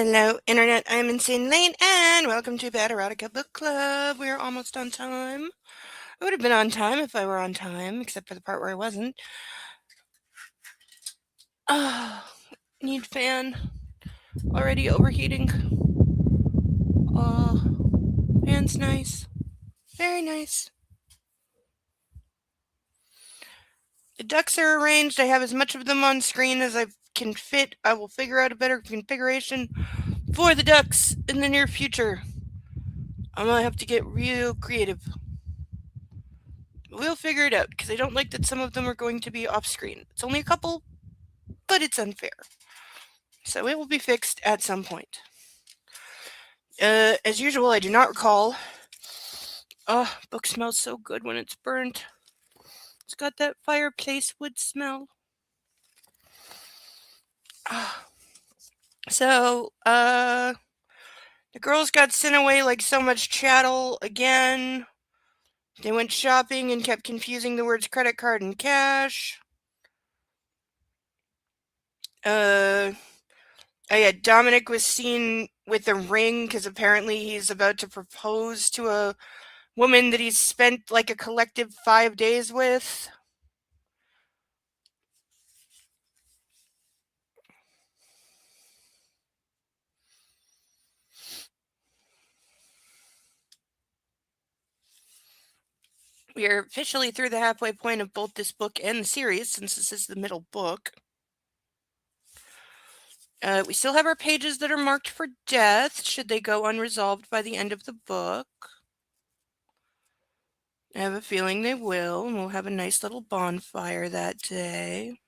Hello, Internet. I'm Insane Lane, and welcome to Bad Erotica Book Club. We're almost on time. I would have been on time if I were on time, except for the part where I wasn't. Need fan. Already overheating. Fan's nice. Very nice. The ducks are arranged. I have as much of them on screen as I can fit. I will figure out a better configuration for the ducks in the near future. I'm gonna have to get real creative. We'll figure it out, because I don't like that some of them are going to be off screen. It's only a couple, but it's unfair. So it will be fixed at some point. As usual, I do not recall. Book smells so good when it's burnt. It's got that fireplace wood smell. So, the girls got sent away like so much chattel again. They went shopping and kept confusing the words credit card and cash. Dominic was seen with a ring because apparently he's about to propose to a woman that he's spent like a collective 5 days with. We are officially through the halfway point of both this book and the series, since this is the middle book. We still have our pages that are marked for death, should they go unresolved by the end of the book. I have a feeling they will, and we'll have a nice little bonfire that day.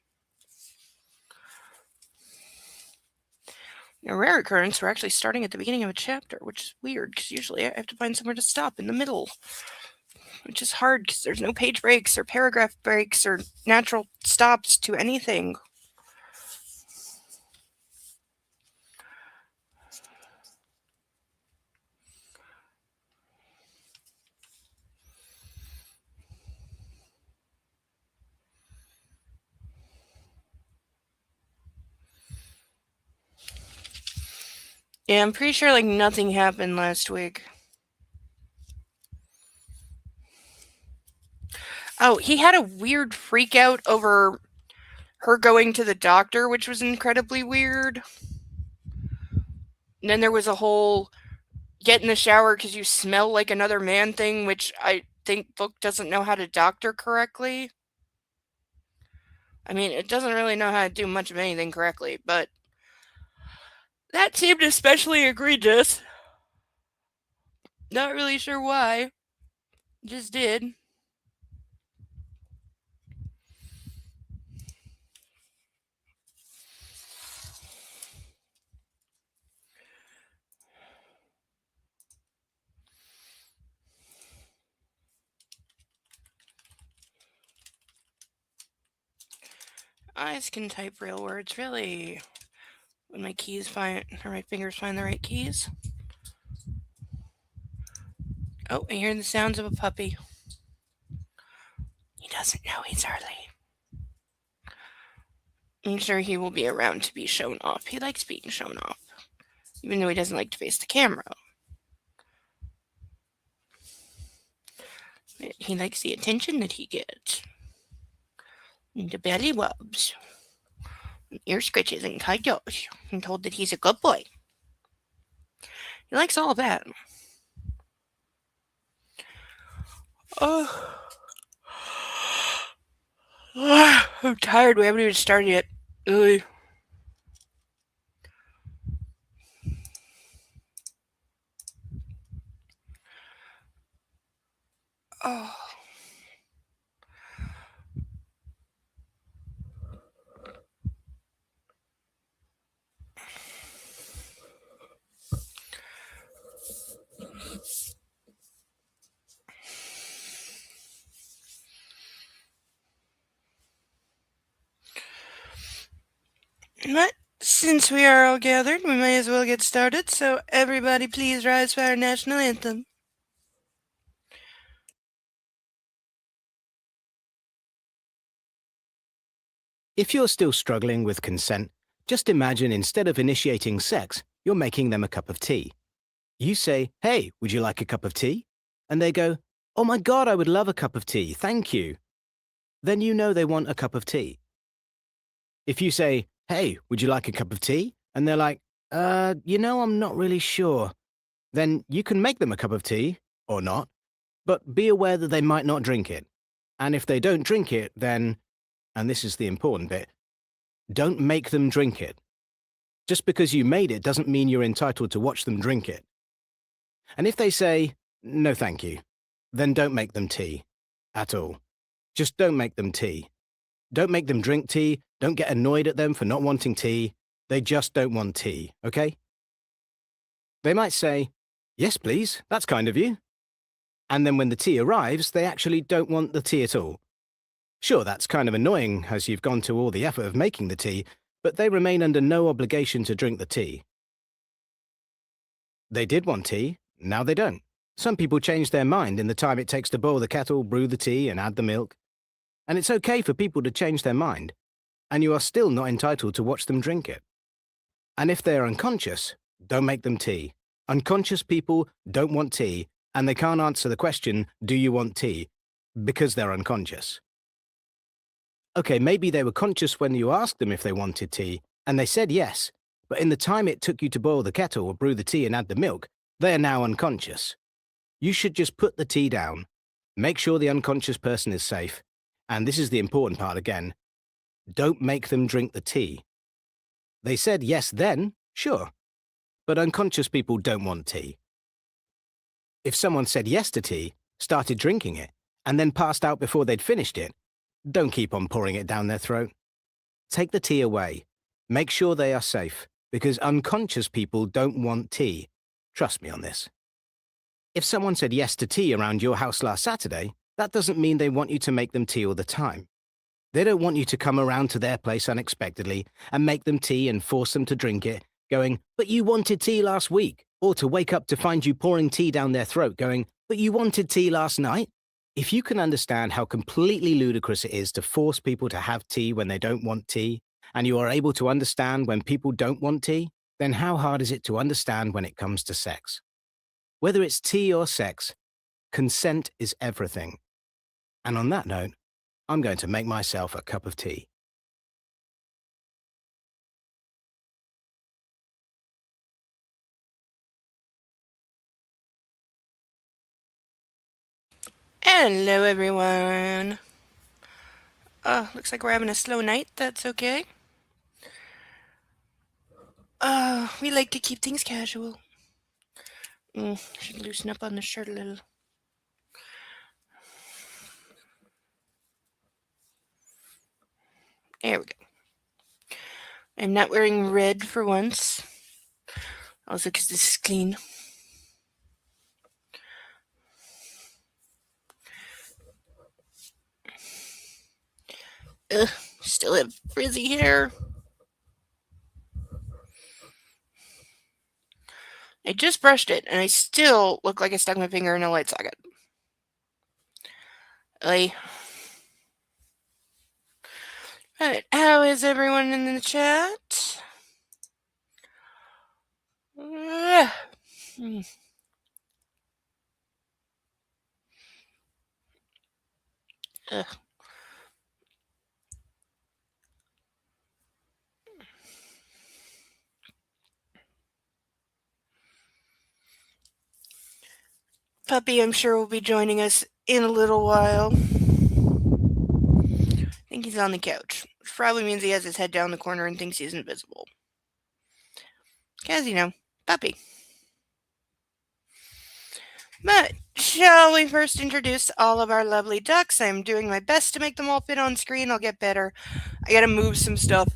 A rare occurrence, we're actually starting at the beginning of a chapter, which is weird, because usually I have to find somewhere to stop in the middle. Which is hard, because there's no page breaks, or paragraph breaks, or natural stops to anything. Yeah, I'm pretty sure, like, nothing happened last week. Oh, he had a weird freak out over her going to the doctor, which was incredibly weird. And then there was a whole get in the shower because you smell like another man thing, which I think Book doesn't know how to doctor correctly. I mean, it doesn't really know how to do much of anything correctly, but that seemed especially egregious. Not really sure why. Just did. Eyes can type real words, really. When my keys find, or my fingers find the right keys. Oh, I hear the sounds of a puppy. He doesn't know he's early. I'm sure he will be around to be shown off. He likes being shown off, even though he doesn't like to face the camera. He likes the attention that he gets. And the belly rubs, ear scratches and cuddles. I'm told that he's a good boy. He likes all of that. Oh. I'm tired. We haven't even started yet. Ugh. Oh. But since we are all gathered, we may as well get started. So everybody please rise for our national anthem. If you're still struggling with consent, just imagine instead of initiating sex, you're making them a cup of tea. You say, "Hey, would you like a cup of tea?" And they go, "Oh my God, I would love a cup of tea, thank you." Then you know they want a cup of tea. If you say, "Hey, would you like a cup of tea?" And they're like, I'm not really sure," then you can make them a cup of tea, or not, but be aware that they might not drink it. And if they don't drink it, then, and this is the important bit, don't make them drink it. Just because you made it doesn't mean you're entitled to watch them drink it. And if they say, "No thank you," then don't make them tea. At all. Just don't make them tea. Don't make them drink tea. Don't get annoyed at them for not wanting tea. They just don't want tea, okay? They might say, "Yes, please, that's kind of you." And then when the tea arrives, they actually don't want the tea at all. Sure, that's kind of annoying as you've gone to all the effort of making the tea, but they remain under no obligation to drink the tea. They did want tea, now they don't. Some people change their mind in the time it takes to boil the kettle, brew the tea, and add the milk. And it's okay for people to change their mind, and you are still not entitled to watch them drink it. And if they are unconscious, don't make them tea. Unconscious people don't want tea, and they can't answer the question, "Do you want tea?" because they're unconscious. Okay, maybe they were conscious when you asked them if they wanted tea, and they said yes, but in the time it took you to boil the kettle or brew the tea and add the milk, they are now unconscious. You should just put the tea down, make sure the unconscious person is safe, and this is the important part again, don't make them drink the tea. They said yes then, sure, but unconscious people don't want tea. If someone said yes to tea, started drinking it, and then passed out before they'd finished it, don't keep on pouring it down their throat. Take the tea away. Make sure they are safe, because unconscious people don't want tea. Trust me on this. If someone said yes to tea around your house last Saturday, that doesn't mean they want you to make them tea all the time. They don't want you to come around to their place unexpectedly and make them tea and force them to drink it, going, "But you wanted tea last week," or to wake up to find you pouring tea down their throat, going, "But you wanted tea last night." If you can understand how completely ludicrous it is to force people to have tea when they don't want tea, and you are able to understand when people don't want tea, then how hard is it to understand when it comes to sex? Whether it's tea or sex, consent is everything. And on that note, I'm going to make myself a cup of tea. Hello, everyone. Looks like we're having a slow night. That's okay. We like to keep things casual. Should loosen up on the shirt a little. There we go. I'm not wearing red for once. Also, because this is clean. Ugh, still have frizzy hair. I just brushed it, and I still look like I stuck my finger in a light socket. Right, how is everyone in the chat? Ugh. Puppy, I'm sure, will be joining us in a little while. I think he's on the couch, which probably means he has his head down the corner and thinks he's invisible. Because, puppy. But shall we first introduce all of our lovely ducks? I'm doing my best to make them all fit on screen. I'll get better. I gotta move some stuff.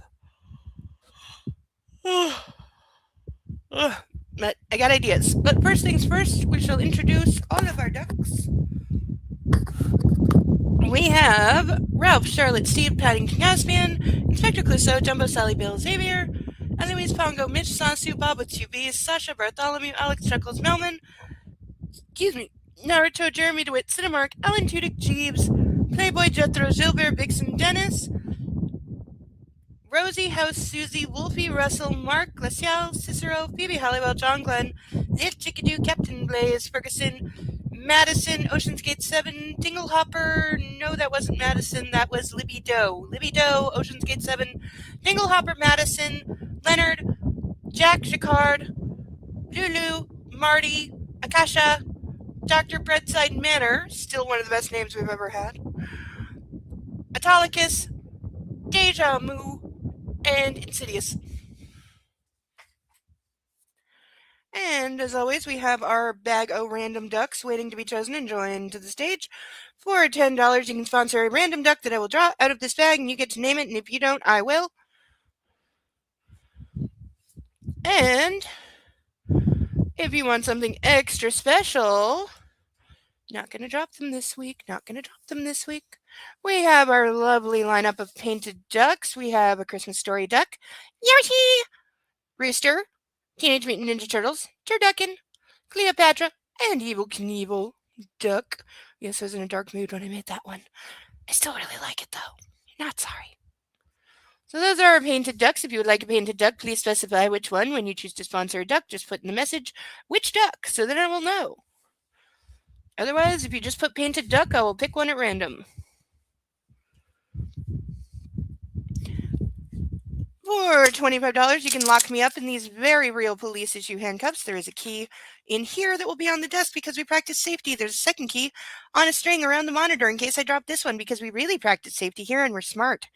But I got ideas. But first things first, we shall introduce all of our ducks. We have Ralph, Charlotte, Steve, Paddington, Caspian, Inspector Clouseau, Jumbo, Sally, Bill, Xavier, Eloise, Pongo, Mitch, Sasu, Bob with 2 B's, Sasha, Bartholomew, Alex, Chuckles, Melman, Naruto, Jeremy DeWitt, Cinemark, Alan Tudyk, Jeeves, Playboy, Jethro, Gilbert, Vixen, Dennis, Rosie, House, Susie, Wolfie, Russell, Mark, Glacial, Cicero, Phoebe Halliwell, John Glenn, Zit, Chickadoo, Captain Blaze, Ferguson, Madison, Ocean's Gate 7, Dinglehopper, no, that wasn't Madison, that was Libby Doe. Libby Doe, Ocean's Gate 7, Dinglehopper, Madison, Leonard, Jack Jacquard, Lulu, Marty, Akasha, Dr. Breadside Manor, still one of the best names we've ever had, Autolycus, Deja Mu, and Insidious. And as always, we have our bag o' random ducks waiting to be chosen and joined to the stage. For $10, you can sponsor a random duck that I will draw out of this bag, and you get to name it, and if you don't, I will. And if you want something extra special, not going to drop them this week, we have our lovely lineup of painted ducks. We have A Christmas Story duck, Yoshi, Rooster, Teenage Mutant Ninja Turtles, Turducken, Cleopatra, and Evel Knievel duck. Yes, I was in a dark mood when I made that one. I still really like it though. Not sorry. So those are our painted ducks. If you would like a painted duck, please specify which one. When you choose to sponsor a duck, just put in the message which duck so that I will know. Otherwise, if you just put painted duck, I will pick one at random. For $25, you can lock me up in these very real police issue handcuffs. There is a key in here that will be on the desk because we practice safety. There's a second key on a string around the monitor in case I drop this one because we really practice safety here and we're smart.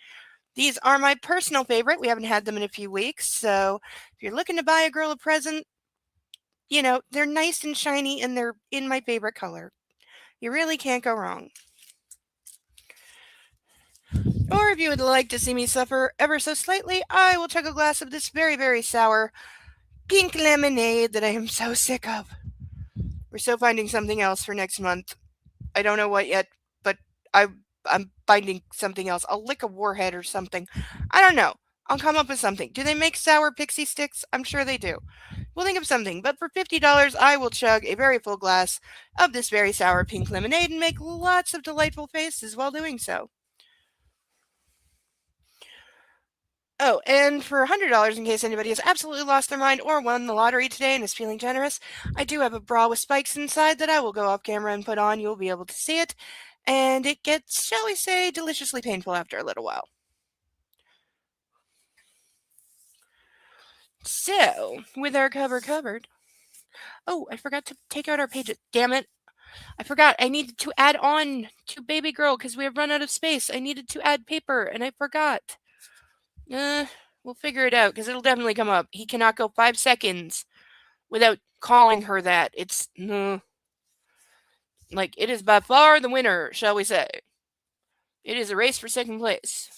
These are my personal favorite. We haven't had them in a few weeks, so if you're looking to buy a girl a present, you know, they're nice and shiny and they're in my favorite color. You really can't go wrong. Or if you would like to see me suffer ever so slightly, I will chug a glass of this very, very sour pink lemonade that I am so sick of. We're still finding something else for next month. I don't know what yet, but I'm finding something else. I'll lick a warhead or something. I don't know. I'll come up with something. Do they make sour pixie sticks? I'm sure they do. We'll think of something. But for $50, I will chug a very full glass of this very sour pink lemonade and make lots of delightful faces while doing so. Oh, and for $100, in case anybody has absolutely lost their mind or won the lottery today and is feeling generous, I do have a bra with spikes inside that I will go off camera and put on. You'll be able to see it. And it gets, shall we say, deliciously painful after a little while. So, with our cover covered. Oh, I forgot to take out our pages. Damn it. I forgot. I needed to add on to Baby Girl because we have run out of space. I needed to add paper and I forgot. We'll figure it out because it'll definitely come up. He cannot go 5 seconds without calling her that. It's like it is by far the winner, shall we say. It is a race for second place.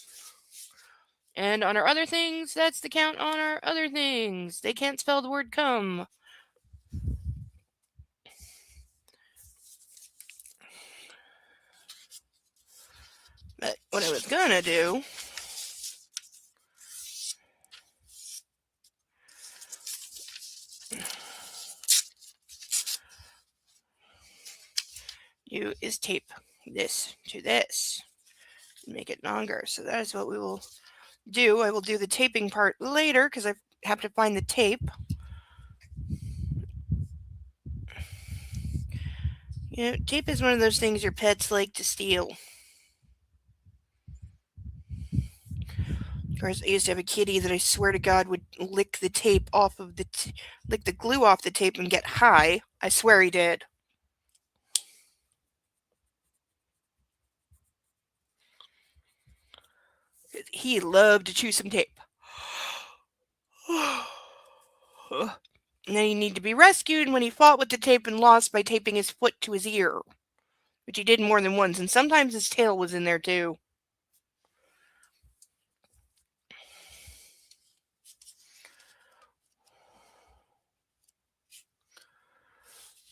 And on our other things, that's the count on our other things. They can't spell the word come. But what I was gonna do is tape this to this and make it longer. So that is what we will do. I will do the taping part later because I have to find the tape. You know, tape is one of those things your pets like to steal. Of course, I used to have a kitty that I swear to God would lick the tape off of lick the glue off the tape and get high. I swear he did. He loved to chew some tape. And then he needed to be rescued when he fought with the tape and lost by taping his foot to his ear, which he did more than once, and sometimes his tail was in there too.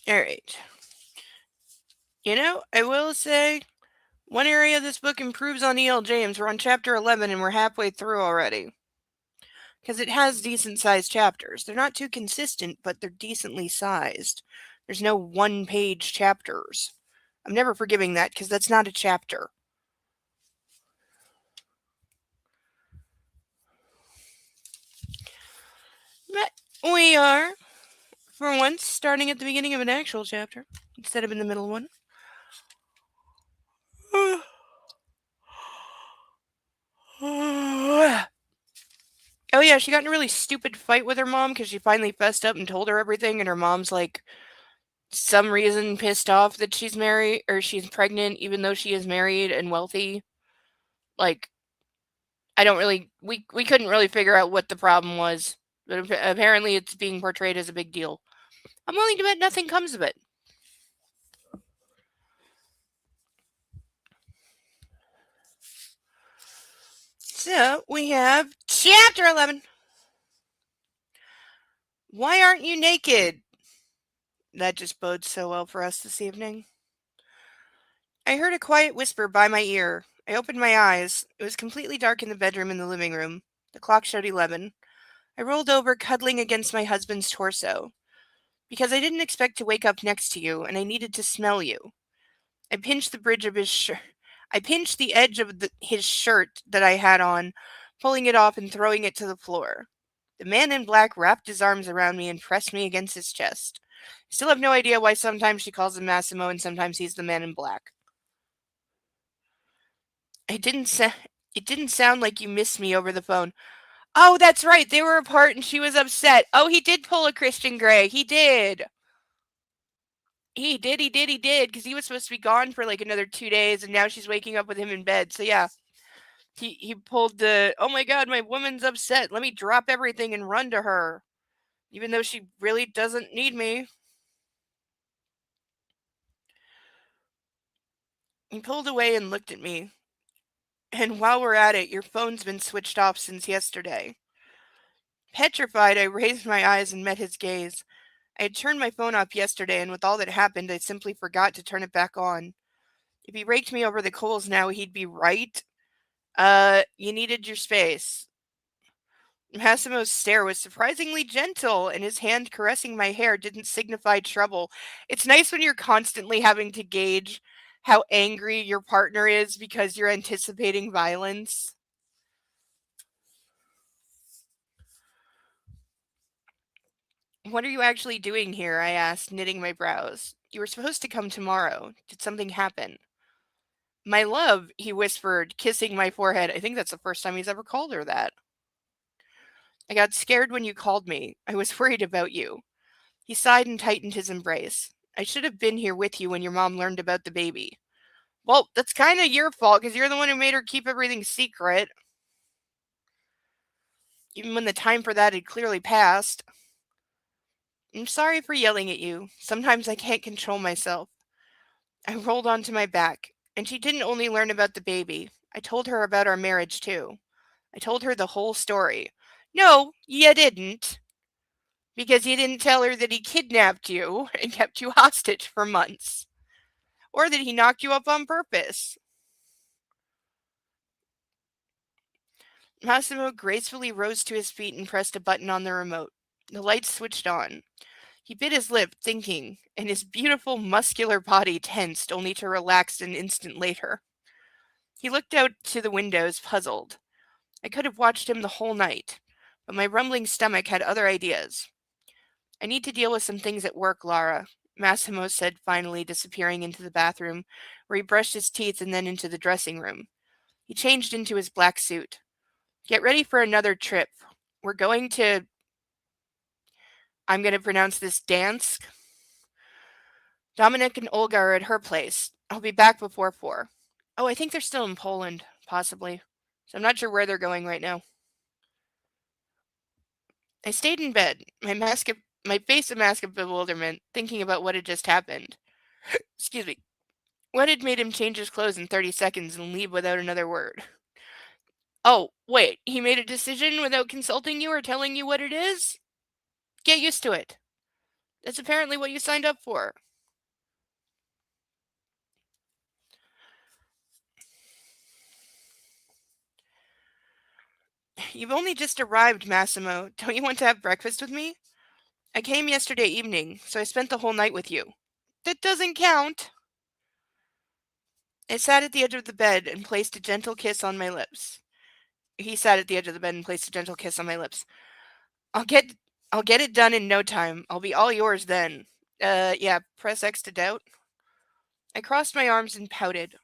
Alright. You know, I will say, one area of this book improves on E.L. James. We're on chapter 11 and we're halfway through already. Because it has decent sized chapters. They're not too consistent, but they're decently sized. There's no one-page chapters. I'm never forgiving that because that's not a chapter. We are, for once, starting at the beginning of an actual chapter instead of in the middle one. Oh yeah, she got in a really stupid fight with her mom because she finally fessed up and told her everything, and her mom's like, some reason pissed off that she's married or she's pregnant, even though she is married and wealthy. Like, I don't really, we couldn't really figure out what the problem was, but apparently it's being portrayed as a big deal. I'm willing to bet nothing comes of it. So we have chapter 11. Why aren't you naked? That just bodes so well for us this evening. I heard a quiet whisper by my ear. I opened my eyes. It was completely dark in the bedroom and the living room. The clock showed 11. I rolled over, cuddling against my husband's torso. Because I didn't expect to wake up next to you, and I needed to smell you. I pinched the bridge of his shirt. I pinched the edge of his shirt that I had on, pulling it off and throwing it to the floor. The man in black wrapped his arms around me and pressed me against his chest. I still have no idea why sometimes she calls him Massimo and sometimes he's the man in black. It didn't sa- it didn't sound like you missed me over the phone. Oh, that's right. They were apart and she was upset. Oh, he did pull a Christian Grey. He did. He did, because he was supposed to be gone for like another 2 days, and now she's waking up with him in bed. So yeah, he pulled the, oh my god, my woman's upset. Let me drop everything and run to her, even though she really doesn't need me. He pulled away and looked at me. And while we're at it, your phone's been switched off since yesterday. Petrified, I raised my eyes and met his gaze. I had turned my phone off yesterday, and with all that happened, I simply forgot to turn it back on. If he raked me over the coals now, he'd be right. You needed your space. Massimo's stare was surprisingly gentle, and his hand caressing my hair didn't signify trouble. It's nice when you're constantly having to gauge how angry your partner is because you're anticipating violence. What are you actually doing here? I asked, knitting my brows. You were supposed to come tomorrow. Did something happen? My love, he whispered, kissing my forehead. I think that's the first time he's ever called her that. I got scared when you called me. I was worried about you. He sighed and tightened his embrace. I should have been here with you when your mom learned about the baby. Well, that's kind of your fault because you're the one who made her keep everything secret, even when the time for that had clearly passed. I'm sorry for yelling at you. Sometimes I can't control myself. I rolled onto my back, and she didn't only learn about the baby. I told her about our marriage, too. I told her the whole story. No, you didn't. Because you didn't tell her that he kidnapped you and kept you hostage for months. Or that he knocked you up on purpose. Massimo gracefully rose to his feet and pressed a button on the remote. The lights switched on. He bit his lip, thinking, and his beautiful, muscular body tensed only to relax an instant later. He looked out to the windows, puzzled. I could have watched him the whole night, but my rumbling stomach had other ideas. I need to deal with some things at work, Lara, Massimo said, finally disappearing into the bathroom, where he brushed his teeth and then into the dressing room. He changed into his black suit. Get ready for another trip. We're going to, I'm going to pronounce this, dance. Dominic and Olga are at her place. I'll be back before 4. Oh, I think they're still in Poland, possibly. So I'm not sure where they're going right now. I stayed in bed, my face a mask of bewilderment, thinking about what had just happened. Excuse me. What had made him change his clothes in 30 seconds and leave without another word? Oh, wait, he made a decision without consulting you or telling you what it is? Get used to it. That's apparently what you signed up for. You've only just arrived, Massimo. Don't you want to have breakfast with me? I came yesterday evening, so I spent the whole night with you. That doesn't count. I sat at the edge of the bed and placed a gentle kiss on my lips. He sat at the edge of the bed and placed a gentle kiss on my lips. I'll get I'll get it done in no time. I'll be all yours then. Yeah, press X to doubt. I crossed my arms and pouted.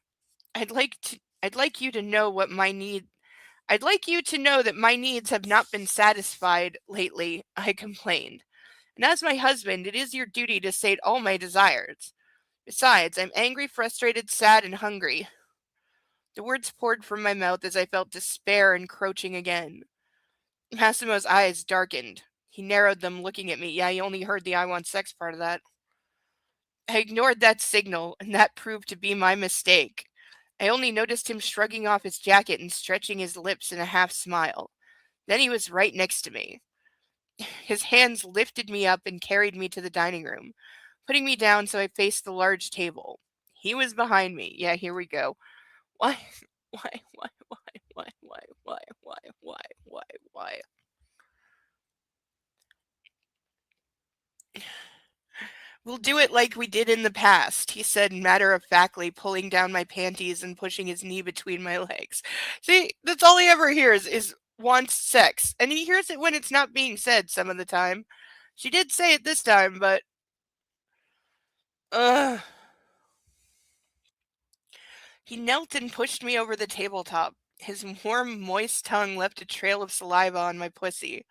I'd like you to know what my need I'd like you to know that my needs have not been satisfied lately, I complained. And as my husband, it is your duty to sate all my desires. Besides, I'm angry, frustrated, sad, and hungry. The words poured from my mouth as I felt despair encroaching again. Massimo's eyes darkened. He narrowed them, looking at me. Yeah, he only heard the I want sex part of that. I ignored that signal, and that proved to be my mistake. I only noticed him shrugging off his jacket and stretching his lips in a half smile. Then he was right next to me. His hands lifted me up and carried me to the dining room, putting me down so I faced the large table. He was behind me. Yeah, here we go. Why, why? We'll do it like we did in the past, he said matter of factly, pulling down my panties and pushing his knee between my legs. See, that's all he ever hears is wants sex. And he hears it when it's not being said some of the time. She did say it this time, but ugh. He knelt and pushed me over the tabletop. His warm, moist tongue left a trail of saliva on my pussy.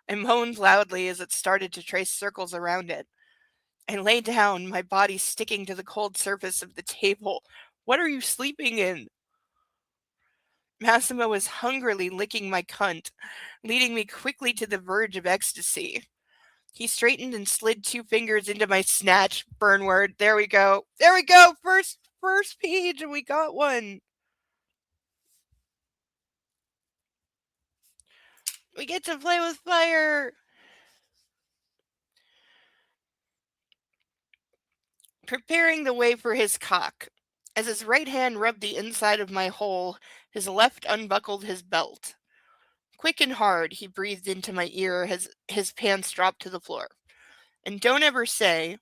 I moaned loudly as it started to trace circles around it. I lay down, my body sticking to the cold surface of the table. What are you sleeping in? Massimo was hungrily licking my cunt, leading me quickly to the verge of ecstasy. He straightened and slid 2 fingers into my snatch. Burn word. There we go. There we go. First page, and we got one. We get to play with fire. Preparing the way for his cock. As his right hand rubbed the inside of my hole, his left unbuckled his belt. Quick and hard, he breathed into my ear as his pants dropped to the floor. And don't ever say.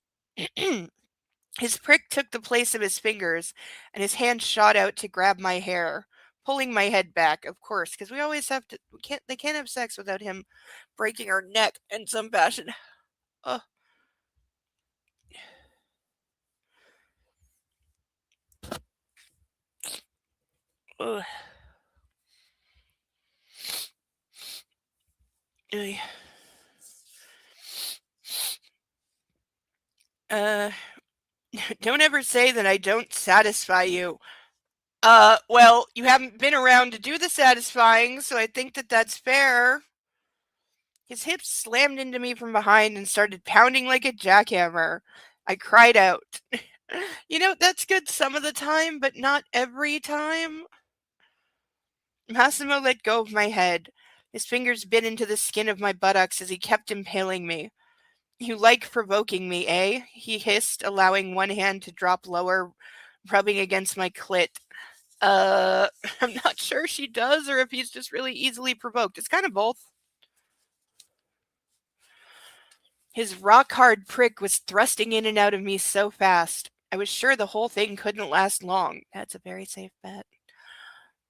His prick took the place of his fingers, and his hand shot out to grab my hair, pulling my head back, of course, because we always have to. They can't have sex without him breaking our neck in some fashion. Ugh. Ugh. Ugh. Uh, don't ever say that I don't satisfy you. Well, you haven't been around to do the satisfying, so I think that that's fair. His hips slammed into me from behind and started pounding like a jackhammer. I cried out. That's good some of the time, but not every time. Massimo let go of my head. His fingers bit into the skin of my buttocks as he kept impaling me. You like provoking me, eh? He hissed, allowing one hand to drop lower, rubbing against my clit. I'm not sure she does or if he's just really easily provoked. It's kind of both. His rock hard prick was thrusting in and out of me so fast. I was sure the whole thing couldn't last long. That's a very safe bet.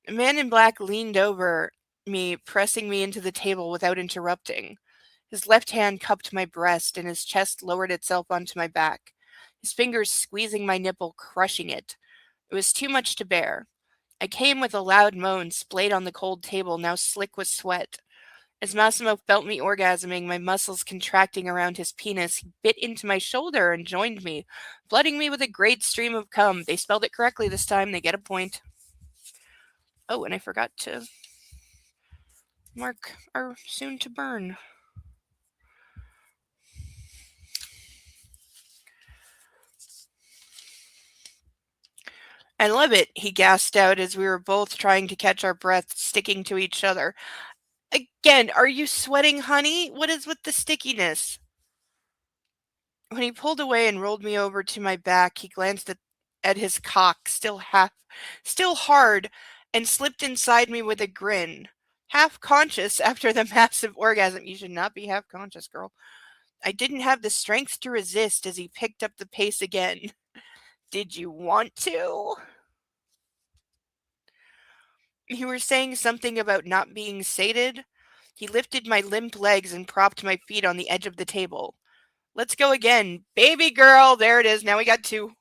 A man in black leaned over me, pressing me into the table without interrupting. His left hand cupped my breast, and his chest lowered itself onto my back, his fingers squeezing my nipple, crushing it. It was too much to bear. I came with a loud moan, splayed on the cold table, now slick with sweat. As Massimo felt me orgasming, my muscles contracting around his penis, he bit into my shoulder and joined me, flooding me with a great stream of cum. They spelled it correctly this time. They get a point. Oh, and I forgot to mark our soon to burn. I love it, he gasped out as we were both trying to catch our breath, sticking to each other. Again, are you sweating, honey? What is with the stickiness? When he pulled away and rolled me over to my back, he glanced at his cock, still hard, and slipped inside me with a grin. Half conscious after the massive orgasm. You should not be half conscious, girl. I didn't have the strength to resist as he picked up the pace again. Did you want to? You were saying something about not being sated? He lifted my limp legs and propped my feet on the edge of the table. Let's go again. Baby girl. There it is. Now we got 2.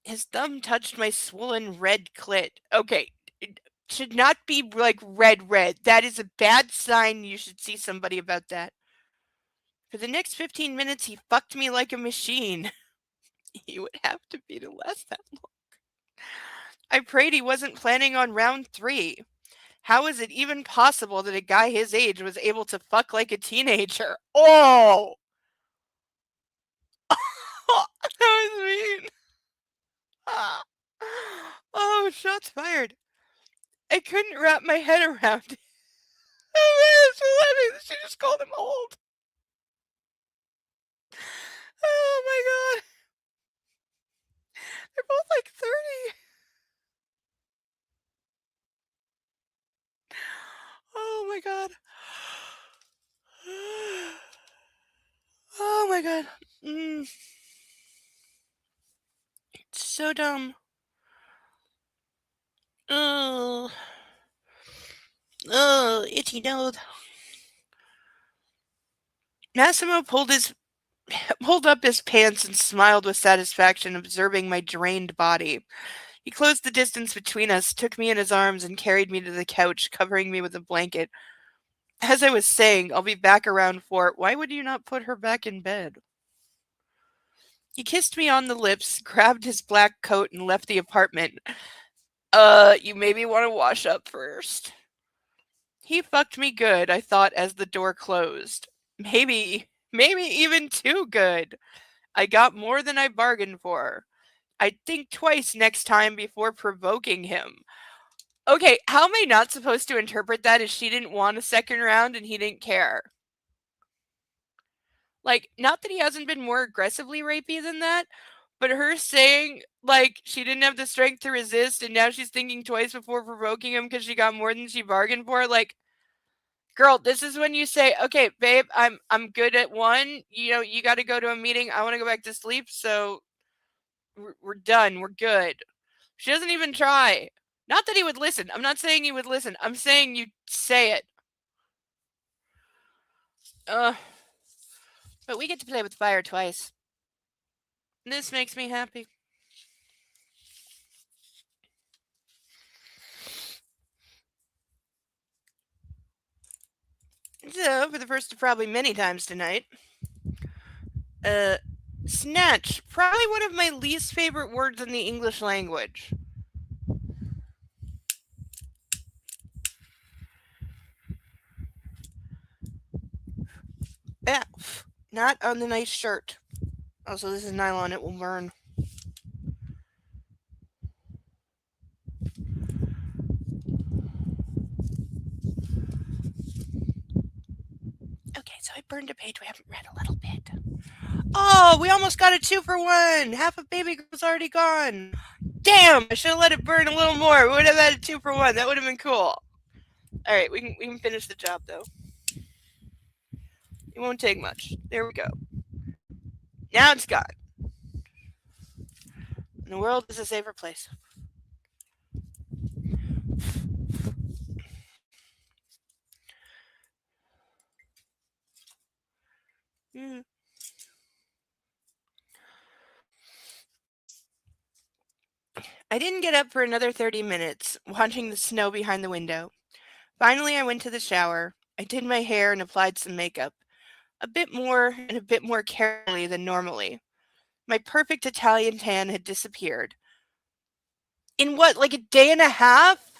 His thumb touched my swollen red clit. Okay, it should not be like red. That is a bad sign. You should see somebody about that. For the next 15 minutes, he fucked me like a machine. He would have to be to last that long. I prayed he wasn't planning on round 3. How is it even possible that a guy his age was able to fuck like a teenager? Oh! That was mean. Oh, shots fired. I couldn't wrap my head around it. Oh man, she just called him old. Oh my god. They're both like 30. Oh my god. Oh my god. It's so dumb. Oh. Oh, itchy nose. Massimo pulled up his pants and smiled with satisfaction, observing my drained body. He closed the distance between us, took me in his arms, and carried me to the couch, covering me with a blanket. As I was saying, I'll be back around 4. Why would you not put her back in bed? He kissed me on the lips, grabbed his black coat, and left the apartment. You maybe want to wash up first. He fucked me good, I thought as the door closed. Maybe even too good. I got more than I bargained for. I'd think twice next time before provoking him. Okay, how am I not supposed to interpret that as she didn't want a second round and he didn't care? Like, not that he hasn't been more aggressively rapey than that, but her saying, like, she didn't have the strength to resist and now she's thinking twice before provoking him because she got more than she bargained for, like, girl, this is when you say, okay, babe, I'm good at 1. You know, you got to go to a meeting. I want to go back to sleep, so we're done. We're good. She doesn't even try. Not that he would listen. I'm not saying he would listen. I'm saying you say it. But we get to play with fire twice. This makes me happy. So, for the first of probably many times tonight, snatch. Probably one of my least favorite words in the English language. Yeah, not on the nice shirt. Also, this is nylon, it will burn. Okay, so I burned a page we haven't read a little bit. Oh, we almost got a 2 for 1. Half of Baby Girl's already gone. Damn, I should have let it burn a little more. We would have had a 2 for 1. That would have been cool. All right, we can finish the job though. It won't take much. There we go. Now it's gone. And the world is a safer place. Mm. I didn't get up for another 30 minutes, watching the snow behind the window. Finally, I went to the shower. I did my hair and applied some makeup. A bit more and a bit more carefully than normally. My perfect Italian tan had disappeared. In what, like a day and a half?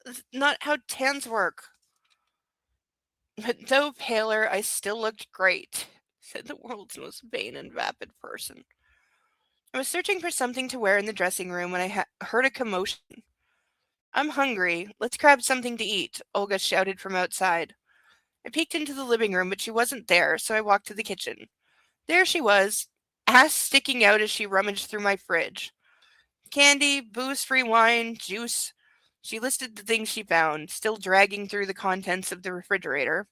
That's not how tans work. But though paler, I still looked great, said the world's most vain and vapid person. I was searching for something to wear in the dressing room when I heard a commotion. I'm hungry. Let's grab something to eat, Olga shouted from outside. I peeked into the living room, but she wasn't there, so I walked to the kitchen. There she was, ass sticking out as she rummaged through my fridge. Candy, booze-free wine, juice. She listed the things she found, still dragging through the contents of the refrigerator.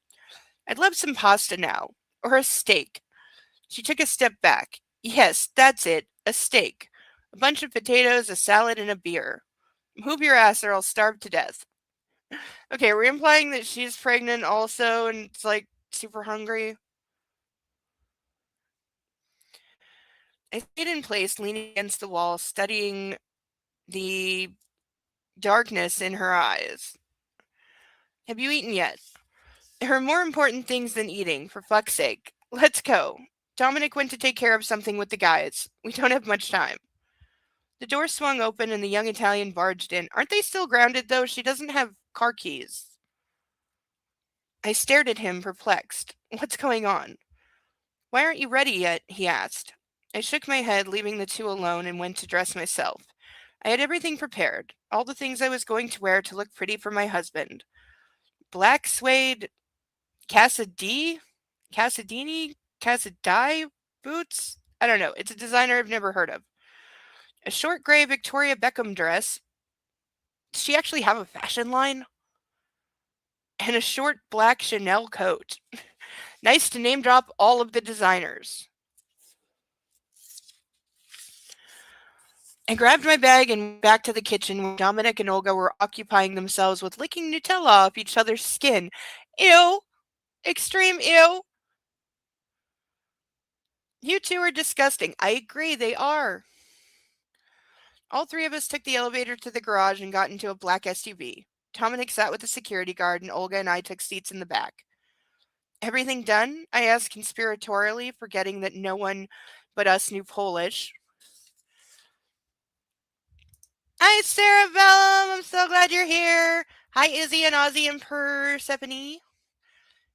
I'd love some pasta now. Or a steak. She took a step back. Yes, that's it. A steak. A bunch of potatoes, a salad, and a beer. Move your ass or I'll starve to death. Okay, are we implying that she's pregnant also and it's like super hungry? I stayed in place, leaning against the wall, studying the darkness in her eyes. Have you eaten yet? There are more important things than eating, for fuck's sake. Let's go. Dominic went to take care of something with the guys. We don't have much time. The door swung open and the young Italian barged in. Aren't they still grounded, though? She doesn't have car keys. I stared at him, perplexed. What's going on? Why aren't you ready yet? He asked. I shook my head, leaving the two alone, and went to dress myself. I had everything prepared, all the things I was going to wear to look pretty for my husband. Black suede Cassadini? Cassadai boots? I don't know. It's a designer I've never heard of. A short gray Victoria Beckham dress. Does she actually have a fashion line? And a short black Chanel coat. Nice to name drop all of the designers. I grabbed my bag and went back to the kitchen where Dominic and Olga were occupying themselves with licking Nutella off each other's skin. Ew! Extreme ew! You two are disgusting. I agree, they are. All three of us took the elevator to the garage and got into a black SUV. Dominic sat with the security guard, and Olga and I took seats in the back. Everything done? I asked conspiratorially, forgetting that no one but us knew Polish. Hi, Sarah Bellum. I'm so glad you're here. Hi, Izzy and Ozzy and Persephone.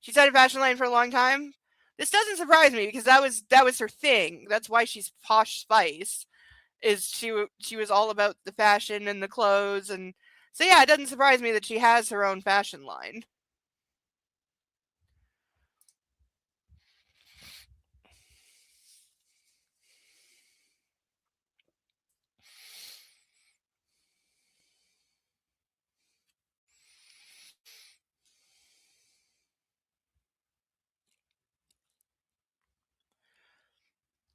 She's had a fashion line for a long time. This doesn't surprise me because that was her thing. That's why she's Posh Spice. Is she was all about the fashion and the clothes, and so yeah, it doesn't surprise me that she has her own fashion line.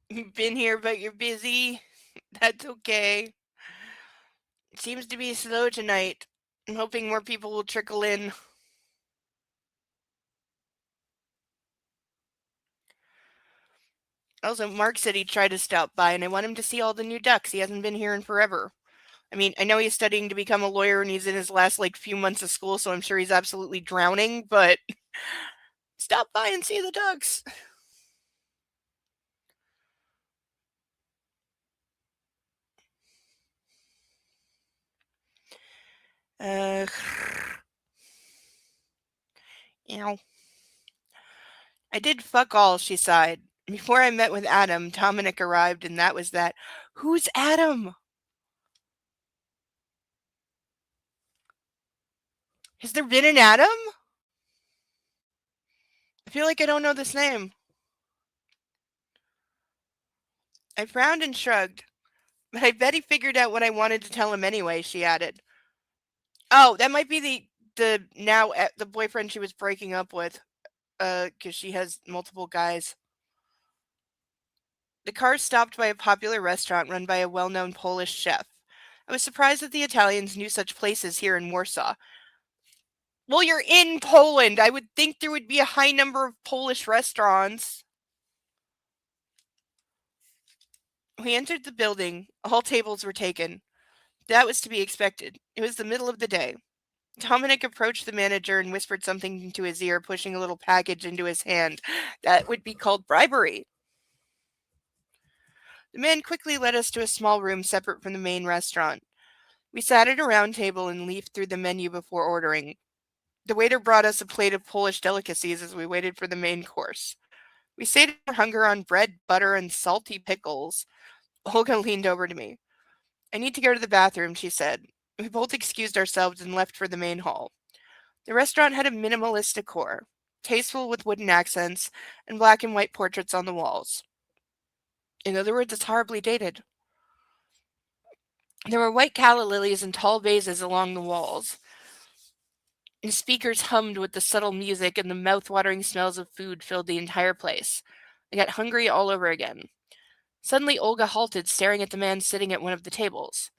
You've been here, but you're busy. That's okay. It seems to be slow tonight. I'm hoping more people will trickle in. Also, Mark said he'd try to stop by, and I want him to see all the new ducks. He hasn't been here in forever. I mean, I know he's studying to become a lawyer and he's in his last like few months of school, so I'm sure he's absolutely drowning, but stop by and see the ducks. Uh, Ow. I did fuck all, she sighed. Before I met with Adam, Dominic arrived, and that was that. Who's Adam? Has there been an Adam? I feel like I don't know this name. I frowned and shrugged. But I bet he figured out what I wanted to tell him anyway, she added. Oh, that might be the boyfriend she was breaking up with, because she has multiple guys. The car stopped by a popular restaurant run by a well-known Polish chef. I was surprised that the Italians knew such places here in Warsaw. Well, you're in Poland. I would think there would be a high number of Polish restaurants. We entered the building. All tables were taken. That was to be expected. It was the middle of the day. Dominic approached the manager and whispered something into his ear, pushing a little package into his hand. That would be called bribery. The man quickly led us to a small room separate from the main restaurant. We sat at a round table and leafed through the menu before ordering. The waiter brought us a plate of Polish delicacies as we waited for the main course. We sated our hunger on bread, butter, and salty pickles. Olga leaned over to me. I need to go to the bathroom, she said. We both excused ourselves and left for the main hall. The restaurant had a minimalist decor, tasteful with wooden accents and black and white portraits on the walls. In other words, it's horribly dated. There were white calla lilies and tall vases along the walls. The speakers hummed with the subtle music, and the mouth-watering smells of food filled the entire place. I got hungry all over again. Suddenly, Olga halted, staring at the man sitting at one of the tables.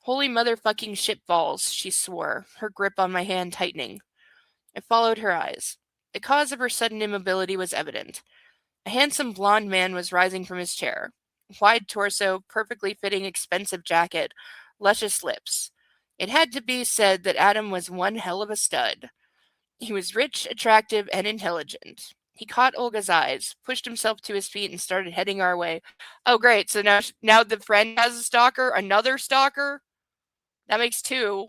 Holy motherfucking shitballs, she swore, her grip on my hand tightening. I followed her eyes. The cause of her sudden immobility was evident. A handsome blond man was rising from his chair. Wide torso, perfectly fitting expensive jacket, luscious lips. It had to be said that Adam was one hell of a stud. He was rich, attractive, and intelligent. He caught Olga's eyes, pushed himself to his feet, and started heading our way. Oh, great! So now the friend has a stalker, another stalker. That makes two.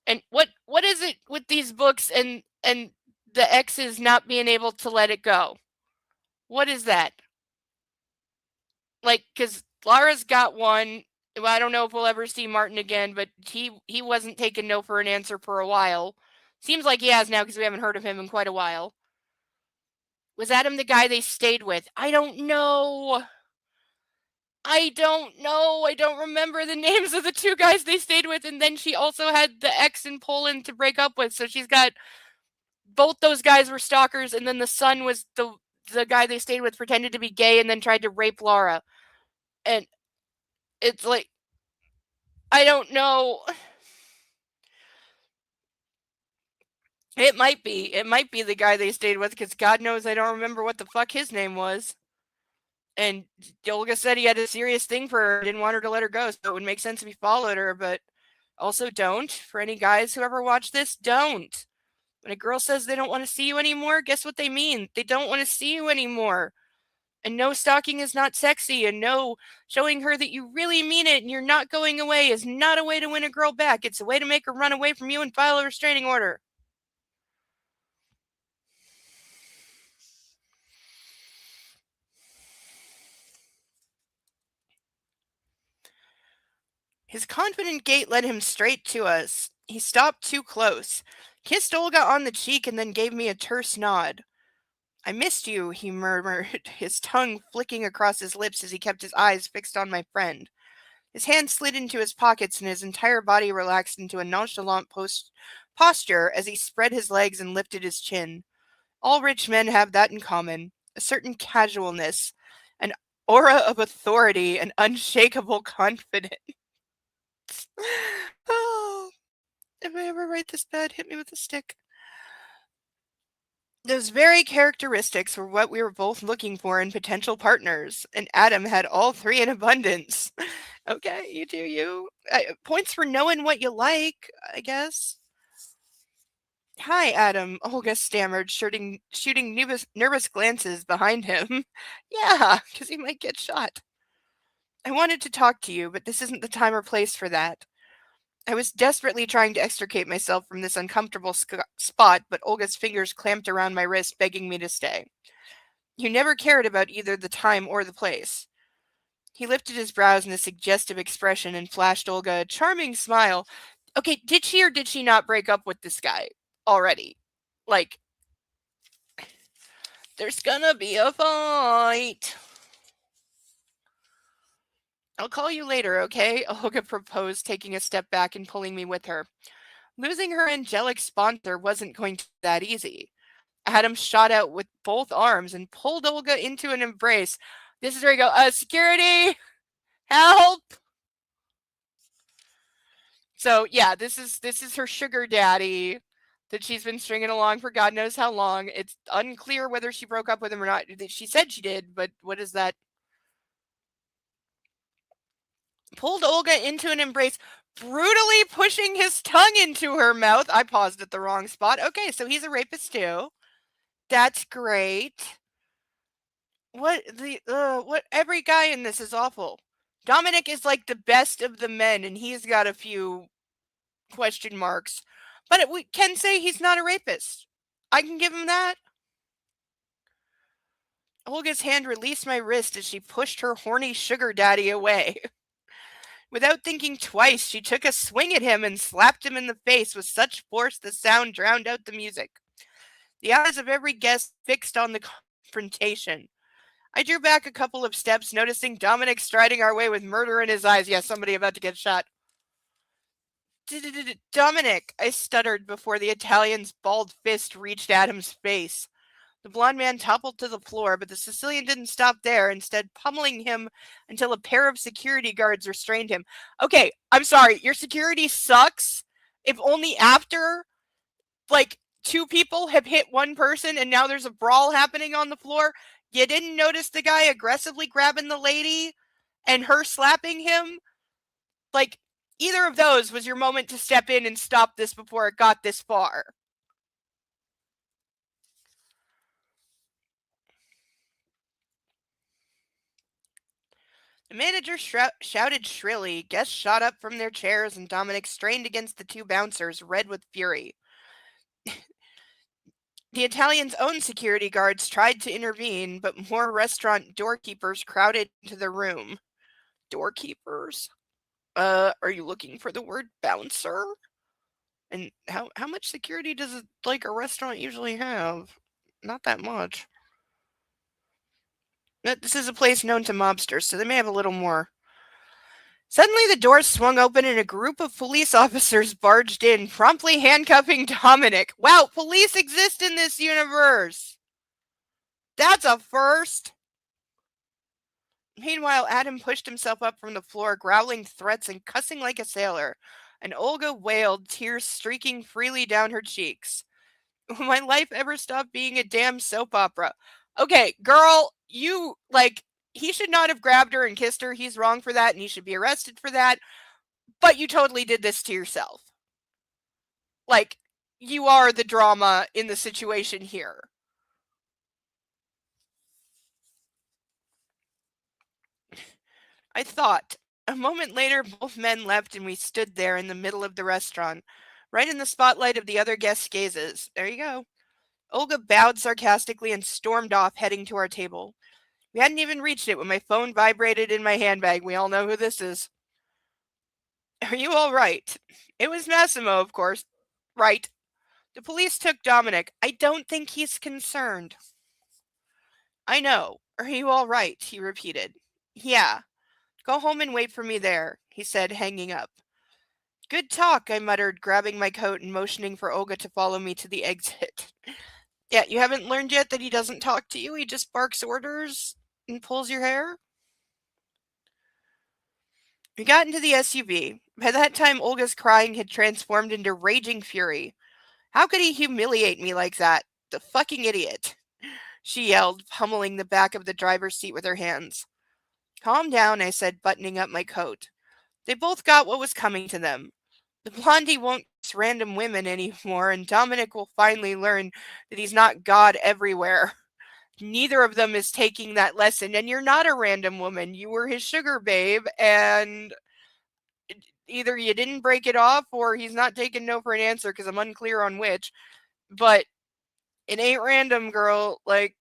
And what is it with these books and the exes not being able to let it go? What is that? Like, because Lara's got one. Well, I don't know if we'll ever see Martin again, but he wasn't taking no for an answer for a while. Seems like he has now because we haven't heard of him in quite a while. Was Adam the guy they stayed with? I don't know. I don't know. I don't remember the names of the two guys they stayed with. And then she also had the ex in Poland to break up with. So she's got both those guys were stalkers. And then the son was the guy they stayed with, pretended to be gay and then tried to rape Laura. And it's like, I don't know. It might be. It might be the guy they stayed with because God knows I don't remember what the fuck his name was. And Olga said he had a serious thing for her, didn't want her to let her go, so it would make sense if he followed her, but also don't. For any guys who ever watch this, don't. When a girl says they don't want to see you anymore, guess what they mean? They don't want to see you anymore. And no, stalking is not sexy, and no, showing her that you really mean it and you're not going away is not a way to win a girl back. It's a way to make her run away from you and file a restraining order. His confident gait led him straight to us. He stopped too close, kissed Olga on the cheek, and then gave me a terse nod. I missed you, he murmured, his tongue flicking across his lips as he kept his eyes fixed on my friend. His hands slid into his pockets and his entire body relaxed into a nonchalant posture as he spread his legs and lifted his chin. All rich men have that in common, a certain casualness, an aura of authority, and unshakable confidence. Oh, if I ever write this bad, hit me with a stick. Those very characteristics were what we were both looking for in potential partners, and Adam had all three in abundance. Okay, you do you. Points for knowing what you like, I guess. Hi, Adam, Olga stammered, shooting nervous glances behind him. Yeah, because he might get shot. I wanted to talk to you, but this isn't the time or place for that. I was desperately trying to extricate myself from this uncomfortable spot, but Olga's fingers clamped around my wrist, begging me to stay. You never cared about either the time or the place. He lifted his brows in a suggestive expression and flashed Olga a charming smile. Okay, did she or did she not break up with this guy already? Like, there's gonna be a fight. I'll call you later, okay? Olga proposed, taking a step back and pulling me with her. Losing her angelic sponsor wasn't going to be that easy. Adam shot out with both arms and pulled Olga into an embrace. This is where you go, security, help! So yeah, this is her sugar daddy that she's been stringing along for God knows how long. It's unclear whether she broke up with him or not. She said she did, but what is that? Pulled Olga into an embrace, brutally pushing his tongue into her mouth. I paused at the wrong spot. Okay, so he's a rapist too. That's great. What every guy in this is awful. Dominic is like the best of the men and he's got a few question marks. But we can say he's not a rapist. I can give him that. Olga's hand released my wrist as she pushed her horny sugar daddy away. Without thinking twice, she took a swing at him and slapped him in the face with such force the sound drowned out the music. The eyes of every guest fixed on the confrontation. I drew back a couple of steps, noticing Dominic striding our way with murder in his eyes. Yes, somebody about to get shot. Dominic, I stuttered before the Italian's bald fist reached Adam's face. The blond man toppled to the floor, but the Sicilian didn't stop there, instead pummeling him until a pair of security guards restrained him. Okay, I'm sorry, your security sucks. If only after, like, two people have hit one person and now there's a brawl happening on the floor, you didn't notice the guy aggressively grabbing the lady and her slapping him? Like, either of those was your moment to step in and stop this before it got this far. The manager shouted shrilly, guests shot up from their chairs, and Dominic strained against the two bouncers, red with fury. The Italian's own security guards tried to intervene, but more restaurant doorkeepers crowded into the room. Doorkeepers? Are you looking for the word bouncer? And how much security does like a restaurant usually have? Not that much. This is a place known to mobsters, so they may have a little more. Suddenly, the doors swung open and a group of police officers barged in, promptly handcuffing Dominic. Wow, police exist in this universe! That's a first! Meanwhile, Adam pushed himself up from the floor, growling threats and cussing like a sailor, and Olga wailed, tears streaking freely down her cheeks. Will my life ever stop being a damn soap opera? Okay, girl, he should not have grabbed her and kissed her. He's wrong for that, and he should be arrested for that. But you totally did this to yourself. Like, you are the drama in the situation here. I thought. A moment later, both men left, and we stood there in the middle of the restaurant, right in the spotlight of the other guests' gazes. There you go. Olga bowed sarcastically and stormed off, heading to our table. We hadn't even reached it when my phone vibrated in my handbag. We all know who this is. Are you all right? It was Massimo, of course. Right. The police took Dominic. I don't think he's concerned. I know. Are you all right? He repeated. Yeah. Go home and wait for me there, he said, hanging up. Good talk, I muttered, grabbing my coat and motioning for Olga to follow me to the exit. Yeah, you haven't learned yet that he doesn't talk to you, he just barks orders and pulls your hair? We got into the SUV. By that time, Olga's crying had transformed into raging fury. How could he humiliate me like that? The fucking idiot. She yelled, pummeling the back of the driver's seat with her hands. Calm down, I said, buttoning up my coat. They both got what was coming to them. The blondie won't kiss random women anymore, and Dominic will finally learn that he's not God everywhere. Neither of them is taking that lesson, and you're not a random woman. You were his sugar babe, and either you didn't break it off or he's not taking no for an answer, because I'm unclear on which. But it ain't random, girl. Like,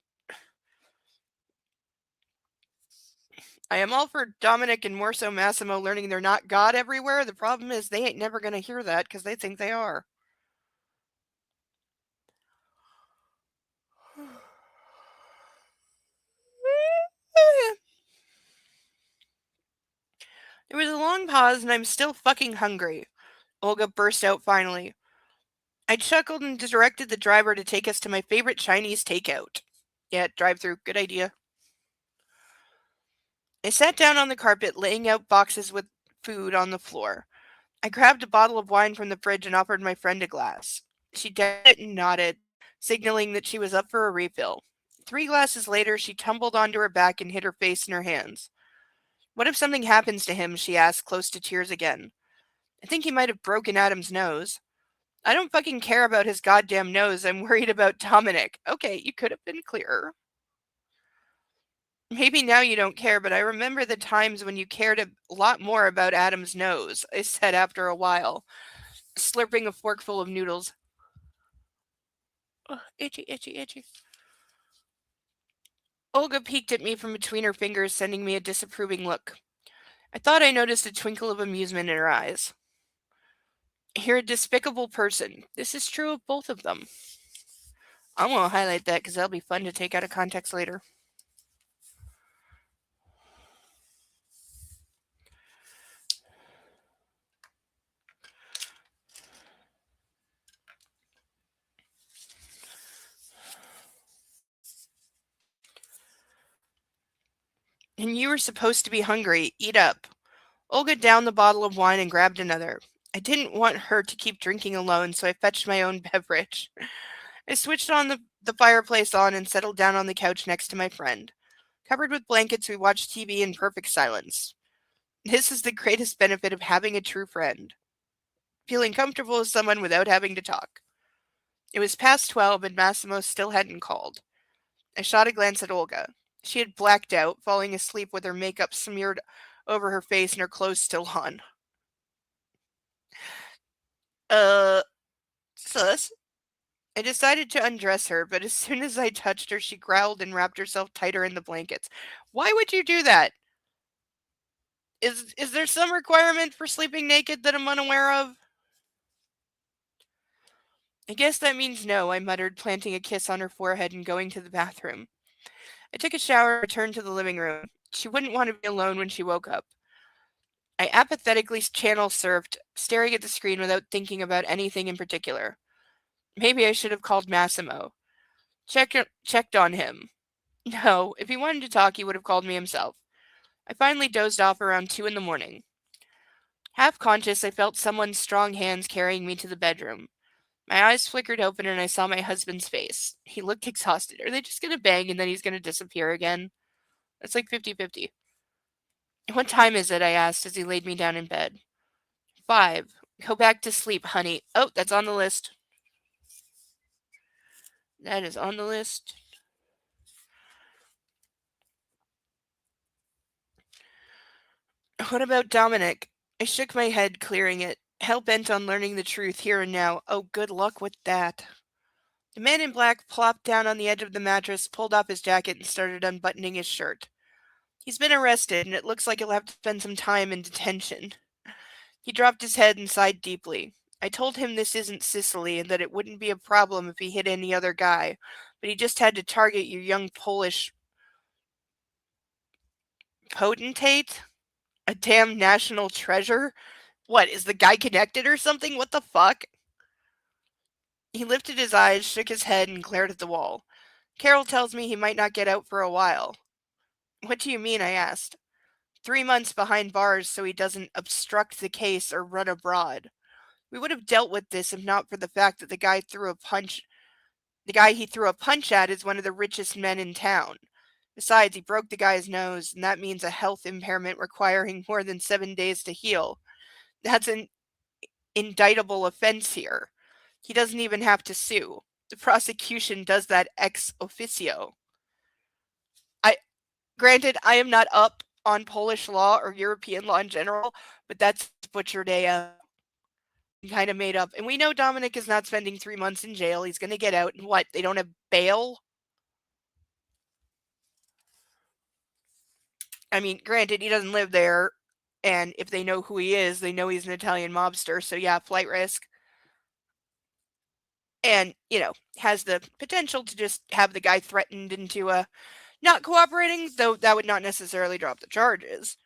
I am all for Dominic and more so Massimo learning they're not God everywhere. The problem is they ain't never going to hear that because they think they are. There was a long pause, and I'm still fucking hungry. Olga burst out finally. I chuckled and directed the driver to take us to my favorite Chinese takeout. Yeah, drive through. Good idea. I sat down on the carpet, laying out boxes with food on the floor. I grabbed a bottle of wine from the fridge and offered my friend a glass. She downed it and nodded, signaling that she was up for a refill. 3 glasses later, she tumbled onto her back and hid her face in her hands. What if something happens to him? She asked, close to tears again. I think he might have broken Adam's nose. I don't fucking care about his goddamn nose. I'm worried about Dominic. Okay, you could have been clearer. Maybe now you don't care, but I remember the times when you cared a lot more about Adam's nose, I said after a while, slurping a forkful of noodles. Ugh, itchy, itchy, itchy. Olga peeked at me from between her fingers, sending me a disapproving look. I thought I noticed a twinkle of amusement in her eyes. You're a despicable person. This is true of both of them. I'm going to highlight that because that'll be fun to take out of context later. And you were supposed to be hungry. Eat up. Olga downed the bottle of wine and grabbed another. I didn't want her to keep drinking alone, so I fetched my own beverage. I switched the fireplace on and settled down on the couch next to my friend. Covered with blankets, we watched TV in perfect silence. This is the greatest benefit of having a true friend. Feeling comfortable with someone without having to talk. It was past 12 and Massimo still hadn't called. I shot a glance at Olga. She had blacked out, falling asleep with her makeup smeared over her face and her clothes still on. Uh, sus? I decided to undress her, but as soon as I touched her, she growled and wrapped herself tighter in the blankets. Why would you do that? Is there some requirement for sleeping naked that I'm unaware of? I guess that means no, I muttered, planting a kiss on her forehead and going to the bathroom. I took a shower and returned to the living room. She wouldn't want to be alone when she woke up. I apathetically channel surfed, staring at the screen without thinking about anything in particular. Maybe I should have called Massimo. Checked on him. No, if he wanted to talk, he would have called me himself. I finally dozed off around 2 in the morning. Half conscious, I felt someone's strong hands carrying me to the bedroom. My eyes flickered open and I saw my husband's face. He looked exhausted. Are they just gonna bang and then he's gonna disappear again? It's like 50-50. What time is it? I asked as he laid me down in bed. 5. Go back to sleep, honey. Oh, that's on the list. That is on the list. What about Dominic? I shook my head, clearing it, hell bent on learning the truth here and now. Oh, good luck with that. The man in black plopped down on the edge of the mattress, pulled off his jacket, and started unbuttoning his shirt. He's been arrested, and it looks like he'll have to spend some time in detention. He dropped his head and sighed deeply. I told him this isn't Sicily and that it wouldn't be a problem if he hit any other guy, but he just had to target your young Polish potentate? A damn national treasure? What, is the guy connected or something? What the fuck? He lifted his eyes, shook his head, and glared at the wall. Carol tells me he might not get out for a while. What do you mean? I asked. 3 months behind bars so he doesn't obstruct the case or run abroad. We would have dealt with this if not for the fact that the guy he threw a punch at is one of the richest men in town. Besides, he broke the guy's nose, and that means a health impairment requiring more than 7 days to heal. That's an indictable offense here. He doesn't even have to sue. The prosecution does that ex officio. I Granted, I am not up on Polish law or European law in general, but that's butchered a kind of made up. And we know Dominic is not spending 3 months in jail. He's going to get out. And what? They don't have bail? I mean, granted, he doesn't live there. And if they know who he is, they know he's an Italian mobster. So, yeah, flight risk. And, has the potential to just have the guy threatened into not cooperating, though that would not necessarily drop the charges.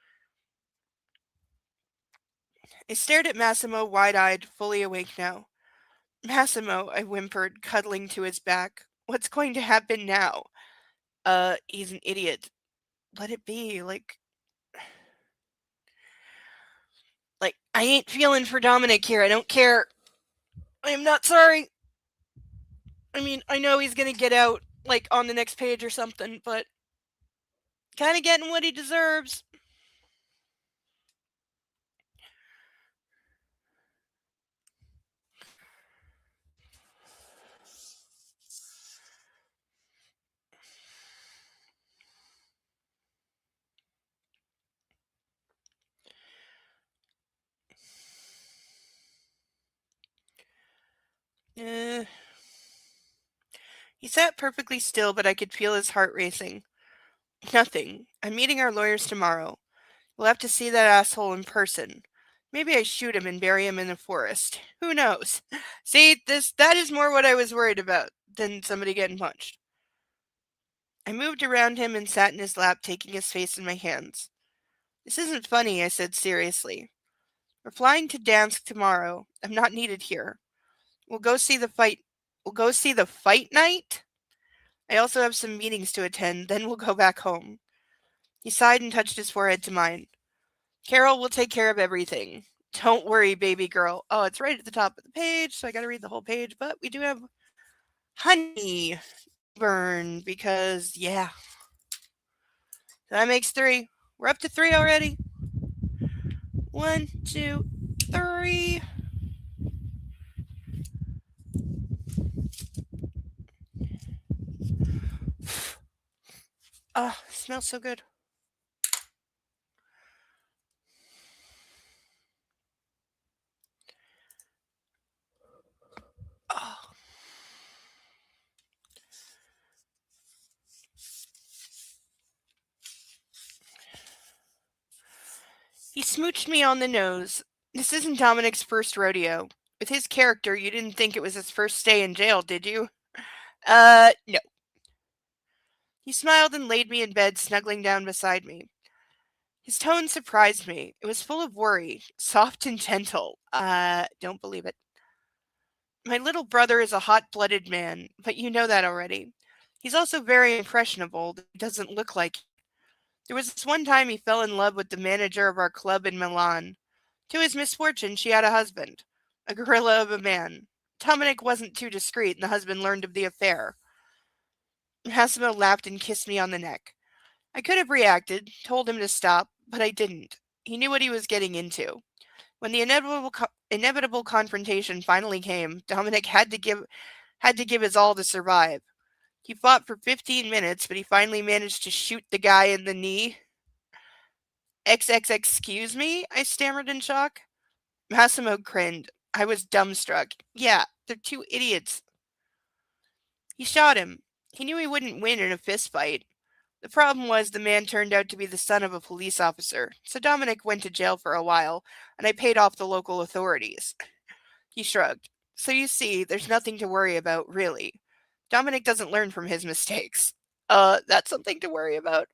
I stared at Massimo wide-eyed, fully awake now. Massimo, I whimpered, cuddling to his back. What's going to happen now? He's an idiot. Let it be, I ain't feeling for Dominic here. I don't care. I am not sorry. I mean, I know he's gonna get out, on the next page or something, but kind of getting what he deserves. Eh. He sat perfectly still, but I could feel his heart racing. Nothing. I'm meeting our lawyers tomorrow. We'll have to see that asshole in person. Maybe I shoot him and bury him in the forest. Who knows? See, that is more what I was worried about than somebody getting punched. I moved around him and sat in his lap, taking his face in my hands. This isn't funny, I said seriously. We're flying to Dansk tomorrow. I'm not needed here. We'll go see the fight. We'll go see the fight night? I also have some meetings to attend, then we'll go back home. He sighed and touched his forehead to mine. Carol will take care of everything. Don't worry, baby girl. Oh, it's right at the top of the page, so I gotta read the whole page, but we do have honey burn because, yeah. That makes 3. We're up to 3 already. 1, 2, 3. Oh, it smells so good. Oh. He smooched me on the nose. This isn't Dominic's first rodeo. With his character, you didn't think it was his first stay in jail, did you? No. He smiled and laid me in bed, snuggling down beside me. His tone surprised me. It was full of worry, soft and gentle. Don't believe it. My little brother is a hot-blooded man, but you know that already. He's also very impressionable. He doesn't look like it. There was this one time he fell in love with the manager of our club in Milan. To his misfortune, she had a husband, a gorilla of a man. Dominic wasn't too discreet, and the husband learned of the affair. Massimo laughed and kissed me on the neck. I could have reacted, told him to stop, but I didn't. He knew what he was getting into. When the inevitable confrontation finally came, Dominic had to give his all to survive. He fought for 15 minutes, but he finally managed to shoot the guy in the knee. Excuse me? I stammered in shock. Massimo grinned. I was dumbstruck. Yeah, they're two idiots. He shot him. He knew he wouldn't win in a fist fight. The problem was the man turned out to be the son of a police officer, so Dominic went to jail for a while, and I paid off the local authorities. He shrugged. So you see, there's nothing to worry about, really. Dominic doesn't learn from his mistakes. That's something to worry about.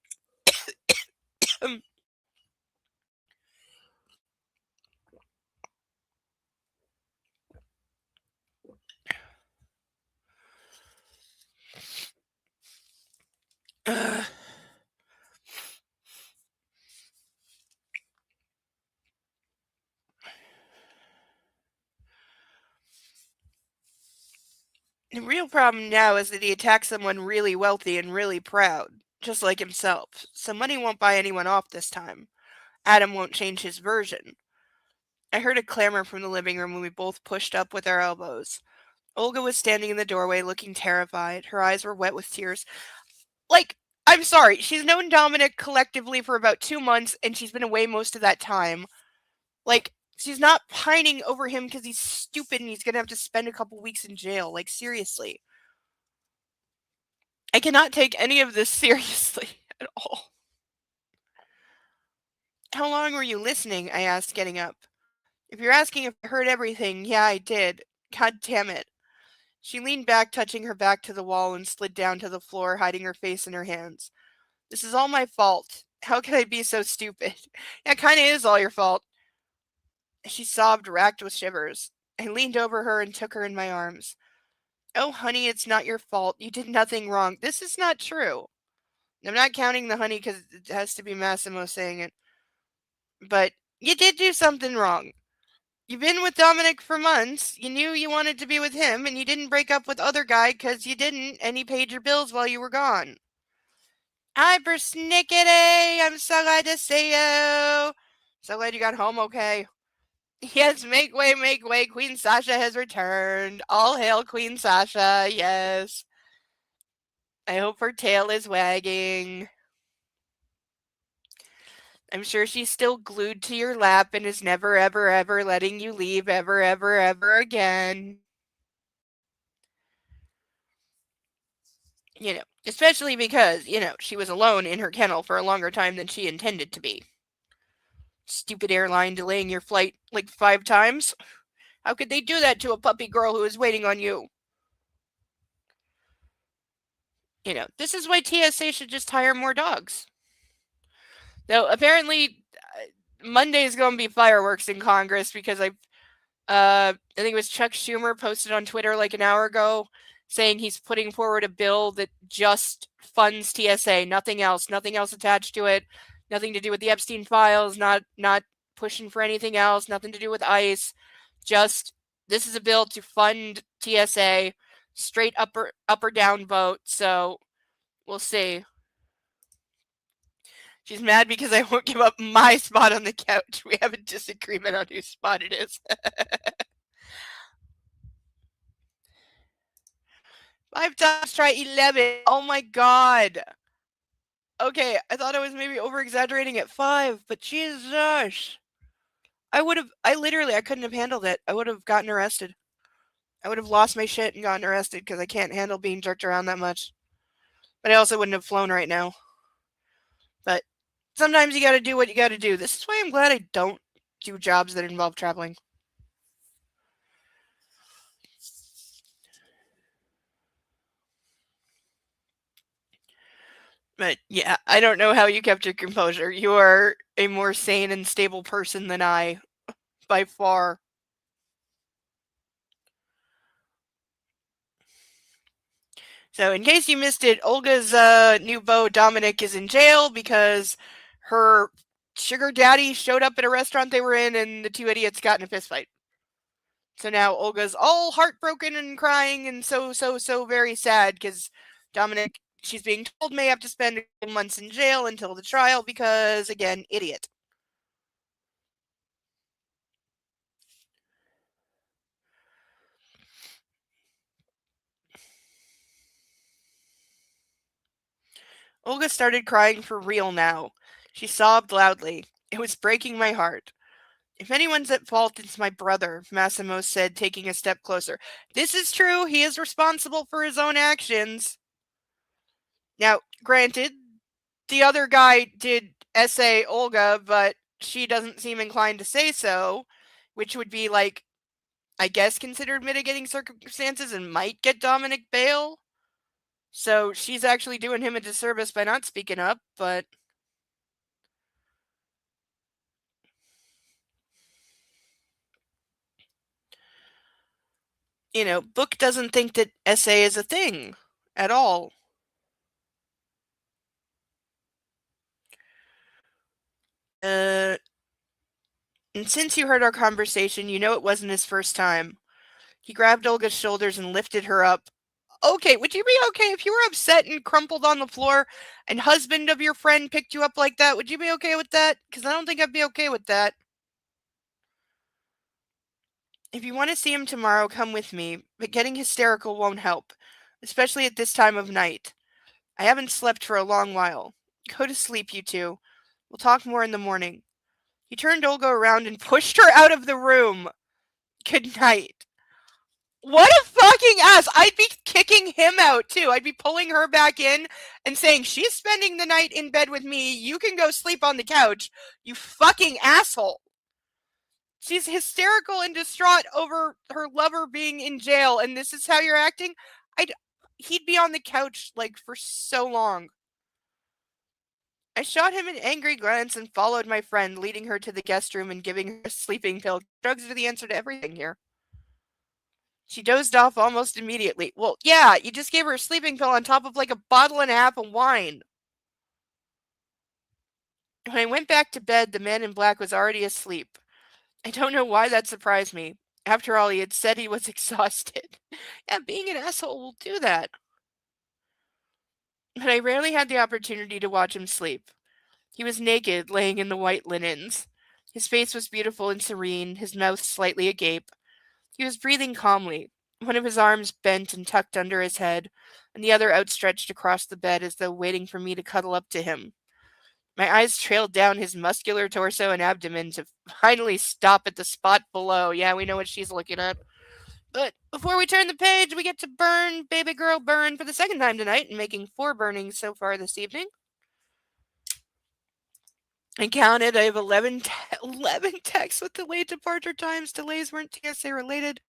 The real problem now is that he attacks someone really wealthy and really proud, just like himself. So money won't buy anyone off this time. Adam won't change his version. I heard a clamor from the living room when we both pushed up with our elbows. Olga was standing in the doorway looking terrified. Her eyes were wet with tears. Like, I'm sorry, she's known Dominic collectively for about 2 months and she's been away most of that time. Like, she's not pining over him because he's stupid and he's gonna have to spend a couple weeks in jail. Like, seriously. I cannot take any of this seriously at all. How long were you listening? I asked, getting up. If you're asking if I heard everything, yeah, I did. God damn it. She leaned back, touching her back to the wall, and slid down to the floor, hiding her face in her hands. This is all my fault. How could I be so stupid? Yeah, it kinda is all your fault. She sobbed, racked with shivers. I leaned over her and took her in my arms. Oh, honey, it's not your fault. You did nothing wrong. This is not true. I'm not counting the honey because it has to be Massimo saying it. But you did do something wrong. You've been with Dominic for months. You knew you wanted to be with him, and you didn't break up with other guy because you didn't, and he paid your bills while you were gone. Hi, persnickety! I'm so glad to see you. So glad you got home okay. Yes, make way. Queen Sasha has returned. All hail Queen Sasha, yes. I hope her tail is wagging. I'm sure she's still glued to your lap and is never, ever letting you leave ever again. Especially because, she was alone in her kennel for a longer time than she intended to be. Stupid airline delaying your flight like 5 times. How could they do that to a puppy girl who is waiting on you? This is why TSA should just hire more dogs. Though apparently Monday is going to be fireworks in Congress because I think it was Chuck Schumer posted on Twitter like an hour ago saying he's putting forward a bill that just funds TSA, nothing else attached to it, nothing to do with the Epstein files, not pushing for anything else, nothing to do with ICE. Just this is a bill to fund TSA, straight up or down vote. So we'll see. She's mad because I won't give up my spot on the couch. We have a disagreement on whose spot it is. 5 times, try 11. Oh my god. Okay, I thought I was maybe over exaggerating at 5, but Jesus. I couldn't have handled it. I would have gotten arrested. I would have lost my shit and gotten arrested because I can't handle being jerked around that much. But I also wouldn't have flown right now. But sometimes you gotta do what you gotta do. This is why I'm glad I don't do jobs that involve traveling. But yeah, I don't know how you kept your composure. You are a more sane and stable person than I, by far. So, in case you missed it, Olga's new beau, Dominic, is in jail because her sugar daddy showed up at a restaurant they were in and the two idiots got in a fistfight. So now Olga's all heartbroken and crying and so very sad because Dominic, she's being told, may have to spend a couple months in jail until the trial because, again, idiot. Olga started crying for real now. She sobbed loudly. It was breaking my heart. If anyone's at fault, it's my brother, Massimo said, taking a step closer. This is true. He is responsible for his own actions. Now, granted, the other guy did essay Olga, but she doesn't seem inclined to say so, which would be like, I guess, considered mitigating circumstances and might get Dominic bail. So she's actually doing him a disservice by not speaking up, but Book doesn't think that essay is a thing at all. And since you heard our conversation, you know it wasn't his first time. He grabbed Olga's shoulders and lifted her up. Okay, would you be okay if you were upset and crumpled on the floor and husband of your friend picked you up like that? Would you be okay with that? Because I don't think I'd be okay with that. If you want to see him tomorrow, come with me, but getting hysterical won't help, especially at this time of night. I haven't slept for a long while. Go to sleep, you two. We'll talk more in the morning. He turned Olga around and pushed her out of the room. Good night. What a fucking ass. I'd be kicking him out too. I'd be pulling her back in and saying, she's spending the night in bed with me. You can go sleep on the couch. You fucking asshole. She's hysterical and distraught over her lover being in jail, and this is how you're acting? He'd be on the couch, like, for so long. I shot him an angry glance and followed my friend, leading her to the guest room and giving her a sleeping pill. Drugs are the answer to everything here. She dozed off almost immediately. Well, yeah, you just gave her a sleeping pill on top of like a bottle and a half of wine. When I went back to bed, the man in black was already asleep. I don't know why that surprised me. After all, he had said he was exhausted. Yeah, being an asshole will do that. But I rarely had the opportunity to watch him sleep. He was naked, laying in the white linens. His face was beautiful and serene, his mouth slightly agape. He was breathing calmly, one of his arms bent and tucked under his head, and the other outstretched across the bed as though waiting for me to cuddle up to him. My eyes trailed down his muscular torso and abdomen to finally stop at the spot below. Yeah, we know what she's looking at. But before we turn the page, we get to burn Baby Girl Burn for the second time tonight, and making 4 burnings so far this evening. I counted. I have 11 texts with delayed departure times. Delays weren't TSA related.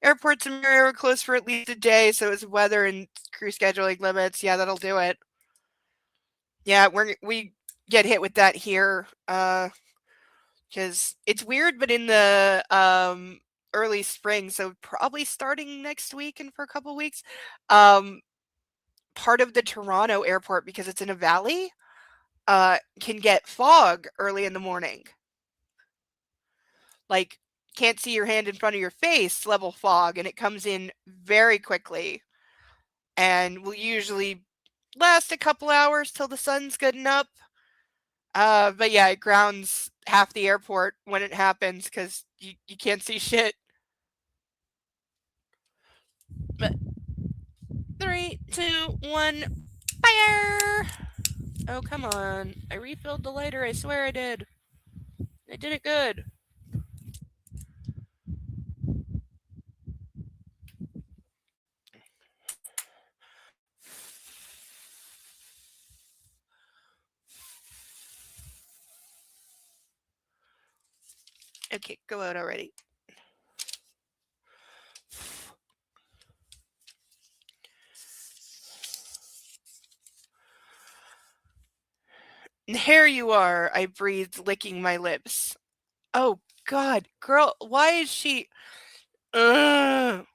Airports in Murray were closed for at least a day, so it was weather and crew scheduling limits. Yeah, that'll do it. Yeah, we get hit with that here, because it's weird, but in the early spring, so probably starting next week and for a couple weeks. Um, Part of the Toronto airport, because it's in a valley, can get fog early in the morning. Like, can't see your hand in front of your face level fog, and it comes in very quickly and will usually last a couple hours till the sun's good up. But yeah, it grounds half the airport when it happens because you can't see shit. But 3, 2, 1, fire! Oh, come on. I refilled the lighter, I swear I did. I did it good. Okay, go out already. There you are, I breathed, licking my lips. Oh, God, girl, why is she. Ugh.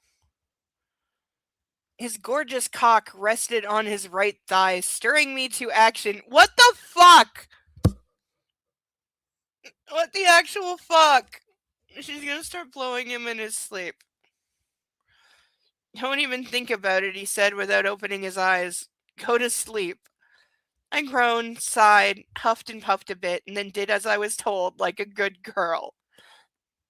His gorgeous cock rested on his right thigh, stirring me to action. What the fuck? What the actual fuck? She's gonna start blowing him in his sleep. Don't even think about it, he said without opening his eyes. Go to sleep. I groaned, sighed, huffed and puffed a bit, and then did as I was told, like a good girl.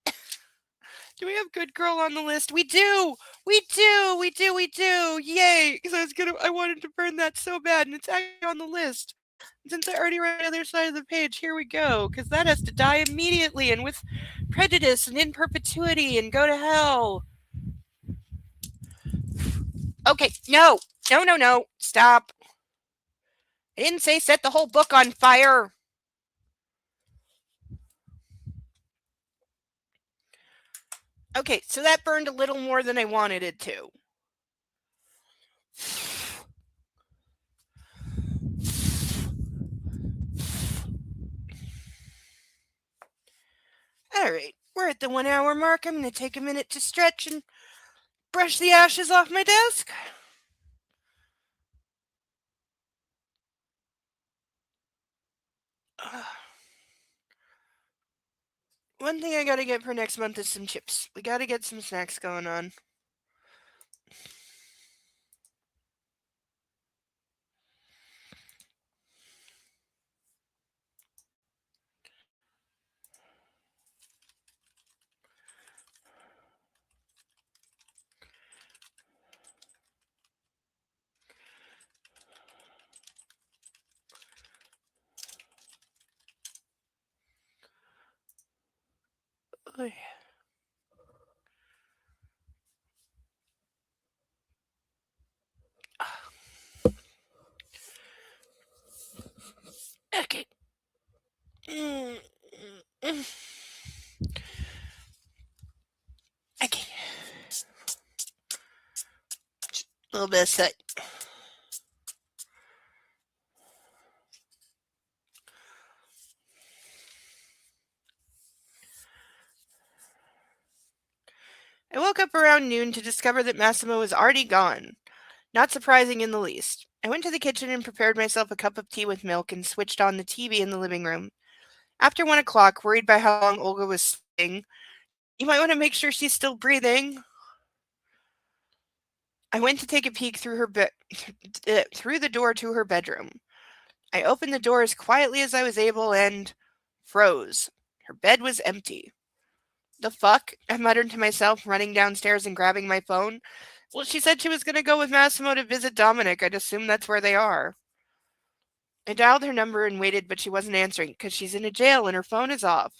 Do we have good girl on the list? We do! We do! We do! We do! Yay! Because I wanted to burn that so bad, and it's actually on the list. And since I already read the other side of the page, here we go. Because that has to die immediately and with prejudice and in perpetuity and go to hell. Okay, no! No, no, no. Stop. I didn't say set the whole book on fire. Okay, so that burned a little more than I wanted it to. Alright, we're at the 1 hour mark. I'm going to take a minute to stretch and brush the ashes off my desk. One thing I gotta get for next month is some chips. We gotta get some snacks going on. Okay. Okay. Just a little bit of soot. I woke up around noon to discover that Massimo was already gone. Not surprising in the least. I went to the kitchen and prepared myself a cup of tea with milk and switched on the TV in the living room. After 1 o'clock, worried by how long Olga was sleeping, you might want to make sure she's still breathing. I went to take a peek through through the door to her bedroom. I opened the door as quietly as I was able and froze. Her bed was empty. The fuck? I muttered to myself, running downstairs and grabbing my phone. Well, she said she was going to go with Massimo to visit Dominic. I'd assume that's where they are. I dialed her number and waited, but she wasn't answering because she's in a jail and her phone is off.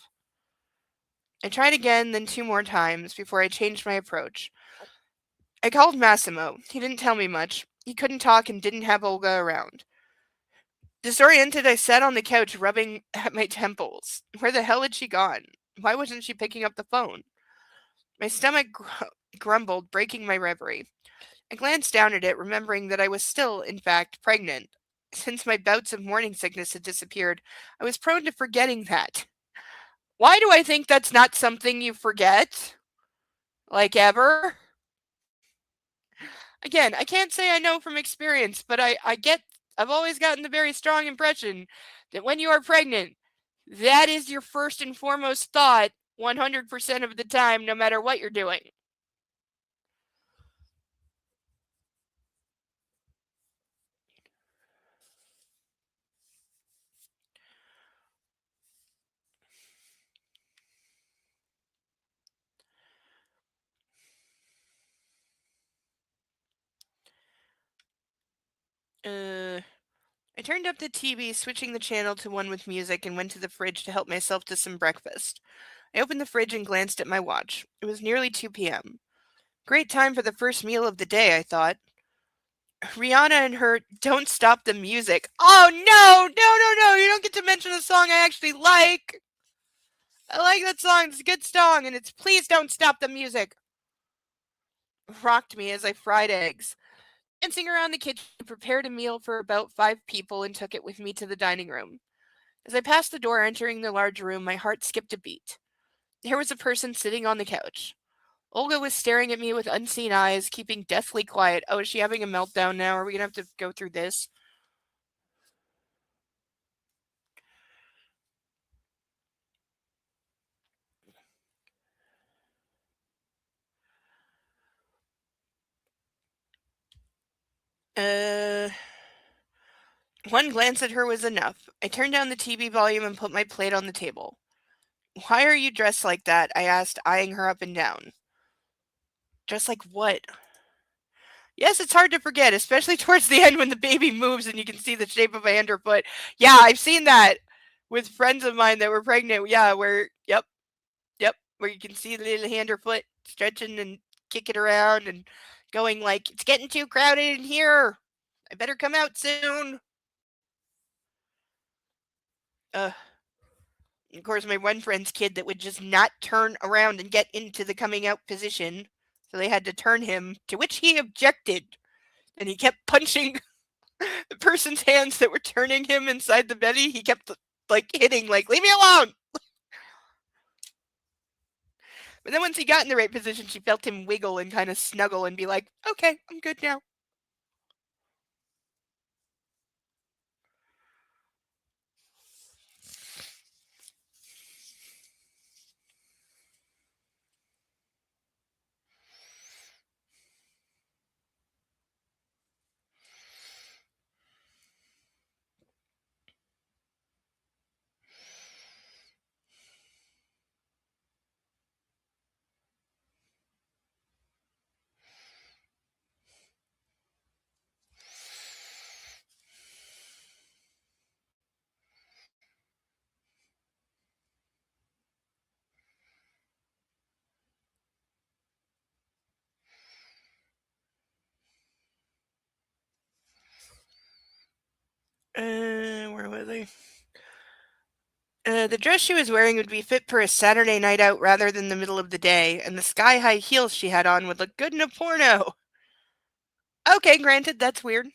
I tried again, then 2 more times before I changed my approach. I called Massimo. He didn't tell me much. He couldn't talk and didn't have Olga around. Disoriented, I sat on the couch, rubbing at my temples. Where the hell had she gone? Why wasn't she picking up the phone? My stomach grumbled, breaking my reverie. I glanced down at it, remembering that I was still, in fact, pregnant. Since my bouts of morning sickness had disappeared, I was prone to forgetting that. Why do I think that's not something you forget? Like ever? Again, I can't say I know from experience, but I've always gotten the very strong impression that when you are pregnant, that is your first and foremost thought 100% of the time, no matter what you're doing. I turned up the TV, switching the channel to one with music, and went to the fridge to help myself to some breakfast. I opened the fridge and glanced at my watch. It was nearly 2 p.m. Great time for the first meal of the day, I thought. Rihanna and her Don't Stop the Music. Oh, no, no, no, no. You don't get to mention a song I actually like. I like that song. It's a good song, and it's Please Don't Stop the Music. Rocked me as I fried eggs. Dancing around the kitchen, I prepared a meal for about 5 people and took it with me to the dining room. As I passed the door entering the large room, my heart skipped a beat. There was a person sitting on the couch. Olga was staring at me with unseen eyes, keeping deathly quiet. Oh, is she having a meltdown now? Are we gonna have to go through this? Uh, one glance at her was enough. I turned down the TV volume and put my plate on the table. Why are you dressed like that? I asked, eyeing her up and down. Dressed like what? Yes, it's hard to forget, especially towards the end when the baby moves and you can see the shape of a hand or foot. Yeah, I've seen that with friends of mine that were pregnant. Yeah, yep, where you can see the little hand or foot stretching and kicking around and going like, it's getting too crowded in here. I better come out soon. Uh, of course, my one friend's kid that would just not turn around and get into the coming out position. So they had to turn him, to which he objected. And he kept punching the person's hands that were turning him inside the belly. He kept like hitting, like, leave me alone. But then once he got in the right position, she felt him wiggle and kind of snuggle and be like, okay, I'm good now. Where was I? The dress she was wearing would be fit for a Saturday night out rather than the middle of the day, and the sky high heels she had on would look good in a porno. Okay, granted, that's weird.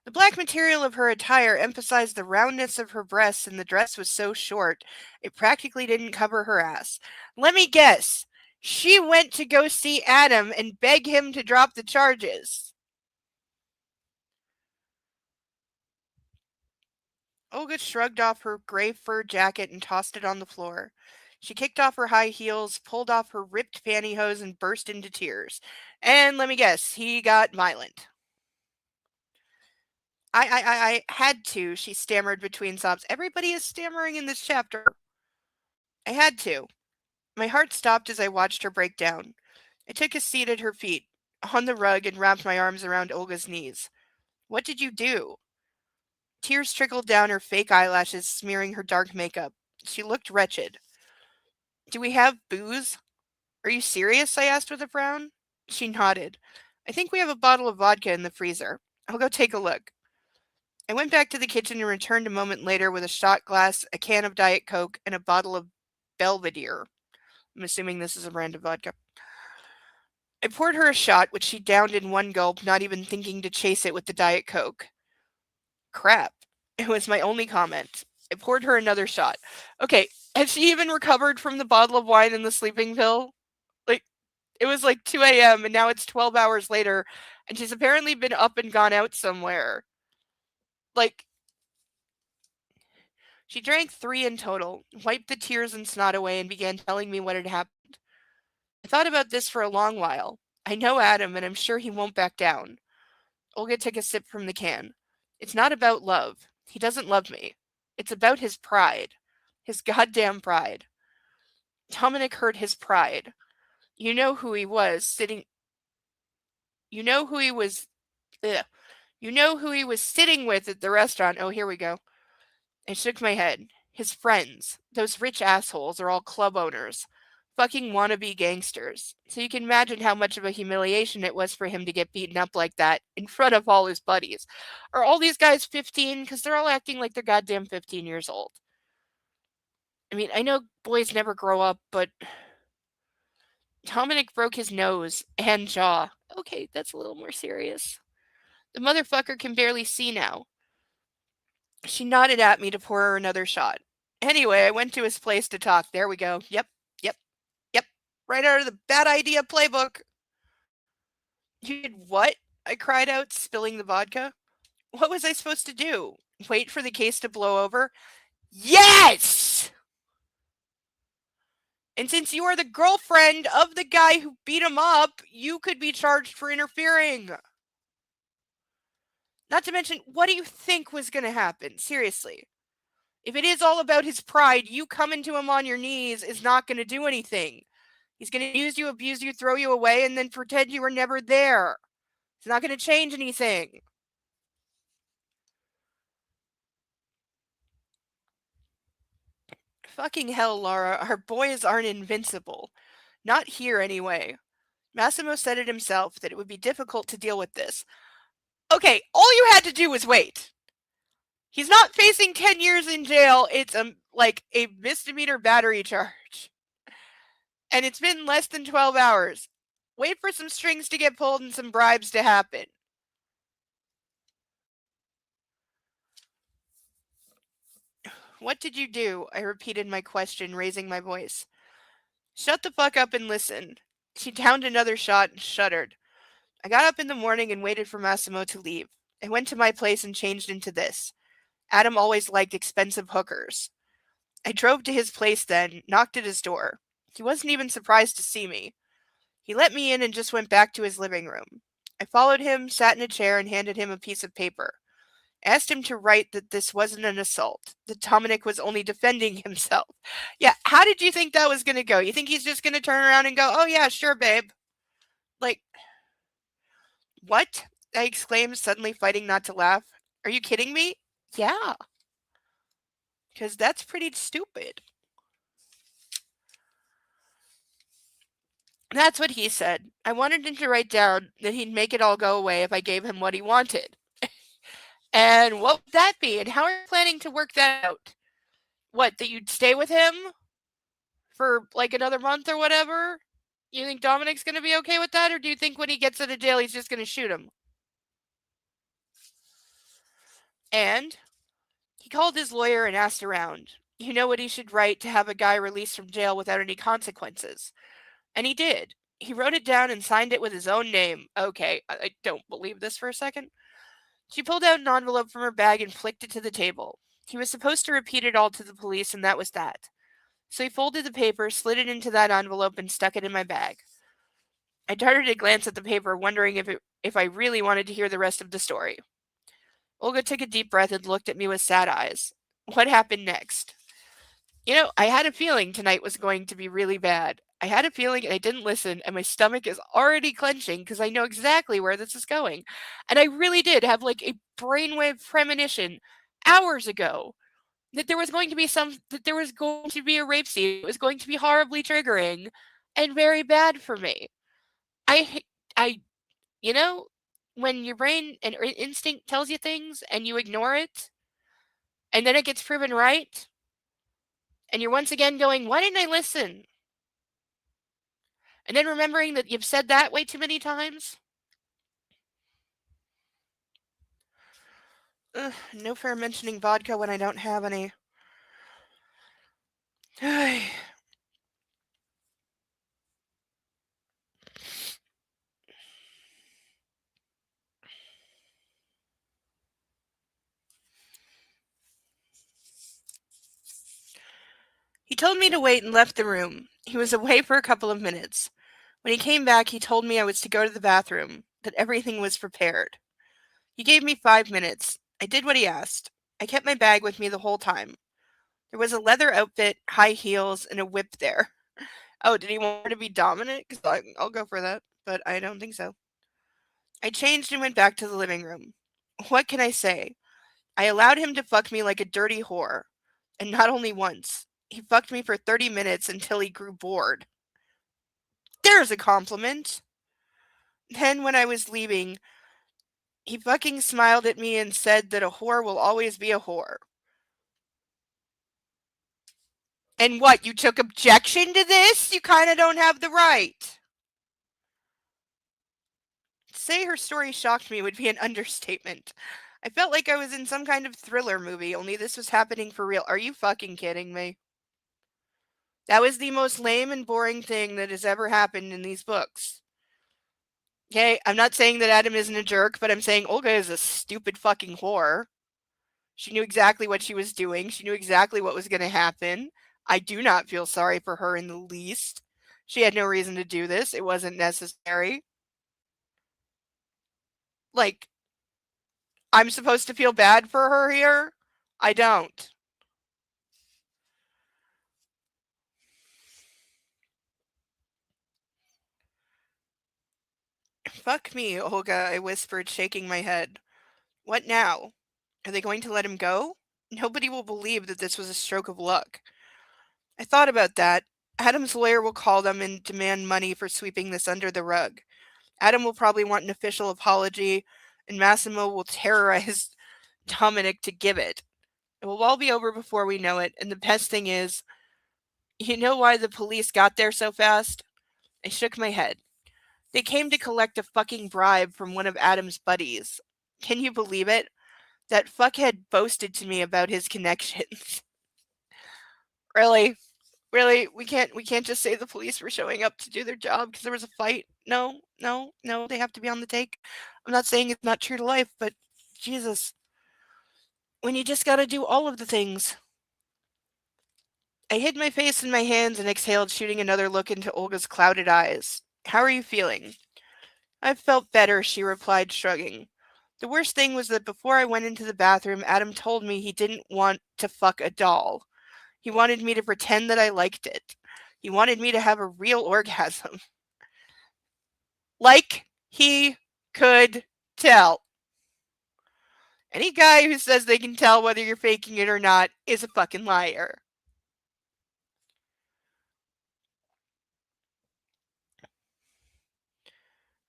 The black material of her attire emphasized the roundness of her breasts, and the dress was so short, it practically didn't cover her ass. Let me guess. She went to go see Adam and beg him to drop the charges. Olga shrugged off her gray fur jacket and tossed it on the floor. She kicked off her high heels, pulled off her ripped pantyhose, and burst into tears. And let me guess, he got violent. I had to, she stammered between sobs. Everybody is stammering in this chapter. I had to. My heart stopped as I watched her break down. I took a seat at her feet, on the rug, and wrapped my arms around Olga's knees. What did you do? Tears trickled down her fake eyelashes, smearing her dark makeup. She looked wretched. Do we have booze? Are you serious? I asked with a frown. She nodded. I think we have a bottle of vodka in the freezer. I'll go take a look. I went back to the kitchen and returned a moment later with a shot glass, a can of Diet Coke, and a bottle of Belvedere. I'm assuming this is a brand of vodka. I poured her a shot, which she downed in one gulp, not even thinking to chase it with the Diet Coke. Crap. It was my only comment. I poured her another shot. Okay, has she even recovered from the bottle of wine and the sleeping pill? Like, It was like 2 a.m. and now it's 12 hours later, and she's apparently been up and gone out somewhere. Like, she drank 3 in total, wiped the tears and snot away, and began telling me what had happened. I thought about this for a long while. I know Adam, and I'm sure he won't back down. Olga took a sip from the can. It's not about love. He doesn't love me. It's about his pride. His goddamn pride. Dominic hurt his pride. You know who he was sitting. You know who he was. Ugh. You know who he was sitting with at the restaurant. Oh, here we go. I shook my head. His friends, those rich assholes, are all club owners. Fucking wannabe gangsters. So you can imagine how much of a humiliation it was for him to get beaten up like that in front of all his buddies. Are all these guys 15? Because they're all acting like they're goddamn 15 years old. I mean, I know boys never grow up, but Dominic broke his nose and jaw. Okay, that's a little more serious. The motherfucker can barely see now. She nodded at me to pour her another shot. Anyway, I went to his place to talk. There we go. Yep, yep, yep. Right out of the bad idea playbook. You did what? I cried out, spilling the vodka. What was I supposed to do? Wait for the case to blow over? Yes! And since you are the girlfriend of the guy who beat him up, you could be charged for interfering. Not to mention, what do you think was going to happen? Seriously. If it is all about his pride, you coming to him on your knees is not going to do anything. He's going to use you, abuse you, throw you away, and then pretend you were never there. It's not going to change anything. Fucking hell, Laura. Our boys aren't invincible. Not here, anyway. Massimo said it himself that it would be difficult to deal with this. Okay, all you had to do was wait. He's not facing 10 years in jail. It's like a misdemeanor battery charge. And it's been less than 12 hours. Wait for some strings to get pulled and some bribes to happen. What did you do? I repeated my question, raising my voice. Shut the fuck up and listen. She downed another shot and shuddered. I got up in the morning and waited for Massimo to leave. I went to my place and changed into this. Adam always liked expensive hookers. I drove to his place then, knocked at his door. He wasn't even surprised to see me. He let me in and just went back to his living room. I followed him, sat in a chair, and handed him a piece of paper. I asked him to write that this wasn't an assault, that Dominic was only defending himself. Yeah, how did you think that was going to go? You think he's just going to turn around and go, oh yeah, sure, babe? Like, what? I exclaimed, suddenly fighting not to laugh. Are you kidding me? Yeah. Because that's pretty stupid. That's what he said. I wanted him to write down that he'd make it all go away if I gave him what he wanted. And what would that be? And how are you planning to work that out? What, that you'd stay with him for like another month or whatever? You think Dominic's going to be okay with that? Or do you think when he gets out of jail, he's just going to shoot him? And he called his lawyer and asked around. You know what he should write to have a guy released from jail without any consequences. And he did. He wrote it down and signed it with his own name. Okay, I don't believe this for a second. She pulled out an envelope from her bag and flicked it to the table. He was supposed to repeat it all to the police, and that was that. So he folded the paper, slid it into that envelope, and stuck it in my bag. I darted a glance at the paper, wondering if I really wanted to hear the rest of the story. Olga took a deep breath and looked at me with sad eyes. What happened next? You know, I had a feeling tonight was going to be really bad. I had a feeling and I didn't listen, and my stomach is already clenching because I know exactly where this is going. And I really did have like a brainwave premonition hours ago that there was going to be a rape scene. It was going to be horribly triggering and very bad for me. I, I, you know, when your brain and instinct tells you things and you ignore it, and then it gets proven right, and you're once again going, why didn't I listen? And then remembering that you've said that way too many times. No fair mentioning vodka when I don't have any. He told me to wait and left the room. He was away for a couple of minutes. When he came back, he told me I was to go to the bathroom, that everything was prepared. He gave me 5 minutes. I did what he asked. I kept my bag with me the whole time. There was a leather outfit, high heels, and a whip there. Oh, did he want her to be dominant? Because I'll go for that, but I don't think so. I changed and went back to the living room. What can I say? I allowed him to fuck me like a dirty whore. And not only once. He fucked me for 30 minutes until he grew bored. There's a compliment. Then, when I was leaving, he fucking smiled at me and said that a whore will always be a whore. And what, you took objection to this? You kind of don't have the right. To say her story shocked me would be an understatement. I felt like I was in some kind of thriller movie, only this was happening for real. Are you fucking kidding me? That was the most lame and boring thing that has ever happened in these books. Okay, I'm not saying that Adam isn't a jerk, but I'm saying Olga is a stupid fucking whore. She knew exactly what she was doing. She knew exactly what was going to happen. I do not feel sorry for her in the least. She had no reason to do this. It wasn't necessary. Like, I'm supposed to feel bad for her here? I don't. Fuck me, Olga, I whispered, shaking my head. What now? Are they going to let him go? Nobody will believe that this was a stroke of luck. I thought about that. Adam's lawyer will call them and demand money for sweeping this under the rug. Adam will probably want an official apology, and Massimo will terrorize Dominic to give it. It will all be over before we know it, and the best thing is, you know why the police got there so fast? I shook my head. They came to collect a fucking bribe from one of Adam's buddies. Can you believe it? That fuckhead boasted to me about his connections. Really? Really? We can't just say the police were showing up to do their job because there was a fight? No, no, no, they have to be on the take. I'm not saying it's not true to life, but Jesus, when you just gotta do all of the things. I hid my face in my hands and exhaled, shooting another look into Olga's clouded eyes. How are you feeling? I've felt better, she replied, shrugging. The worst thing was that before I went into the bathroom, Adam told me he didn't want to fuck a doll. He wanted me to pretend that I liked it. He wanted me to have a real orgasm. Like he could tell. Any guy who says they can tell whether you're faking it or not is a fucking liar.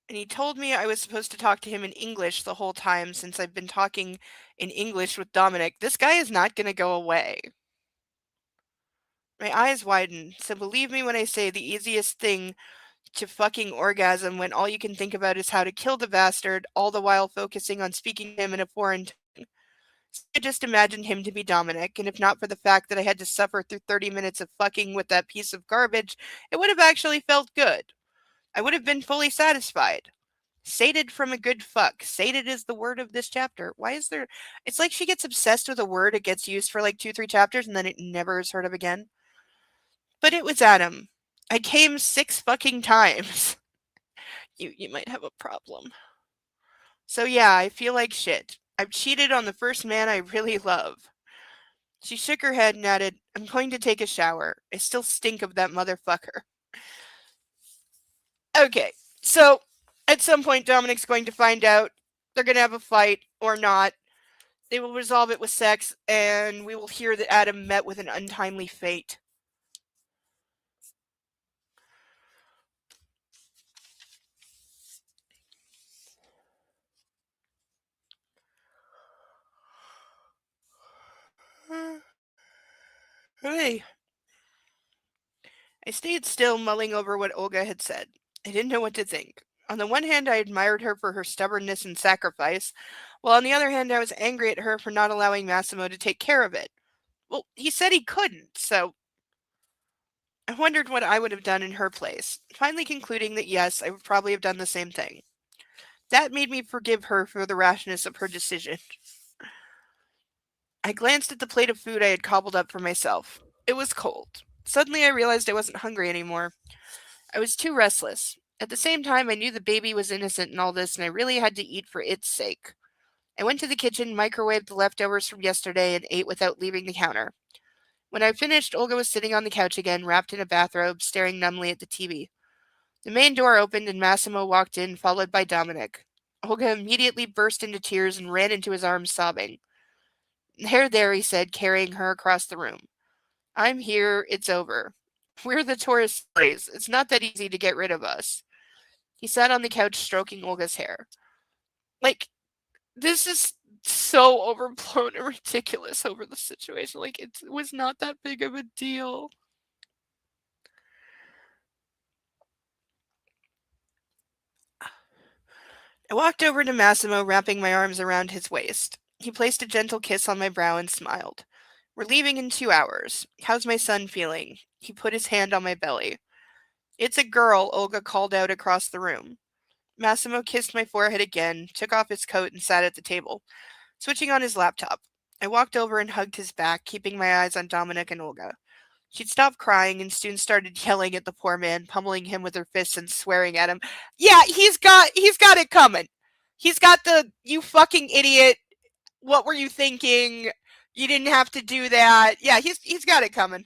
And he told me I was supposed to talk to him in English the whole time since I've been talking in English with Dominic. This guy is not going to go away. My eyes widened, so believe me when I say the easiest thing to fucking orgasm when all you can think about is how to kill the bastard, all the while focusing on speaking to him in a foreign tongue. So I just imagined him to be Dominic, and if not for the fact that I had to suffer through 30 minutes of fucking with that piece of garbage, it would have actually felt good. I would have been fully satisfied. Sated from a good fuck. Sated is the word of this chapter. Why is there. It's like she gets obsessed with a word, it gets used for like 2, 3 chapters, and then it never is heard of again. But it was Adam. I came 6 fucking times. You might have a problem. So yeah, I feel like shit. I've cheated on the first man I really love. She shook her head and added, I'm going to take a shower. I still stink of that motherfucker. Okay, so at some point Dominic's going to find out. They're going to have a fight or not. They will resolve it with sex, and we will hear that Adam met with an untimely fate. Hey. I stayed still, mulling over what Olga had said. I didn't know what to think. On the one hand, I admired her for her stubbornness and sacrifice, while on the other hand, I was angry at her for not allowing Massimo to take care of it. Well, he said he couldn't, so I wondered what I would have done in her place, finally concluding that yes, I would probably have done the same thing. That made me forgive her for the rashness of her decision. I glanced at the plate of food I had cobbled up for myself. It was cold. Suddenly, I realized I wasn't hungry anymore. I was too restless. At the same time, I knew the baby was innocent in all this, and I really had to eat for its sake. I went to the kitchen, microwaved the leftovers from yesterday, and ate without leaving the counter. When I finished, Olga was sitting on the couch again, wrapped in a bathrobe, staring numbly at the TV. The main door opened, and Massimo walked in, followed by Dominic. Olga immediately burst into tears and ran into his arms, sobbing. There, he said, carrying her across the room. I'm here, it's over. We're the tourist slaves. It's not that easy to get rid of us. He sat on the couch, stroking Olga's hair. Like, this is so overblown and ridiculous over the situation. Like, it was not that big of a deal. I walked over to Massimo, wrapping my arms around his waist. He placed a gentle kiss on my brow and smiled. We're leaving in 2 hours. How's my son feeling? He put his hand on my belly. It's a girl, Olga called out across the room. Massimo kissed my forehead again, took off his coat, and sat at the table, switching on his laptop. I walked over and hugged his back, keeping my eyes on Dominic and Olga. She'd stopped crying and soon started yelling at the poor man, pummeling him with her fists and swearing at him. Yeah, he's got it coming. He's got the you fucking idiot. What were you thinking? You didn't have to do that. Yeah, he's got it coming.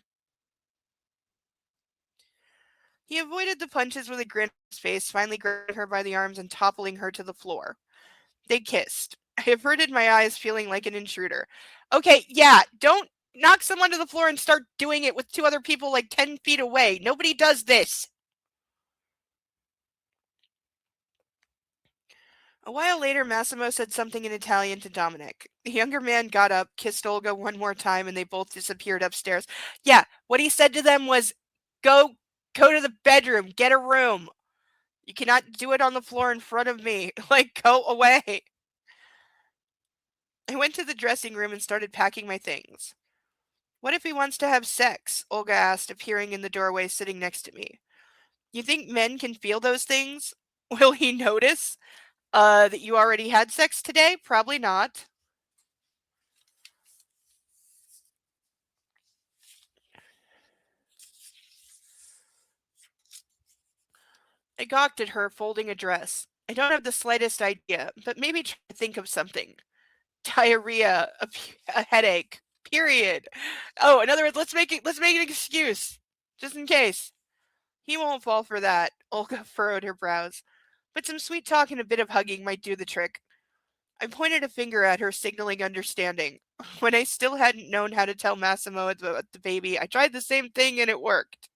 He avoided the punches with a grin on his face, finally grabbing her by the arms and toppling her to the floor. They kissed. I averted my eyes, feeling like an intruder. Okay, yeah, don't knock someone to the floor and start doing it with two other people like 10 feet away. Nobody does this. A while later, Massimo said something in Italian to Dominic. The younger man got up, kissed Olga one more time, and they both disappeared upstairs. Yeah, what he said to them was, go to the bedroom, get a room. You cannot do it on the floor in front of me. Like, go away. I went to the dressing room and started packing my things. What if he wants to have sex? Olga asked, appearing in the doorway sitting next to me. You think men can feel those things? Will he notice that you already had sex today? Probably not. I gawked at her, folding a dress. I don't have the slightest idea, but maybe try to think of something. Diarrhea, a headache, period. Oh, in other words, let's make an excuse, just in case. He won't fall for that. Olga furrowed her brows. But some sweet talk and a bit of hugging might do the trick. I pointed a finger at her, signaling understanding. When I still hadn't known how to tell Massimo about the baby, I tried the same thing and it worked.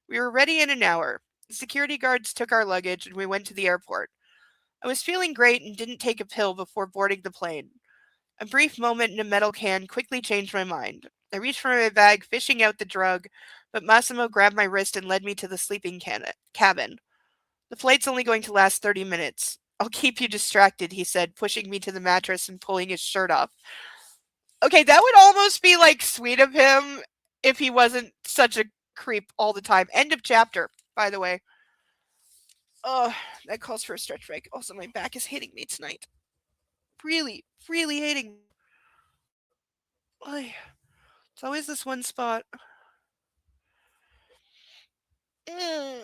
We were ready in an hour. The security guards took our luggage and we went to the airport. I was feeling great and didn't take a pill before boarding the plane. A brief moment in a metal can quickly changed my mind. I reached for my bag, fishing out the drug, but Massimo grabbed my wrist and led me to the sleeping cabin. The flight's only going to last 30 minutes. I'll keep you distracted, he said, pushing me to the mattress and pulling his shirt off. Okay, that would almost be like sweet of him if he wasn't such a creep all the time. End of chapter, by the way. Oh, that calls for a stretch break. Also, my back is hitting me tonight. Really, really hating me. It's always this one spot. Mm.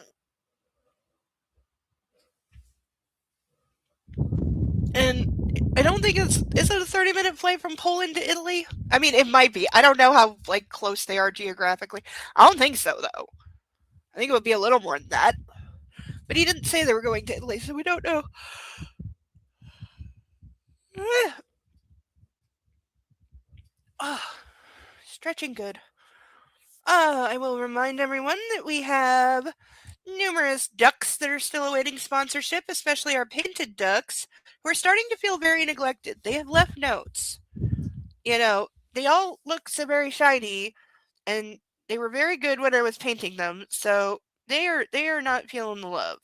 And I don't think is it a 30-minute flight from Poland to Italy? I mean, it might be. I don't know how like close they are geographically. I don't think so though. I think it would be a little more than that. But he didn't say they were going to Italy, so we don't know. Stretching good. I will remind everyone that we have numerous ducks that are still awaiting sponsorship, especially our painted ducks, who are starting to feel very neglected. They have left notes. You know, they all look so very shiny, and they were very good when I was painting them, so they are not feeling the love.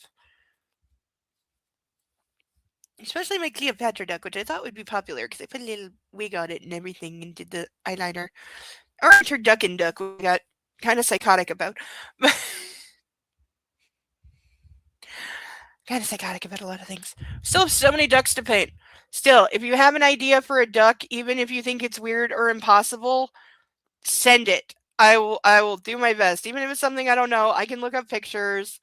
Especially my Cleopatra duck, which I thought would be popular because I put a little wig on it and everything and did the eyeliner. Or her duck and duck, we got kind of psychotic about. Kind of psychotic about a lot of things. Still have so many ducks to paint. Still, if you have an idea for a duck, even if you think it's weird or impossible, send it. I will do my best. Even if it's something I don't know, I can look up pictures.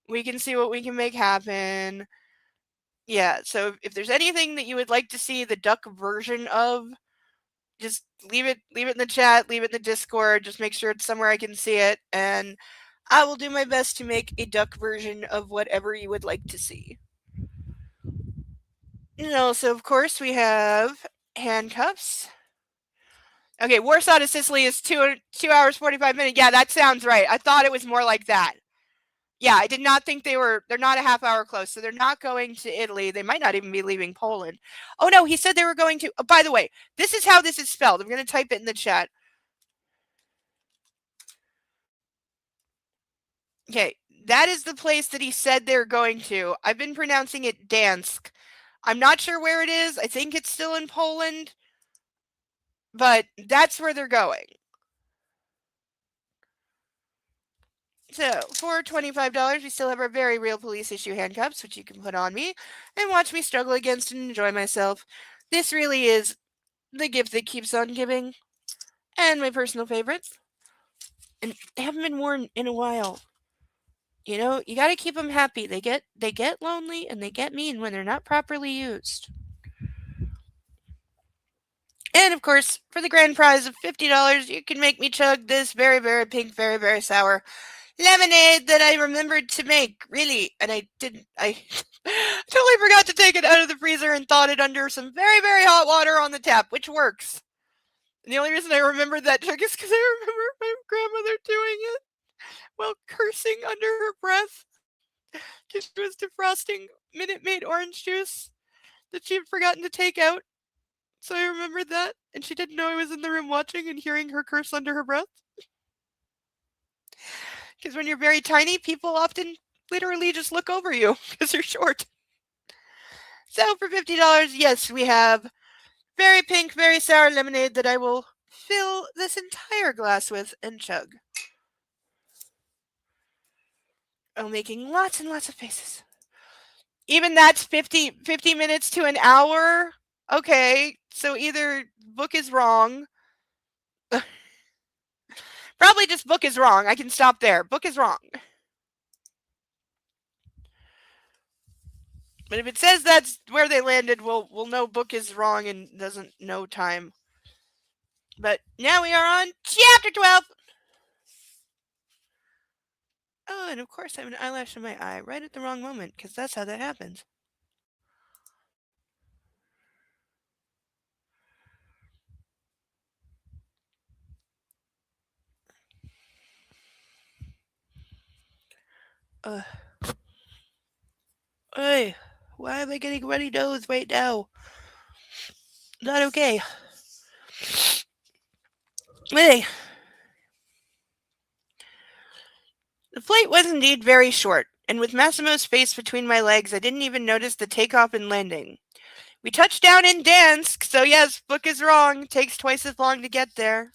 We can see what we can make happen. Yeah, so if there's anything that you would like to see the duck version of, just leave it in the chat, leave it in the Discord, just make sure it's somewhere I can see it, and I will do my best to make a duck version of whatever you would like to see. And also, of course, we have handcuffs. Okay, Warsaw to Sicily is 2 hours 45 minutes. Yeah, that sounds right. I thought it was more like that. Yeah, I did not think they're not a half hour close, so they're not going to Italy. They might not even be leaving Poland. Oh no, he said they were going to. Oh, by the way, this is how this is spelled. I'm going to type it in the chat. Okay, that is the place that he said they're going to. I've been pronouncing it Dansk. I'm not sure where it is. I think it's still in Poland, but that's where they're going. So, for $25, we still have our very real police issue handcuffs, which you can put on me and watch me struggle against and enjoy myself. This really is the gift that keeps on giving, and my personal favorites. And they haven't been worn in a while. You know, you got to keep them happy. They get lonely and they get mean when they're not properly used. And of course, for the grand prize of $50, you can make me chug this very, very pink, very, very sour lemonade that I remembered to make, really. And I didn't, I totally forgot to take it out of the freezer and thawed it under some very, very hot water on the tap, which works. And the only reason I remembered that trick is because I remember my grandmother doing it while cursing under her breath because she was defrosting Minute Maid orange juice that she had forgotten to take out. So I remembered that, and she didn't know I was in the room watching and hearing her curse under her breath. Because when you're very tiny, people often literally just look over you because you're short. So for $50, yes, we have very pink, very sour lemonade that I will fill this entire glass with and chug. Oh, making lots and lots of faces. Even that's 50 minutes to an hour? Okay, so either book is wrong. Probably just book is wrong. I can stop there. Book is wrong. But if it says that's where they landed, we'll know book is wrong and doesn't know time. But now we are on chapter 12. Oh, and of course I have an eyelash in my eye right at the wrong moment, because that's how that happens. Hey, why am I getting runny nose right now? Not okay. Hey. The flight was indeed very short, and with Massimo's face between my legs, I didn't even notice the takeoff and landing. We touched down in Dansk, so yes, book is wrong. Takes twice as long to get there.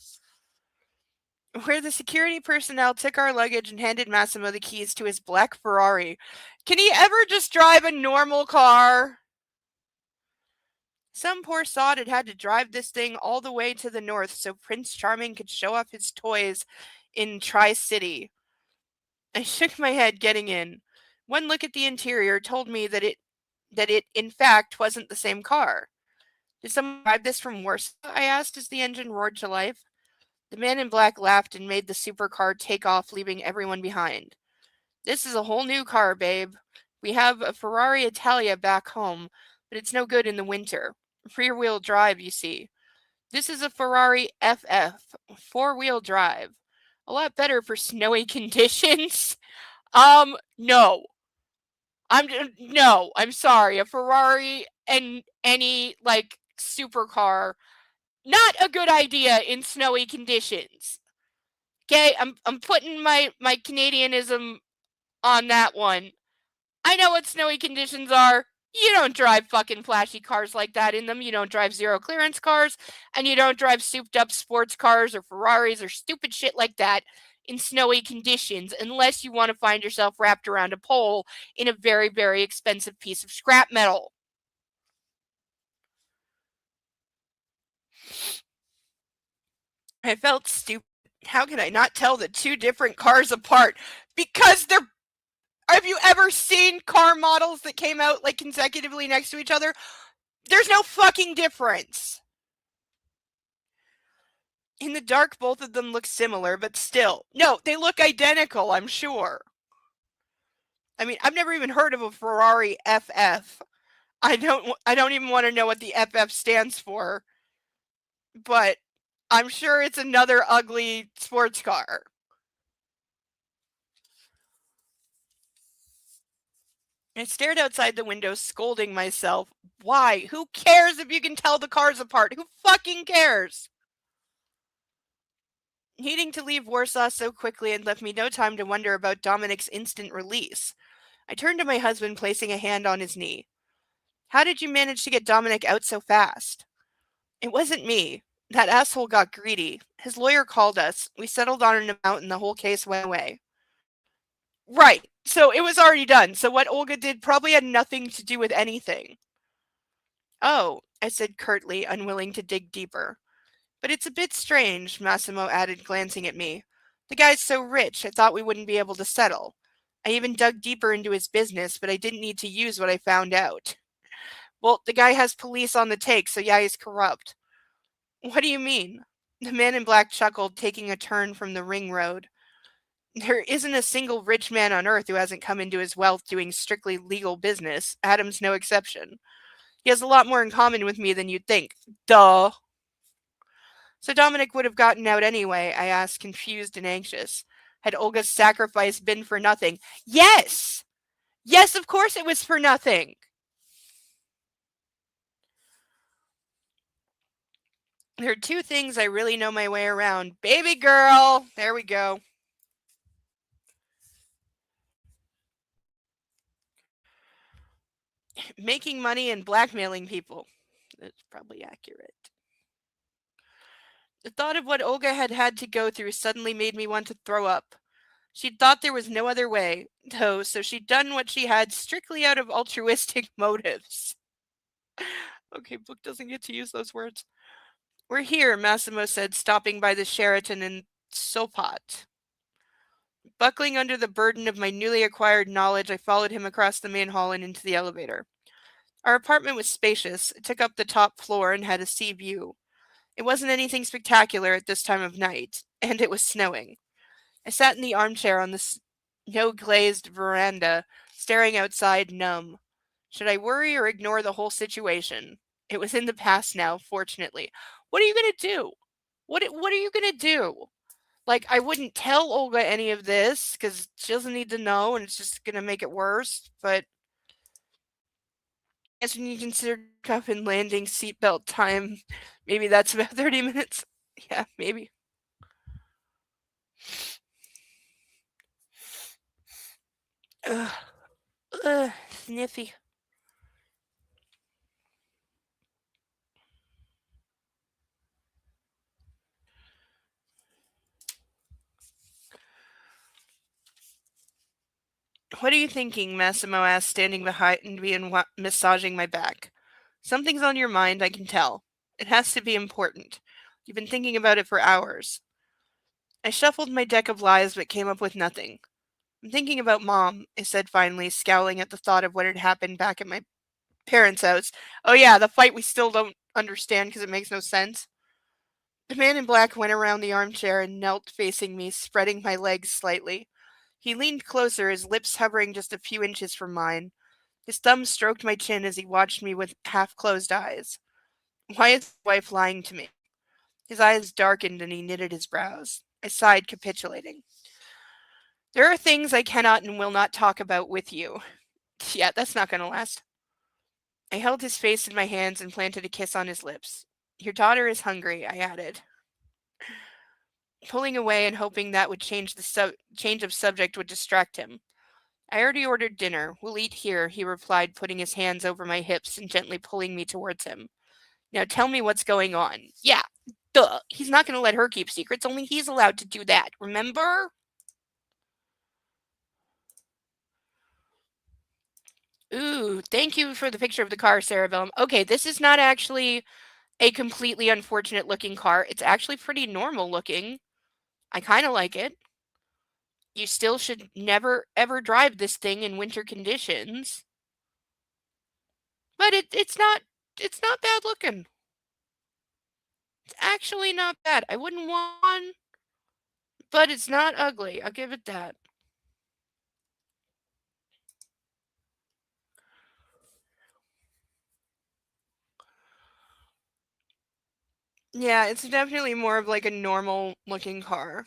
Where the security personnel took our luggage and handed Massimo the keys to his black Ferrari. Can he ever just drive a normal car? Some poor sod had to drive this thing all the way to the north so Prince Charming could show off his toys in Tri-City. I shook my head getting in. One look at the interior told me that it in fact wasn't the same car. Did someone drive this from Warsaw? I asked as the engine roared to life. The man in black laughed and made the supercar take off, leaving everyone behind. This is a whole new car, babe. We have a Ferrari Italia back home, but it's no good in the winter. Rear-wheel drive, you see. This is a Ferrari FF, four-wheel drive. A lot better for snowy conditions. No. I'm sorry. A Ferrari and any supercar, not a good idea in snowy conditions. Okay, I'm putting my Canadianism on that one. I know what snowy conditions are. You don't drive fucking flashy cars like that in them. You don't drive zero clearance cars, and you don't drive souped up sports cars or Ferraris or stupid shit like that in snowy conditions unless you want to find yourself wrapped around a pole in a very, very expensive piece of scrap metal. I felt stupid. How can I not tell the two different cars apart? Because they're. Have you ever seen car models that came out like consecutively next to each other? There's no fucking difference. In the dark, both of them look similar, but still. No, they look identical, I'm sure. I mean, I've never even heard of a Ferrari FF. I don't even want to know what the FF stands for, but I'm sure it's another ugly sports car. I stared outside the window, scolding myself. Why? Who cares if you can tell the cars apart? Who fucking cares? Needing to leave Warsaw so quickly had left me no time to wonder about Dominic's instant release. I turned to my husband, placing a hand on his knee. How did you manage to get Dominic out so fast? It wasn't me. That asshole got greedy. His lawyer called us. We settled on an amount and the whole case went away. Right. So it was already done. So what Olga did probably had nothing to do with anything. Oh, I said curtly, unwilling to dig deeper. But it's a bit strange, Massimo added, glancing at me. The guy's so rich, I thought we wouldn't be able to settle. I even dug deeper into his business, but I didn't need to use what I found out. Well, the guy has police on the take, so yeah, he's corrupt. What do you mean? The man in black chuckled, taking a turn from the ring road. There isn't a single rich man on earth who hasn't come into his wealth doing strictly legal business. Adam's no exception. He has a lot more in common with me than you'd think. Duh. So Dominic would have gotten out anyway, I asked, confused and anxious. Had Olga's sacrifice been for nothing? Yes! Yes, of course it was for nothing. There are two things I really know my way around. Baby girl! There we go. Making money and blackmailing people. That's probably accurate. The thought of what Olga had had to go through suddenly made me want to throw up. She'd thought there was no other way, though, so she'd done what she had strictly out of altruistic motives. Okay, book doesn't get to use those words. We're here, Massimo said, stopping by the Sheraton in Sopat. Buckling under the burden of my newly acquired knowledge, I followed him across the main hall and into the elevator. Our apartment was spacious. It took up the top floor and had a sea view. It wasn't anything spectacular at this time of night, and it was snowing. I sat in the armchair on the snow-glazed veranda, staring outside, numb. Should I worry or ignore the whole situation? It was in the past now, fortunately. What are you going to do? What are you going to do? Like, I wouldn't tell Olga any of this because she doesn't need to know and it's just going to make it worse. But I guess when you consider up and landing seatbelt time, maybe that's about 30 minutes. Yeah, maybe. Ugh. Ugh, sniffy. What are you thinking? Massimo asked, standing behind me and massaging my back. Something's on your mind, I can tell. It has to be important. You've been thinking about it for hours. I shuffled my deck of lies but came up with nothing. I'm thinking about Mom, I said finally, scowling at the thought of what had happened back at my parents' house. Oh yeah, the fight we still don't understand because it makes no sense. The man in black went around the armchair and knelt facing me, spreading my legs slightly. He leaned closer, his lips hovering just a few inches from mine. His thumb stroked my chin as he watched me with half-closed eyes. Why is his wife lying to me? His eyes darkened and he knitted his brows. I sighed, capitulating. There are things I cannot and will not talk about with you. Yeah, that's not going to last. I held his face in my hands and planted a kiss on his lips. Your daughter is hungry, I added, pulling away and hoping that would change of subject would distract him. I already ordered dinner. We'll eat here, he replied, putting his hands over my hips and gently pulling me towards him. Now tell me what's going on. Yeah, duh. He's not going to let her keep secrets. Only he's allowed to do that. Remember? Ooh, thank you for the picture of the car, Cerebellum. Okay, this is not actually a completely unfortunate looking car. It's actually pretty normal looking. I kind of like it. You still should never ever drive this thing in winter conditions. But it's not bad looking. It's actually not bad. I wouldn't want one, but it's not ugly. I'll give it that. Yeah, it's definitely more of like a normal looking car.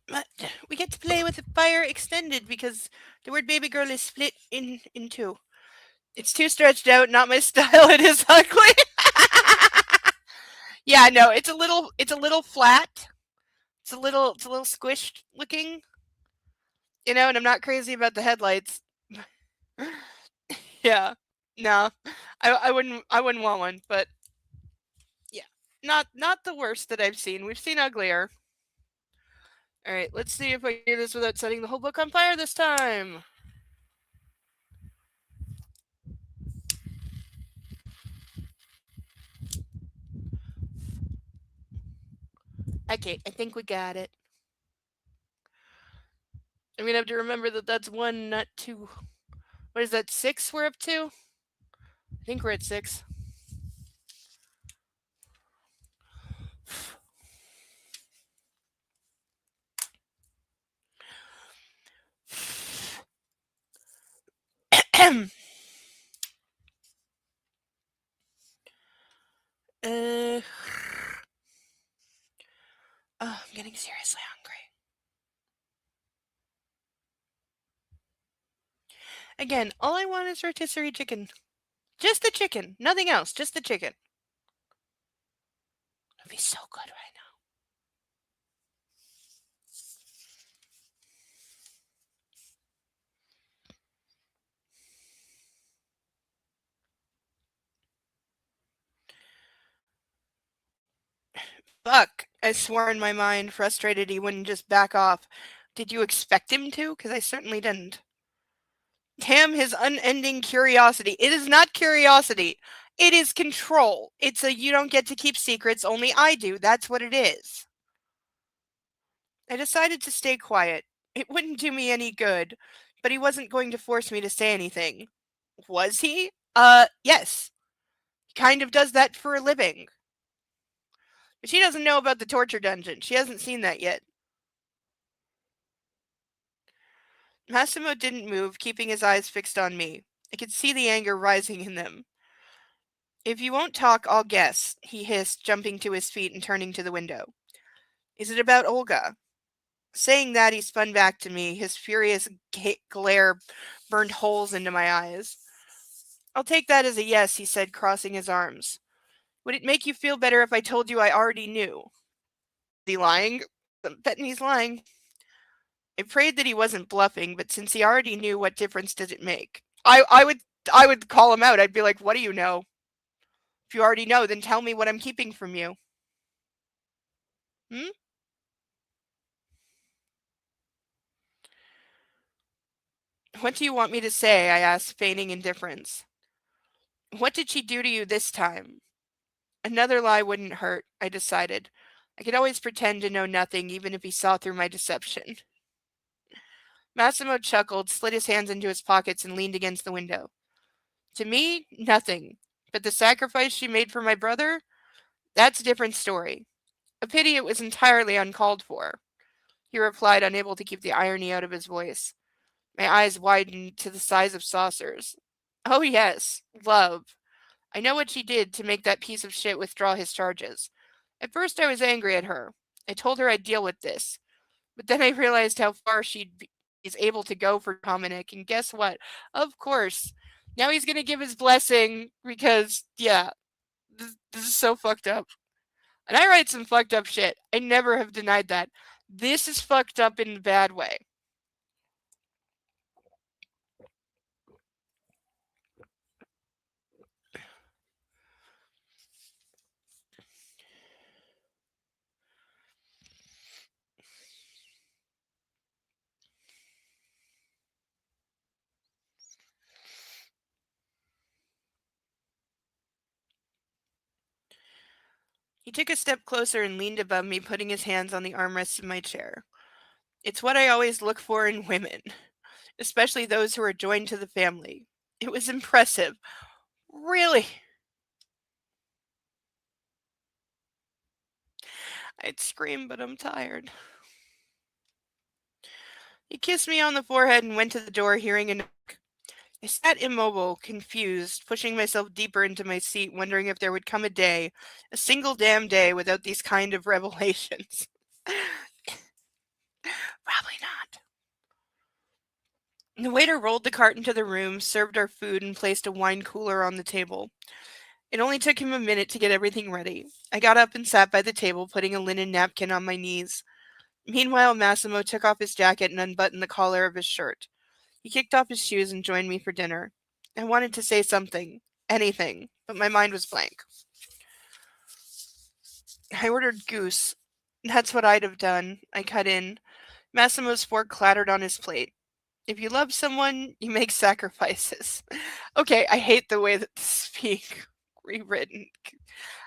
But we get to play with the fire extended because the word baby girl is split in two. It's too stretched out, not my style. It is ugly. Yeah, no, it's a little flat. It's a little squished looking, and I'm not crazy about the headlights. Yeah. No. I wouldn't want one, but yeah. Not the worst that I've seen. We've seen uglier. All right, let's see if I can do this without setting the whole book on fire this time. Okay, I think we got it. I'm gonna have to remember that that's one, not two. What is that? 6 we're up to? I think we're at 6. uh, oh, I'm getting seriously hungry. Again, all I want is rotisserie chicken. Just the chicken, nothing else. Just the chicken. It'll be so good right now. Fuck! I swore in my mind, frustrated he wouldn't just back off. Did you expect him to? Because I certainly didn't. Damn his unending curiosity. It is not curiosity. It is control. It's a you don't get to keep secrets, only I do. That's what it is. I decided to stay quiet. It wouldn't do me any good, but he wasn't going to force me to say anything. Was he? Yes. He kind of does that for a living. But she doesn't know about the torture dungeon. She hasn't seen that yet. Massimo didn't move, keeping his eyes fixed on me. I could see the anger rising in them. If you won't talk, I'll guess, he hissed, jumping to his feet and turning to the window. Is it about Olga? Saying that, he spun back to me, his furious glare burned holes into my eyes. I'll take that as a yes, he said, crossing his arms. Would it make you feel better if I told you I already knew? Is he lying? I'm betting he's lying. I prayed that he wasn't bluffing, but since he already knew, what difference did it make? I would call him out. I'd be like, "What do you know? If you already know, then tell me what I'm keeping from you." Hmm? What do you want me to say? I asked, feigning indifference. What did she do to you this time? Another lie wouldn't hurt, I decided. I could always pretend to know nothing, even if he saw through my deception. Massimo chuckled, slid his hands into his pockets, and leaned against the window. To me, nothing. But the sacrifice she made for my brother? That's a different story. A pity it was entirely uncalled for, he replied, unable to keep the irony out of his voice. My eyes widened to the size of saucers. Oh, yes, love. I know what she did to make that piece of shit withdraw his charges. At first, I was angry at her. I told her I'd deal with this. But then I realized how far is able to go for Dominic, and guess what? Of course. Now he's gonna give his blessing because, yeah, this is so fucked up. And I write some fucked up shit. I never have denied that. This is fucked up in a bad way. He took a step closer and leaned above me, putting his hands on the armrests of my chair. It's what I always look for in women, especially those who are joined to the family. It was impressive. Really. I'd scream, but I'm tired. He kissed me on the forehead and went to the door, hearing a knock. I sat immobile, confused, pushing myself deeper into my seat, wondering if there would come a day, a single damn day, without these kind of revelations. Probably not. The waiter rolled the cart into the room, served our food, and placed a wine cooler on the table. It only took him a minute to get everything ready. I got up and sat by the table, putting a linen napkin on my knees. Meanwhile, Massimo took off his jacket and unbuttoned the collar of his shirt. He kicked off his shoes and joined me for dinner. I wanted to say something, anything, but my mind was blank. I ordered goose. That's what I'd have done. I cut in. Massimo's fork clattered on his plate. If you love someone, you make sacrifices. Okay, I hate the way that this is being rewritten.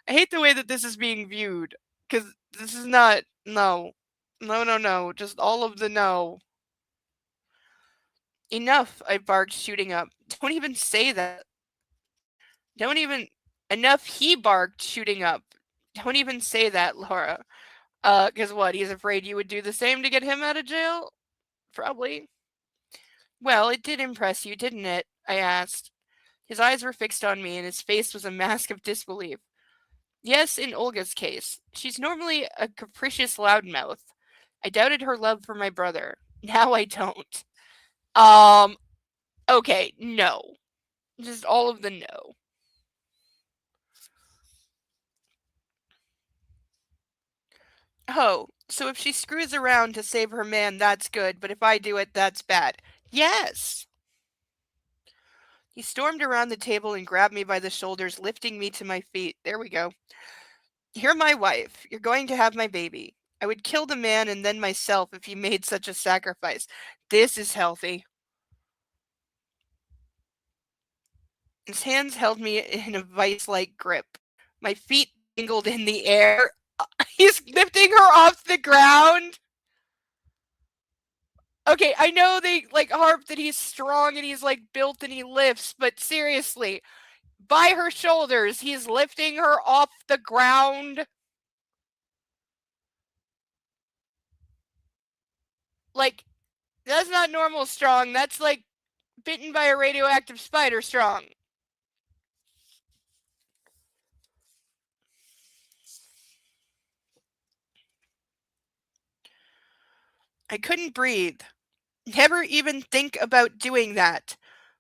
I hate the way that this is being viewed. Because this is not. No. No, no, no. Just all of the no. Enough, I barked, shooting up. Don't even say that. Don't even. Enough, he barked, shooting up. Don't even say that, Laura. Because what? He's afraid you would do the same to get him out of jail? Probably. Well, it did impress you, didn't it? I asked. His eyes were fixed on me, and his face was a mask of disbelief. Yes, in Olga's case. She's normally a capricious loudmouth. I doubted her love for my brother. Now I don't. Um, okay, no. Just all of the no. Oh, so if she screws around to save her man, that's good, but if I do it, that's bad. Yes! He stormed around the table and grabbed me by the shoulders, lifting me to my feet. There we go. You're my wife. You're going to have my baby. I would kill the man and then myself if he made such a sacrifice. This is healthy. His hands held me in a vice-like grip. My feet dangled in the air. He's lifting her off the ground. Okay, I know they like harp that he's strong and he's like built and he lifts, but seriously, by her shoulders, he's lifting her off the ground. Like, that's not normal strong. That's like bitten by a radioactive spider strong. I couldn't breathe. Never even think about doing that.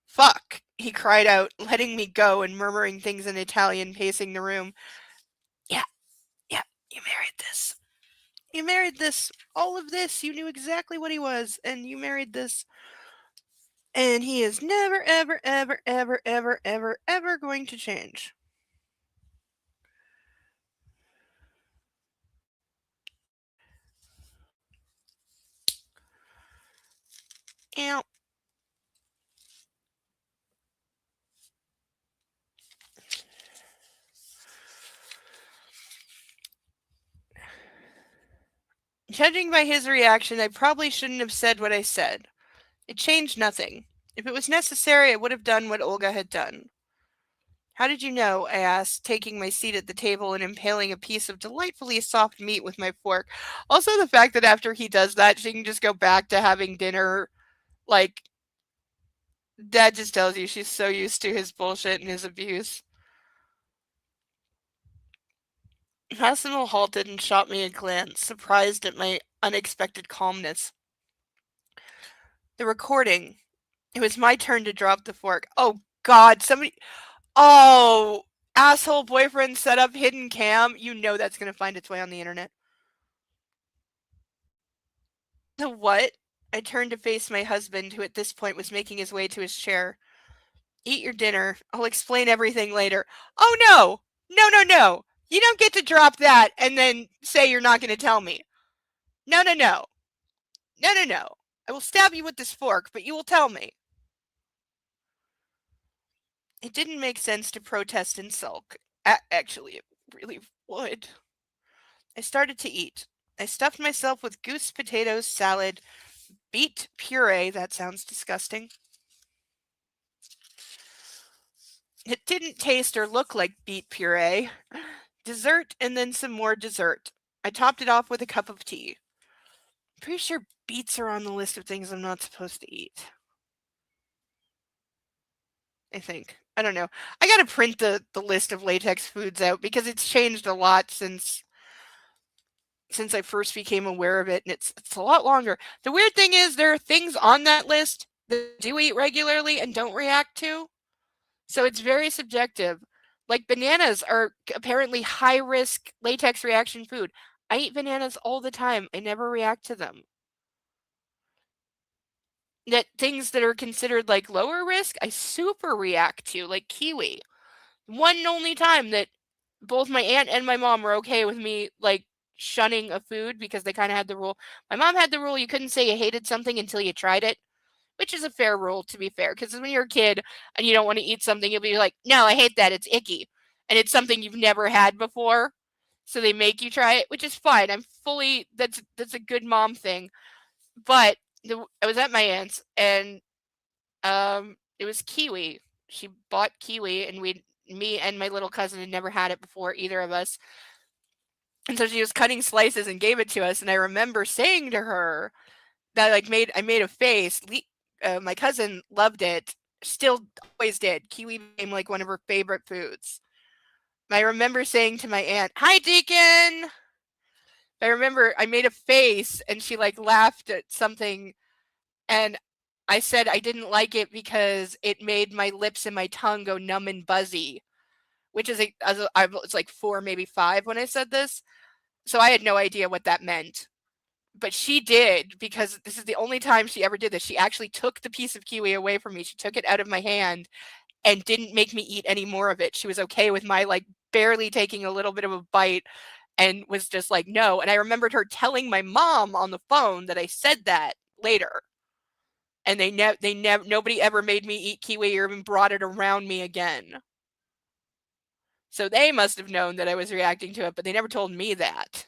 Fuck, he cried out, letting me go and murmuring things in Italian, pacing the room. Yeah, yeah, you married this. You married this. All of this. You knew exactly what he was, and you married this. And he is never, ever, ever, ever, ever, ever, ever going to change. Ow. Judging by his reaction, I probably shouldn't have said what I said. It changed nothing. If it was necessary, I would have done what Olga had done. How did you know? I asked, taking my seat at the table and impaling a piece of delightfully soft meat with my fork. Also, the fact that after he does that, she can just go back to having dinner. Like, that just tells you she's so used to his bullshit and his abuse. Massimo halted and shot me a glance, surprised at my unexpected calmness. The recording. It was my turn to drop the fork. Oh, God, somebody. Oh, asshole boyfriend set up hidden cam. You know that's going to find its way on the internet. The what? I turned to face my husband, who at this point was making his way to his chair. Eat your dinner. I'll explain everything later. Oh, no! No, no, no! You don't get to drop that and then say you're not going to tell me. No, no, no. No, no, no. I will stab you with this fork, but you will tell me. It didn't make sense to protest and sulk. Actually, it really would. I started to eat. I stuffed myself with goose potatoes, salad, beet puree. That sounds disgusting. It didn't taste or look like beet puree. Dessert and then some more dessert. I topped it off with a cup of tea. Pretty sure beets are on the list of things I'm not supposed to eat. I think. I don't know. I gotta print the list of latex foods out because it's changed a lot since I first became aware of it, and it's a lot longer. The weird thing is there are things on that list that I do eat regularly and don't react to. So it's very subjective. Like bananas are apparently high risk latex reaction food. I eat bananas all the time. I never react to them. That things that are considered like lower risk, I super react to, like kiwi. One and only time that both my aunt and my mom were okay with me like shunning a food because they kind of had the rule. My mom had the rule you couldn't say you hated something until you tried it, which is a fair rule to be fair. Because when you're a kid and you don't want to eat something, you'll be like, "No, I hate that. It's icky," and it's something you've never had before, so they make you try it, which is fine. I'm fully that's a good mom thing. But I was at my aunt's and it was kiwi. She bought kiwi, and me and my little cousin had never had it before, either of us. And so she was cutting slices and gave it to us. And I remember saying to her that I made a face. My cousin loved it, still always did. Kiwi became like one of her favorite foods. I remember saying to my aunt, "Hi, Deacon." I remember I made a face, and she like laughed at something, and I said I didn't like it because it made my lips and my tongue go numb and buzzy, which is I was like 4, maybe 5 when I said this. So I had no idea what that meant. But she did because this is the only time she ever did this. She actually took the piece of kiwi away from me. She took it out of my hand and didn't make me eat any more of it. She was okay with my like barely taking a little bit of a bite and was just like, no. And I remembered her telling my mom on the phone that I said that later. And nobody ever made me eat kiwi or even brought it around me again. So they must have known that I was reacting to it, but they never told me that.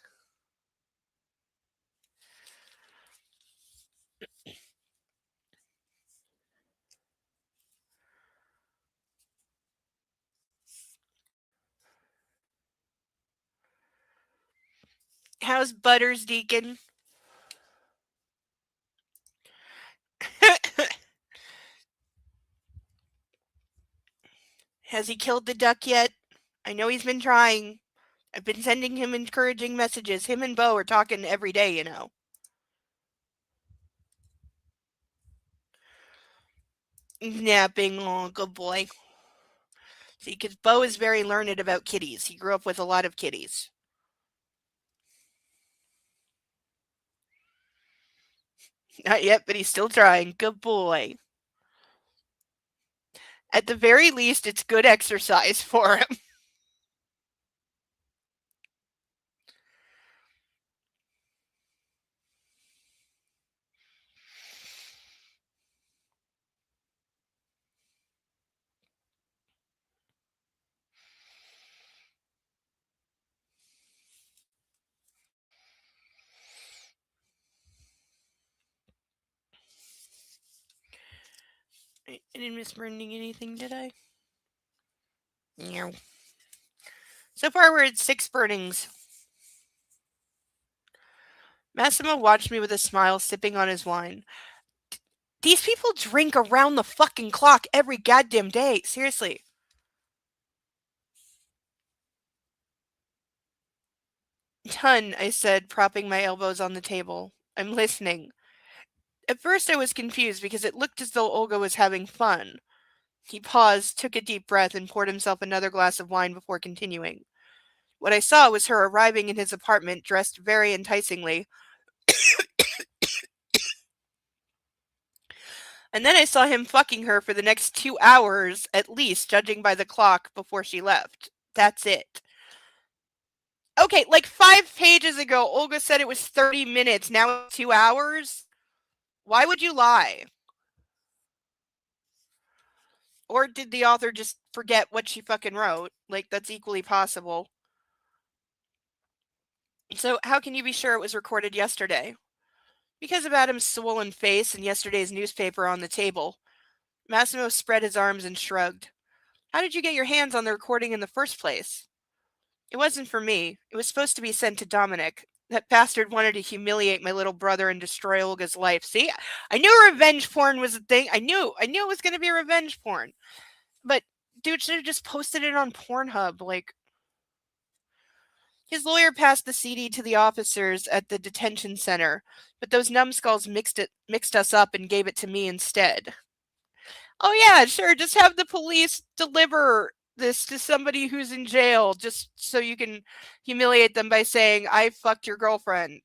How's Butters, Deacon? Has he killed the duck yet? I know he's been trying. I've been sending him encouraging messages. Him and Bo are talking every day, you know. He's napping. Oh, good boy. See, because Bo is very learned about kitties. He grew up with a lot of kitties. Not yet, but he's still trying. Good boy. At the very least, it's good exercise for him. I didn't miss burning anything, did I? No. So far, we're at 6 burnings. Massimo watched me with a smile, sipping on his wine. These people drink around the fucking clock every goddamn day. Seriously. Ton, I said, propping my elbows on the table. I'm listening. At first, I was confused because it looked as though Olga was having fun. He paused, took a deep breath, and poured himself another glass of wine before continuing. What I saw was her arriving in his apartment dressed very enticingly, and then I saw him fucking her for the next 2 hours, at least, judging by the clock before she left. That's it. Okay, like 5 pages ago, Olga said it was 30 minutes. Now it's 2 hours? Why would you lie? Or did the author just forget what she fucking wrote? Like, that's equally possible. So, how can you be sure it was recorded yesterday? Because of Adam's swollen face and yesterday's newspaper on the table. Massimo spread his arms and shrugged. How did you get your hands on the recording in the first place? It wasn't for me. It was supposed to be sent to Dominic. That bastard wanted to humiliate my little brother and destroy Olga's life. See, I knew revenge porn was a thing. I knew it was going to be revenge porn. But dude should have just posted it on Pornhub. Like, his lawyer passed the CD to the officers at the detention center, but those numbskulls mixed us up and gave it to me instead. Oh yeah, sure, just have the police deliver this to somebody who's in jail just so you can humiliate them by saying I fucked your girlfriend.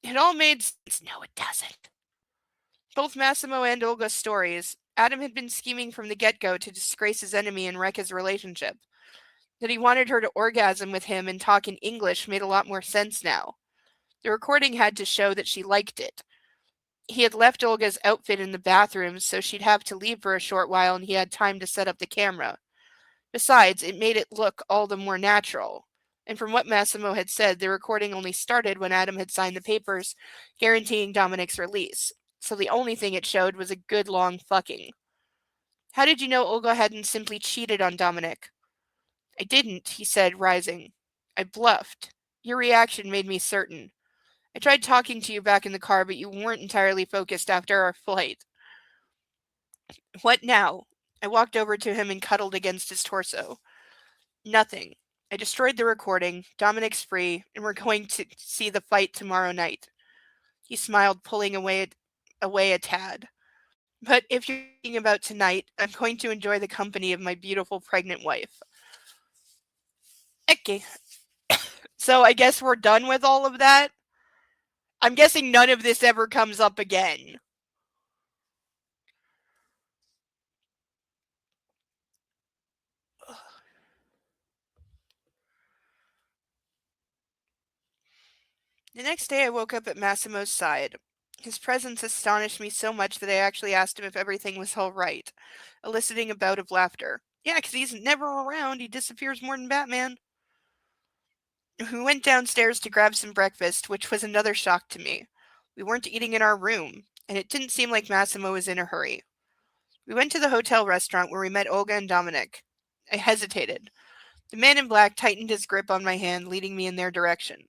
It all made sense. No, it doesn't. Both Massimo and Olga's stories, Adam had been scheming from the get-go to disgrace his enemy and wreck his relationship. That he wanted her to orgasm with him and talk in English made a lot more sense now. The recording had to show that she liked it. He had left Olga's outfit in the bathroom, so she'd have to leave for a short while and he had time to set up the camera. Besides, it made it look all the more natural. And from what Massimo had said, the recording only started when Adam had signed the papers guaranteeing Dominic's release. So the only thing it showed was a good long fucking. How did you know Olga hadn't simply cheated on Dominic? I didn't, he said, rising. I bluffed. Your reaction made me certain. I tried talking to you back in the car, but you weren't entirely focused after our flight. What now? I walked over to him and cuddled against his torso. Nothing. I destroyed the recording. Dominic's free, and we're going to see the fight tomorrow night. He smiled, pulling away a tad. But if you're thinking about tonight, I'm going to enjoy the company of my beautiful pregnant wife. Okay. So I guess we're done with all of that. I'm guessing none of this ever comes up again. The next day I woke up at Massimo's side. His presence astonished me so much that I actually asked him if everything was all right, eliciting a bout of laughter. Yeah, because he's never around. He disappears more than Batman. We went downstairs to grab some breakfast, which was another shock to me. We weren't eating in our room, and it didn't seem like Massimo was in a hurry. We went to the hotel restaurant where we met Olga and Dominic. I hesitated. The man in black tightened his grip on my hand, leading me in their direction.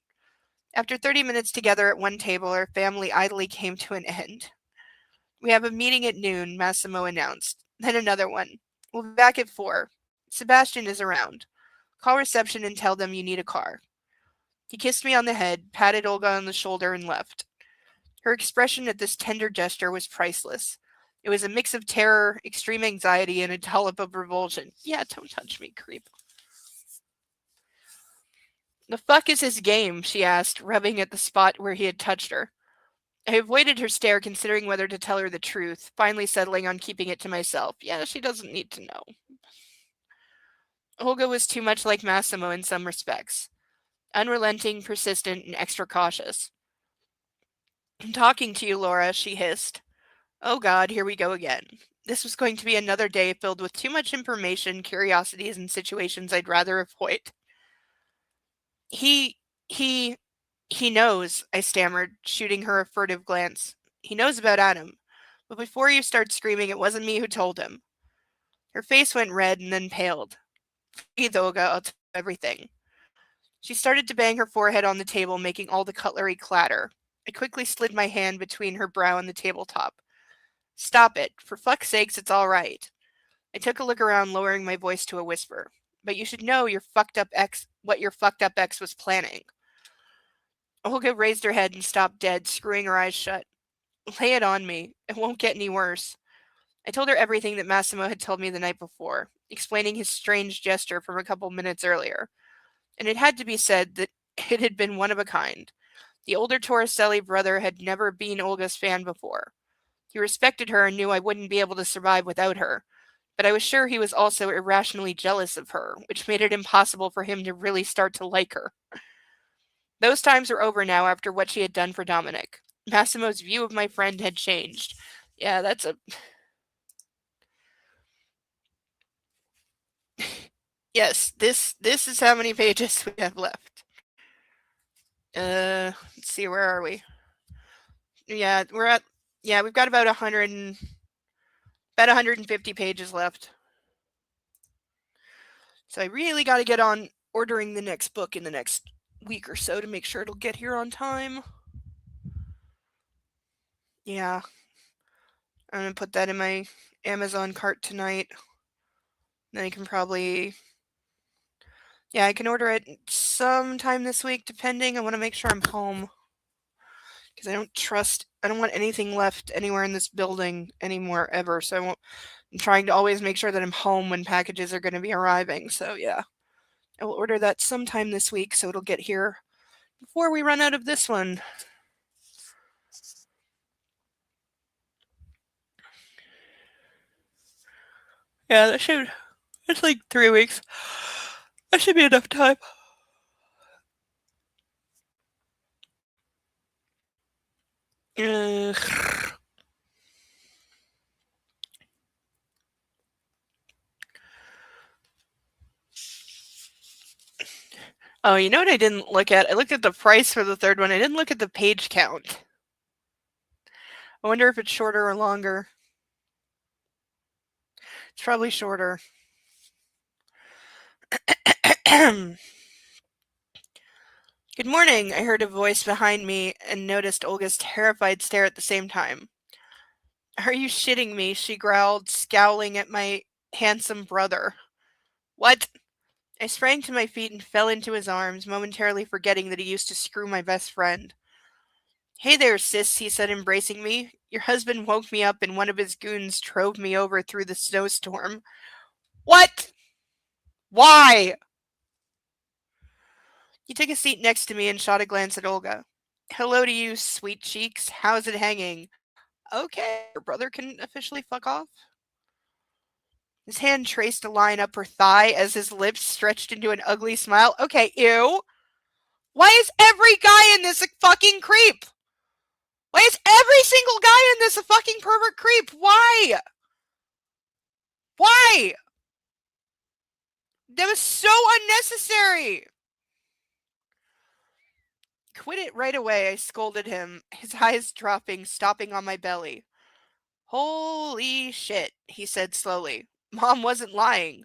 After 30 minutes together at one table, our family idly came to an end. We have a meeting at noon, Massimo announced. Then another one. We'll be back at 4. Sebastian is around. Call reception and tell them you need a car. He kissed me on the head, patted Olga on the shoulder, and left. Her expression at this tender gesture was priceless. It was a mix of terror, extreme anxiety, and a dollop of revulsion. Yeah, don't touch me, creep. The fuck is his game? She asked, rubbing at the spot where he had touched her. I avoided her stare, considering whether to tell her the truth, finally settling on keeping it to myself. Yeah, she doesn't need to know. Olga was too much like Massimo in some respects. Unrelenting, persistent, and extra cautious. I'm talking to you, Laura, she hissed. Oh God, here we go again. This was going to be another day filled with too much information, curiosities, and situations I'd rather avoid. He, he, he knows, I stammered, shooting her a furtive glance. He knows about Adam. But before you start screaming, it wasn't me who told him. Her face went red and then paled. Breathe, Olga, I'll tell you everything. She started to bang her forehead on the table, making all the cutlery clatter. I quickly slid my hand between her brow and the tabletop. Stop it. For fuck's sakes, it's all right. I took a look around, lowering my voice to a whisper. But you should know what your fucked up ex was planning. Olga raised her head and stopped dead, screwing her eyes shut. Lay it on me. It won't get any worse. I told her everything that Massimo had told me the night before, explaining his strange gesture from a couple minutes earlier. And it had to be said that it had been one of a kind. The older Torricelli brother had never been Olga's fan before. He respected her and knew I wouldn't be able to survive without her, but I was sure he was also irrationally jealous of her, which made it impossible for him to really start to like her. Those times were over now after what she had done for Dominic. Massimo's view of my friend had changed. Yeah, that's a... Yes, this is how many pages we have left. Let's see, where are we? Yeah, we're at yeah, we've got about 150 pages left. So I really got to get on ordering the next book in the next week or so to make sure it'll get here on time. Yeah, I'm gonna put that in my Amazon cart tonight. Then I can probably yeah, I can order it sometime this week depending. I want to make sure I'm home because I don't want anything left anywhere in this building anymore ever. So I'm trying to always make sure that I'm home when packages are going to be arriving. So yeah, I will order that sometime this week so it'll get here before we run out of this one. Yeah, it's like 3 weeks. That should be enough time. Uh, oh, you know what I didn't look at? I looked at the price for the third one. I didn't look at the page count. I wonder if it's shorter or longer. It's probably shorter. Good morning, I heard a voice behind me and noticed Olga's terrified stare at the same time. Are you shitting me? She growled, scowling at my handsome brother. What? I sprang to my feet and fell into his arms, momentarily forgetting that he used to screw my best friend. Hey there, sis, he said, embracing me. Your husband woke me up and one of his goons drove me over through the snowstorm. What? Why? He took a seat next to me and shot a glance at Olga. Hello to you, sweet cheeks. How's it hanging? Okay, your brother can officially fuck off. His hand traced a line up her thigh as his lips stretched into an ugly smile. Okay, ew. Why is every guy in this a fucking creep? Why is every single guy in this a fucking pervert creep? Why? Why? That was so unnecessary. Quit it right away, I scolded him, his eyes dropping, stopping on my belly. Holy shit, he said slowly. Mom wasn't lying.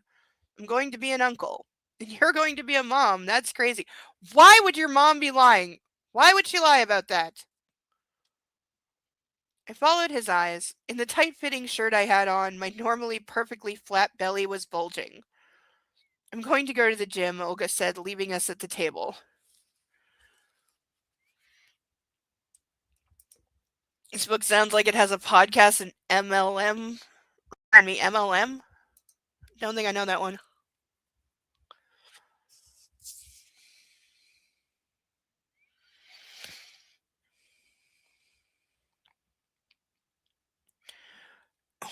I'm going to be an uncle. And you're going to be a mom. That's crazy. Why would your mom be lying? Why would she lie about that? I followed his eyes. In the tight fitting shirt I had on, my normally perfectly flat belly was bulging. I'm going to go to the gym, Olga said, leaving us at the table. This book sounds like it has a podcast and MLM. Pardon me, MLM? Don't think I know that one.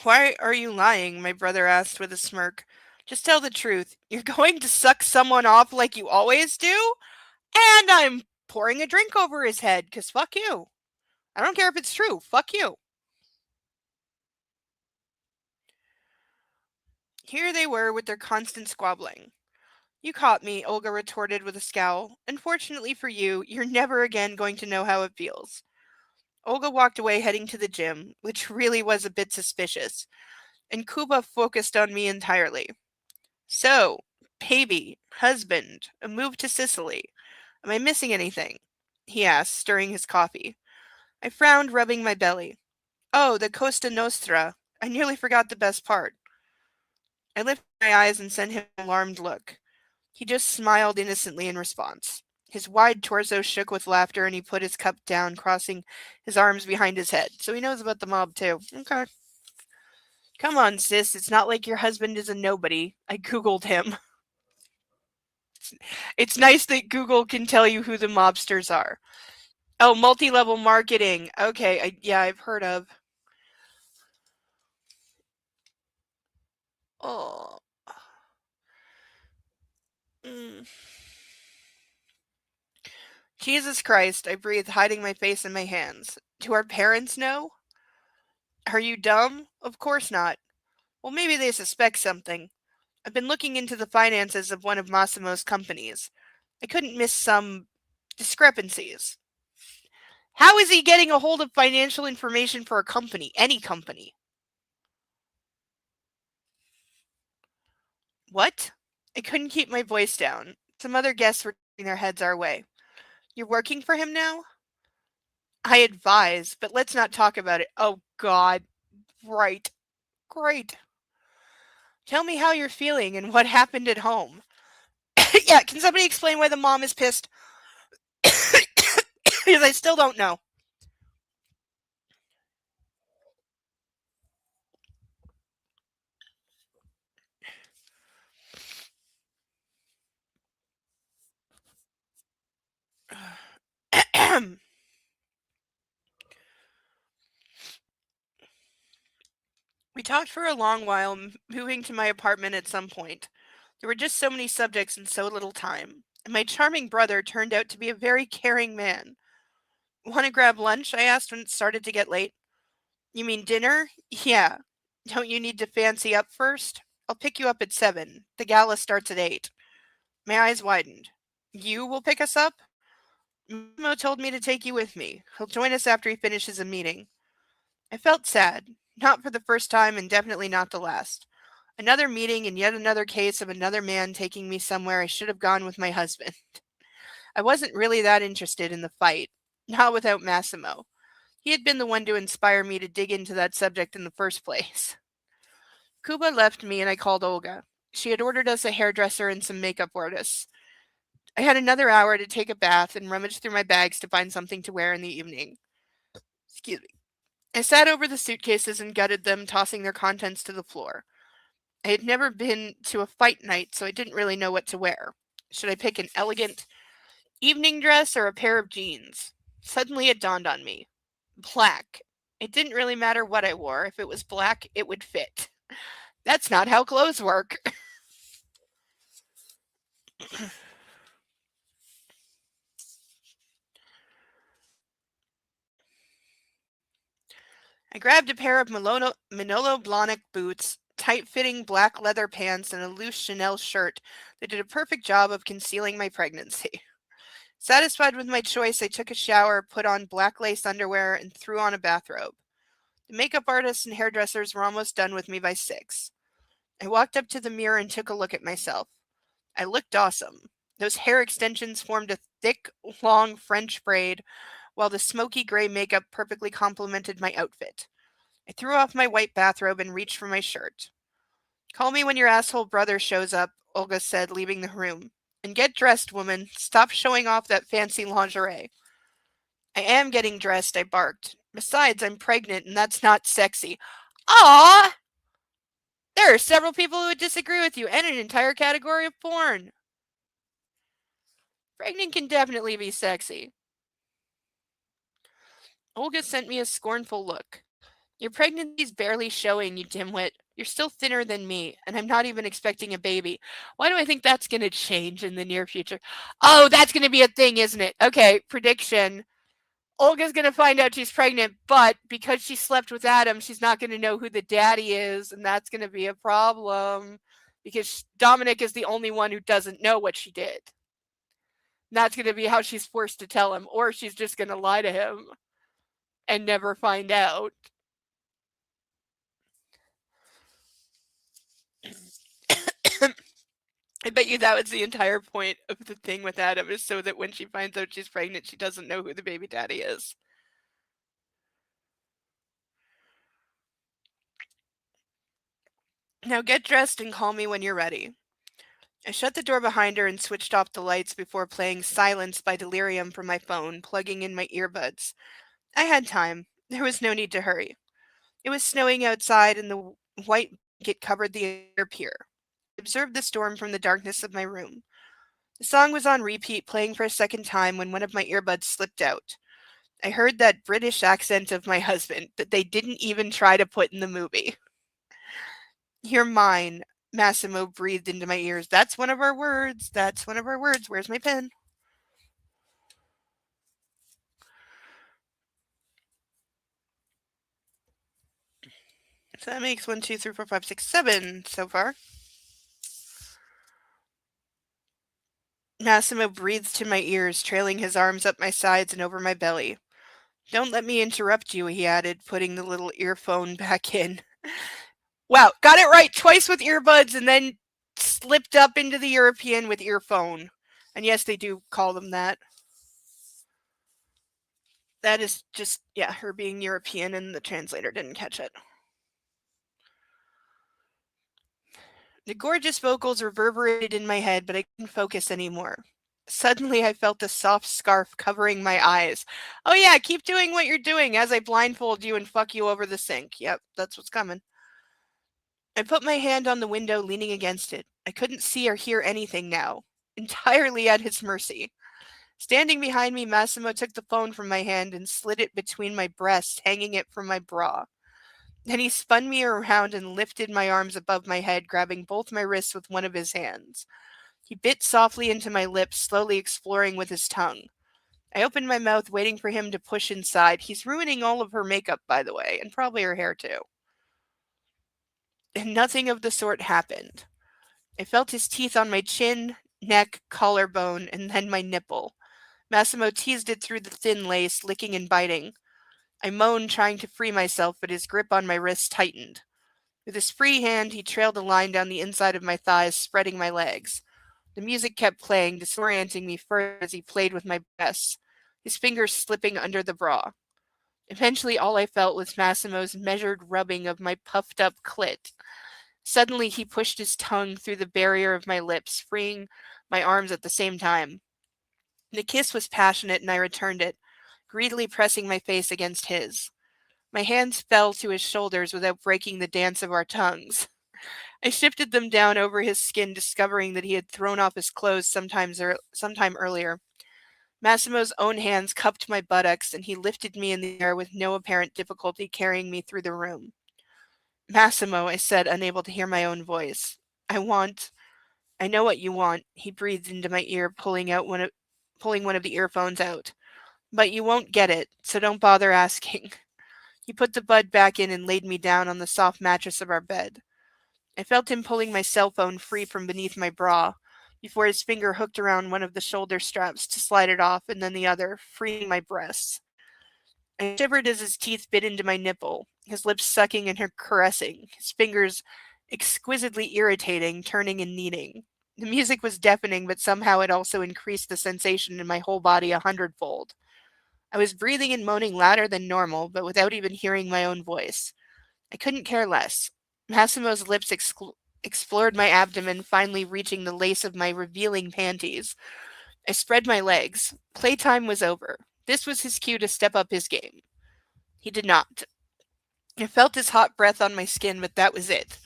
Why are you lying? My brother asked with a smirk. Just tell the truth. You're going to suck someone off like you always do? And I'm pouring a drink over his head, because fuck you. I don't care if it's true. Fuck you. Here they were with their constant squabbling. You caught me, Olga retorted with a scowl. Unfortunately for you, you're never again going to know how it feels. Olga walked away heading to the gym, which really was a bit suspicious, and Kuba focused on me entirely. So, baby, husband, a move to Sicily. Am I missing anything? He asked, stirring his coffee. I frowned, rubbing my belly. Oh, the Costa Nostra. I nearly forgot the best part. I lifted my eyes and sent him an alarmed look. He just smiled innocently in response. His wide torso shook with laughter and he put his cup down, crossing his arms behind his head. So he knows about the mob too. Okay. Come on, sis. It's not like your husband is a nobody. I Googled him. It's nice that Google can tell you who the mobsters are. Oh, multi-level marketing. Okay, yeah, I've heard of. Oh. Mm. Jesus Christ, I breathed, hiding my face in my hands. Do our parents know? Are you dumb? Of course not. Well, maybe they suspect something. I've been looking into the finances of one of Massimo's companies. I couldn't miss some discrepancies. How is he getting a hold of financial information for a company? Any company? What? I couldn't keep my voice down. Some other guests were turning their heads our way. You're working for him now? I advise, but let's not talk about it. Oh, God. Right. Great. Tell me how you're feeling and what happened at home. Yeah, can somebody explain why the mom is pissed? Because I still don't know. We talked for a long while, moving to my apartment at some point. There were just so many subjects and so little time. And my charming brother turned out to be a very caring man. Want to grab lunch? I asked when it started to get late. You mean dinner? Yeah. Don't you need to fancy up first? I'll pick you up at 7. The gala starts at 8. My eyes widened. You will pick us up? Mo told me to take you with me. He'll join us after he finishes a meeting. I felt sad. Not for the first time and definitely not the last. Another meeting and yet another case of another man taking me somewhere I should have gone with my husband. I wasn't really that interested in the fight. Not without Massimo. He had been the one to inspire me to dig into that subject in the first place. Kuba left me and I called Olga. She had ordered us a hairdresser and some makeup artists. I had another hour to take a bath and rummage through my bags to find something to wear in the evening. Excuse me. I sat over the suitcases and gutted them, tossing their contents to the floor. I had never been to a fight night, so I didn't really know what to wear. Should I pick an elegant evening dress or a pair of jeans? Suddenly it dawned on me. Black. It didn't really matter what I wore. If it was black, it would fit. That's not how clothes work. I grabbed a pair of Manolo Blahnik boots, tight-fitting black leather pants, and a loose Chanel shirt that did a perfect job of concealing my pregnancy. Satisfied with my choice, I took a shower, put on black lace underwear, and threw on a bathrobe. The makeup artists and hairdressers were almost done with me by 6. I walked up to the mirror and took a look at myself. I looked awesome. Those hair extensions formed a thick, long French braid, while the smoky gray makeup perfectly complemented my outfit. I threw off my white bathrobe and reached for my shirt. Call me when your asshole brother shows up, Olga said, leaving the room. And get dressed, woman. Stop showing off that fancy lingerie. I am getting dressed, I barked. Besides, I'm pregnant and that's not sexy. Ah! There are several people who would disagree with you and an entire category of porn. Pregnant can definitely be sexy. Olga sent me a scornful look. Your pregnancy's barely showing, you dimwit. You're still thinner than me, and I'm not even expecting a baby. Why do I think that's going to change in the near future? Oh, that's going to be a thing, isn't it? Okay, prediction. Olga's going to find out she's pregnant, but because she slept with Adam, she's not going to know who the daddy is, and that's going to be a problem because Dominic is the only one who doesn't know what she did. And that's going to be how she's forced to tell him, or she's just going to lie to him and never find out. I bet you that was the entire point of the thing with Adam, is so that when she finds out she's pregnant, she doesn't know who the baby daddy is. Now get dressed and call me when you're ready. I shut the door behind her and switched off the lights before playing Silence by Delirium from my phone, plugging in my earbuds. I had time. There was no need to hurry. It was snowing outside and the white blanket covered the entire pier. I observed the storm from the darkness of my room. The song was on repeat, playing for a second time when one of my earbuds slipped out. I heard that British accent of my husband that they didn't even try to put in the movie. You're mine, Massimo breathed into my ears. That's one of our words. That's one of our words. Where's my pen? So that makes 1, 2, 3, 4, 5, 6, 7 so far. Massimo breathed to my ears, trailing his arms up my sides and over my belly. Don't let me interrupt you, he added, putting the little earphone back in. Wow, got it right twice with earbuds and then slipped up into the European with earphone. And yes, they do call them that. That is just, yeah, her being European and the translator didn't catch it. The gorgeous vocals reverberated in my head, but I couldn't focus anymore. Suddenly, I felt a soft scarf covering my eyes. Oh, yeah, keep doing what you're doing as I blindfold you and fuck you over the sink. Yep, that's what's coming. I put my hand on the window, leaning against it. I couldn't see or hear anything now, entirely at his mercy. Standing behind me, Massimo took the phone from my hand and slid it between my breasts, hanging it from my bra. Then he spun me around and lifted my arms above my head, grabbing both my wrists with one of his hands. He bit softly into my lips, slowly exploring with his tongue. I opened my mouth, waiting for him to push inside. He's ruining all of her makeup, by the way, and probably her hair too. And nothing of the sort happened. I felt his teeth on my chin, neck, collarbone, and then my nipple. Massimo teased it through the thin lace, licking and biting. I moaned, trying to free myself, but his grip on my wrist tightened. With his free hand, he trailed a line down the inside of my thighs, spreading my legs. The music kept playing, disorienting me further as he played with my breasts, his fingers slipping under the bra. Eventually, all I felt was Massimo's measured rubbing of my puffed up clit. Suddenly, he pushed his tongue through the barrier of my lips, freeing my arms at the same time. The kiss was passionate, and I returned it, greedily pressing my face against his. My hands fell to his shoulders without breaking the dance of our tongues. I shifted them down over his skin, discovering that he had thrown off his clothes sometime earlier. Massimo's own hands cupped my buttocks, and he lifted me in the air with no apparent difficulty, carrying me through the room. Massimo, I said, unable to hear my own voice. I know what you want, he breathed into my ear, pulling one of the earphones out. But you won't get it, so don't bother asking. He put the bud back in and laid me down on the soft mattress of our bed. I felt him pulling my cell phone free from beneath my bra, before his finger hooked around one of the shoulder straps to slide it off and then the other, freeing my breasts. I shivered as his teeth bit into my nipple, his lips sucking and her caressing, his fingers exquisitely irritating, turning and kneading. The music was deafening, but somehow it also increased the sensation in my whole body 100-fold. I was breathing and moaning louder than normal, but without even hearing my own voice. I couldn't care less. Massimo's lips explored my abdomen, finally reaching the lace of my revealing panties. I spread my legs. Playtime was over. This was his cue to step up his game. He did not. I felt his hot breath on my skin, but that was it.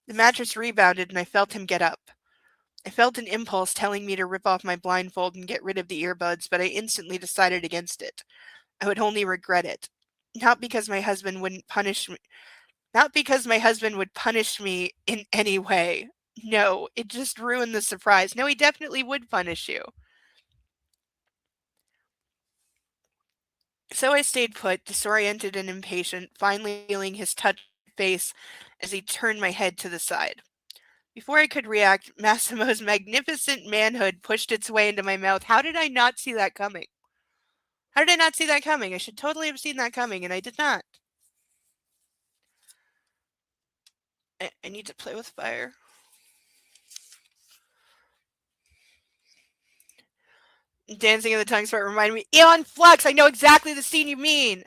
The mattress rebounded and I felt him get up. I felt an impulse telling me to rip off my blindfold and get rid of the earbuds, but I instantly decided against it. I would only regret it. Not because my husband wouldn't punish me. Not because my husband would punish me in any way. No, it just ruined the surprise. No, he definitely would punish you. So I stayed put, disoriented and impatient, finally feeling his touch face as he turned my head to the side. Before I could react, Massimo's magnificent manhood pushed its way into my mouth. How did I not see that coming? How did I not see that coming? I should totally have seen that coming, and I did not. I need to play with fire. Dancing in the tongue part reminded me. Elon Flux, I know exactly the scene you mean.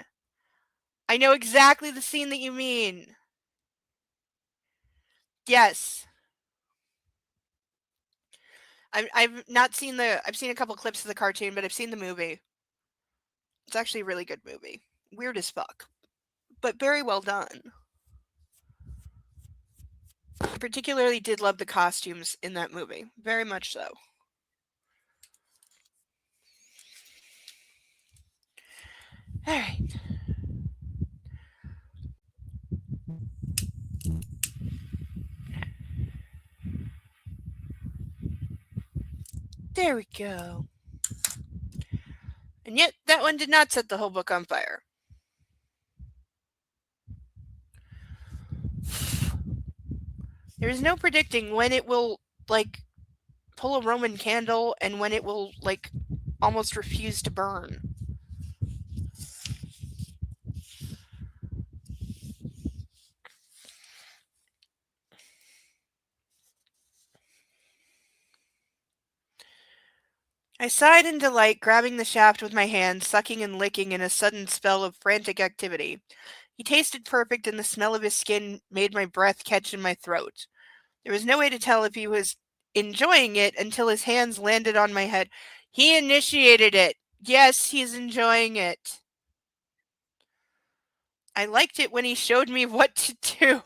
I know exactly the scene that you mean. Yes. I've not seen I've seen a couple clips of the cartoon, but I've seen the movie. It's actually a really good movie. Weird as fuck, but very well done. I particularly did love the costumes in that movie. Very much so. Alright. There we go. And yet, that one did not set the whole book on fire. There is no predicting when it will, like, pull a Roman candle and when it will, like, almost refuse to burn. I sighed in delight, grabbing the shaft with my hand, sucking and licking in a sudden spell of frantic activity. He tasted perfect, and the smell of his skin made my breath catch in my throat. There was no way to tell if he was enjoying it until his hands landed on my head. He initiated it. Yes, he's enjoying it. I liked it when he showed me what to do.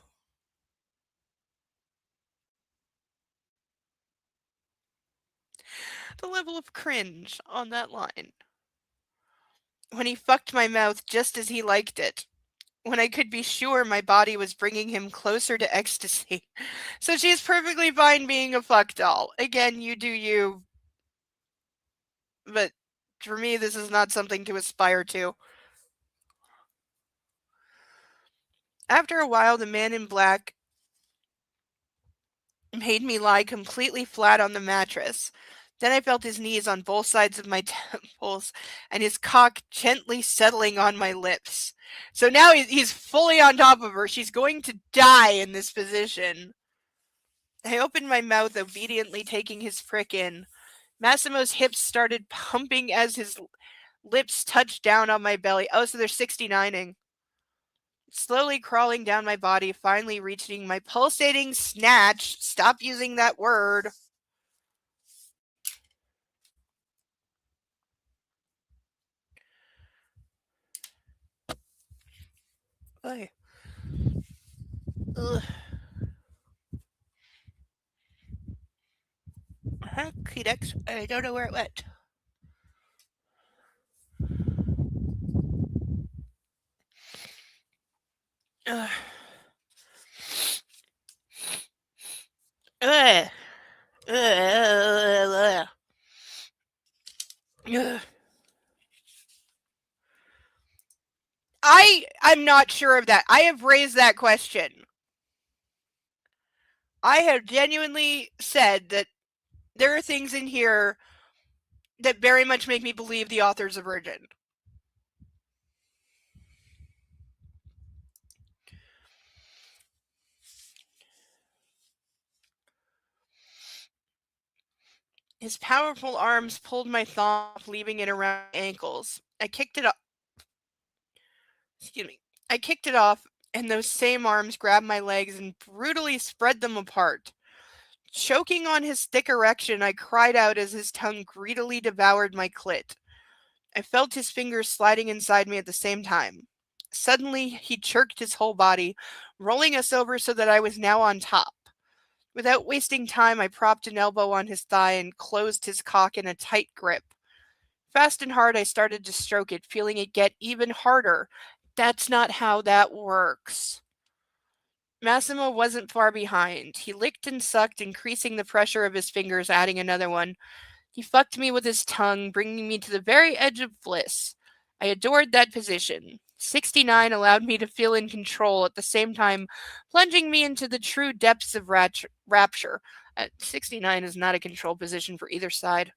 The level of cringe on that line. When he fucked my mouth just as he liked it. When I could be sure my body was bringing him closer to ecstasy. So she's perfectly fine being a fuck doll. Again, you do you. But for me, this is not something to aspire to. After a while, the man in black made me lie completely flat on the mattress. Then I felt his knees on both sides of my temples and his cock gently settling on my lips. So now he's fully on top of her. She's going to die in this position. I opened my mouth, obediently taking his prick in. Massimo's hips started pumping as his lips touched down on my belly. Oh, so they're 69ing. Slowly crawling down my body, finally reaching my pulsating snatch. Stop using that word. Ugh. Ugh. Kleenex. I don't know where it went. Ugh. Ugh. Ugh. Ugh. I'm not sure of that. I have raised that question. I have genuinely said that there are things in here that very much make me believe the author's a virgin. His powerful arms pulled my thong off, leaving it around my ankles. I kicked it off. Excuse me. I kicked it off, and those same arms grabbed my legs and brutally spread them apart. Choking on his thick erection, I cried out as his tongue greedily devoured my clit. I felt his fingers sliding inside me at the same time. Suddenly, he jerked his whole body, rolling us over so that I was now on top. Without wasting time, I propped an elbow on his thigh and closed his cock in a tight grip. Fast and hard, I started to stroke it, feeling it get even harder. That's not how that works. Massimo wasn't far behind. He licked and sucked, increasing the pressure of his fingers, adding another one. He fucked me with his tongue, bringing me to the very edge of bliss. I adored that position. 69 allowed me to feel in control, at the same time plunging me into the true depths of rapture. 69 is not a control position for either side.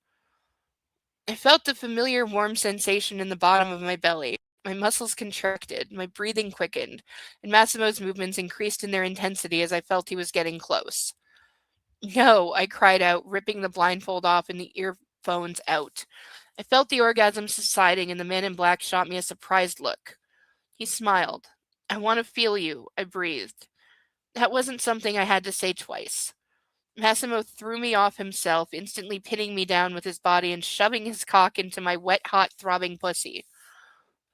I felt the familiar warm sensation in the bottom of my belly. My muscles contracted, my breathing quickened, and Massimo's movements increased in their intensity as I felt he was getting close. No, I cried out, ripping the blindfold off and the earphones out. I felt the orgasm subsiding, and the man in black shot me a surprised look. He smiled. I want to feel you, I breathed. That wasn't something I had to say twice. Massimo threw me off himself, instantly pinning me down with his body and shoving his cock into my wet, hot, throbbing pussy.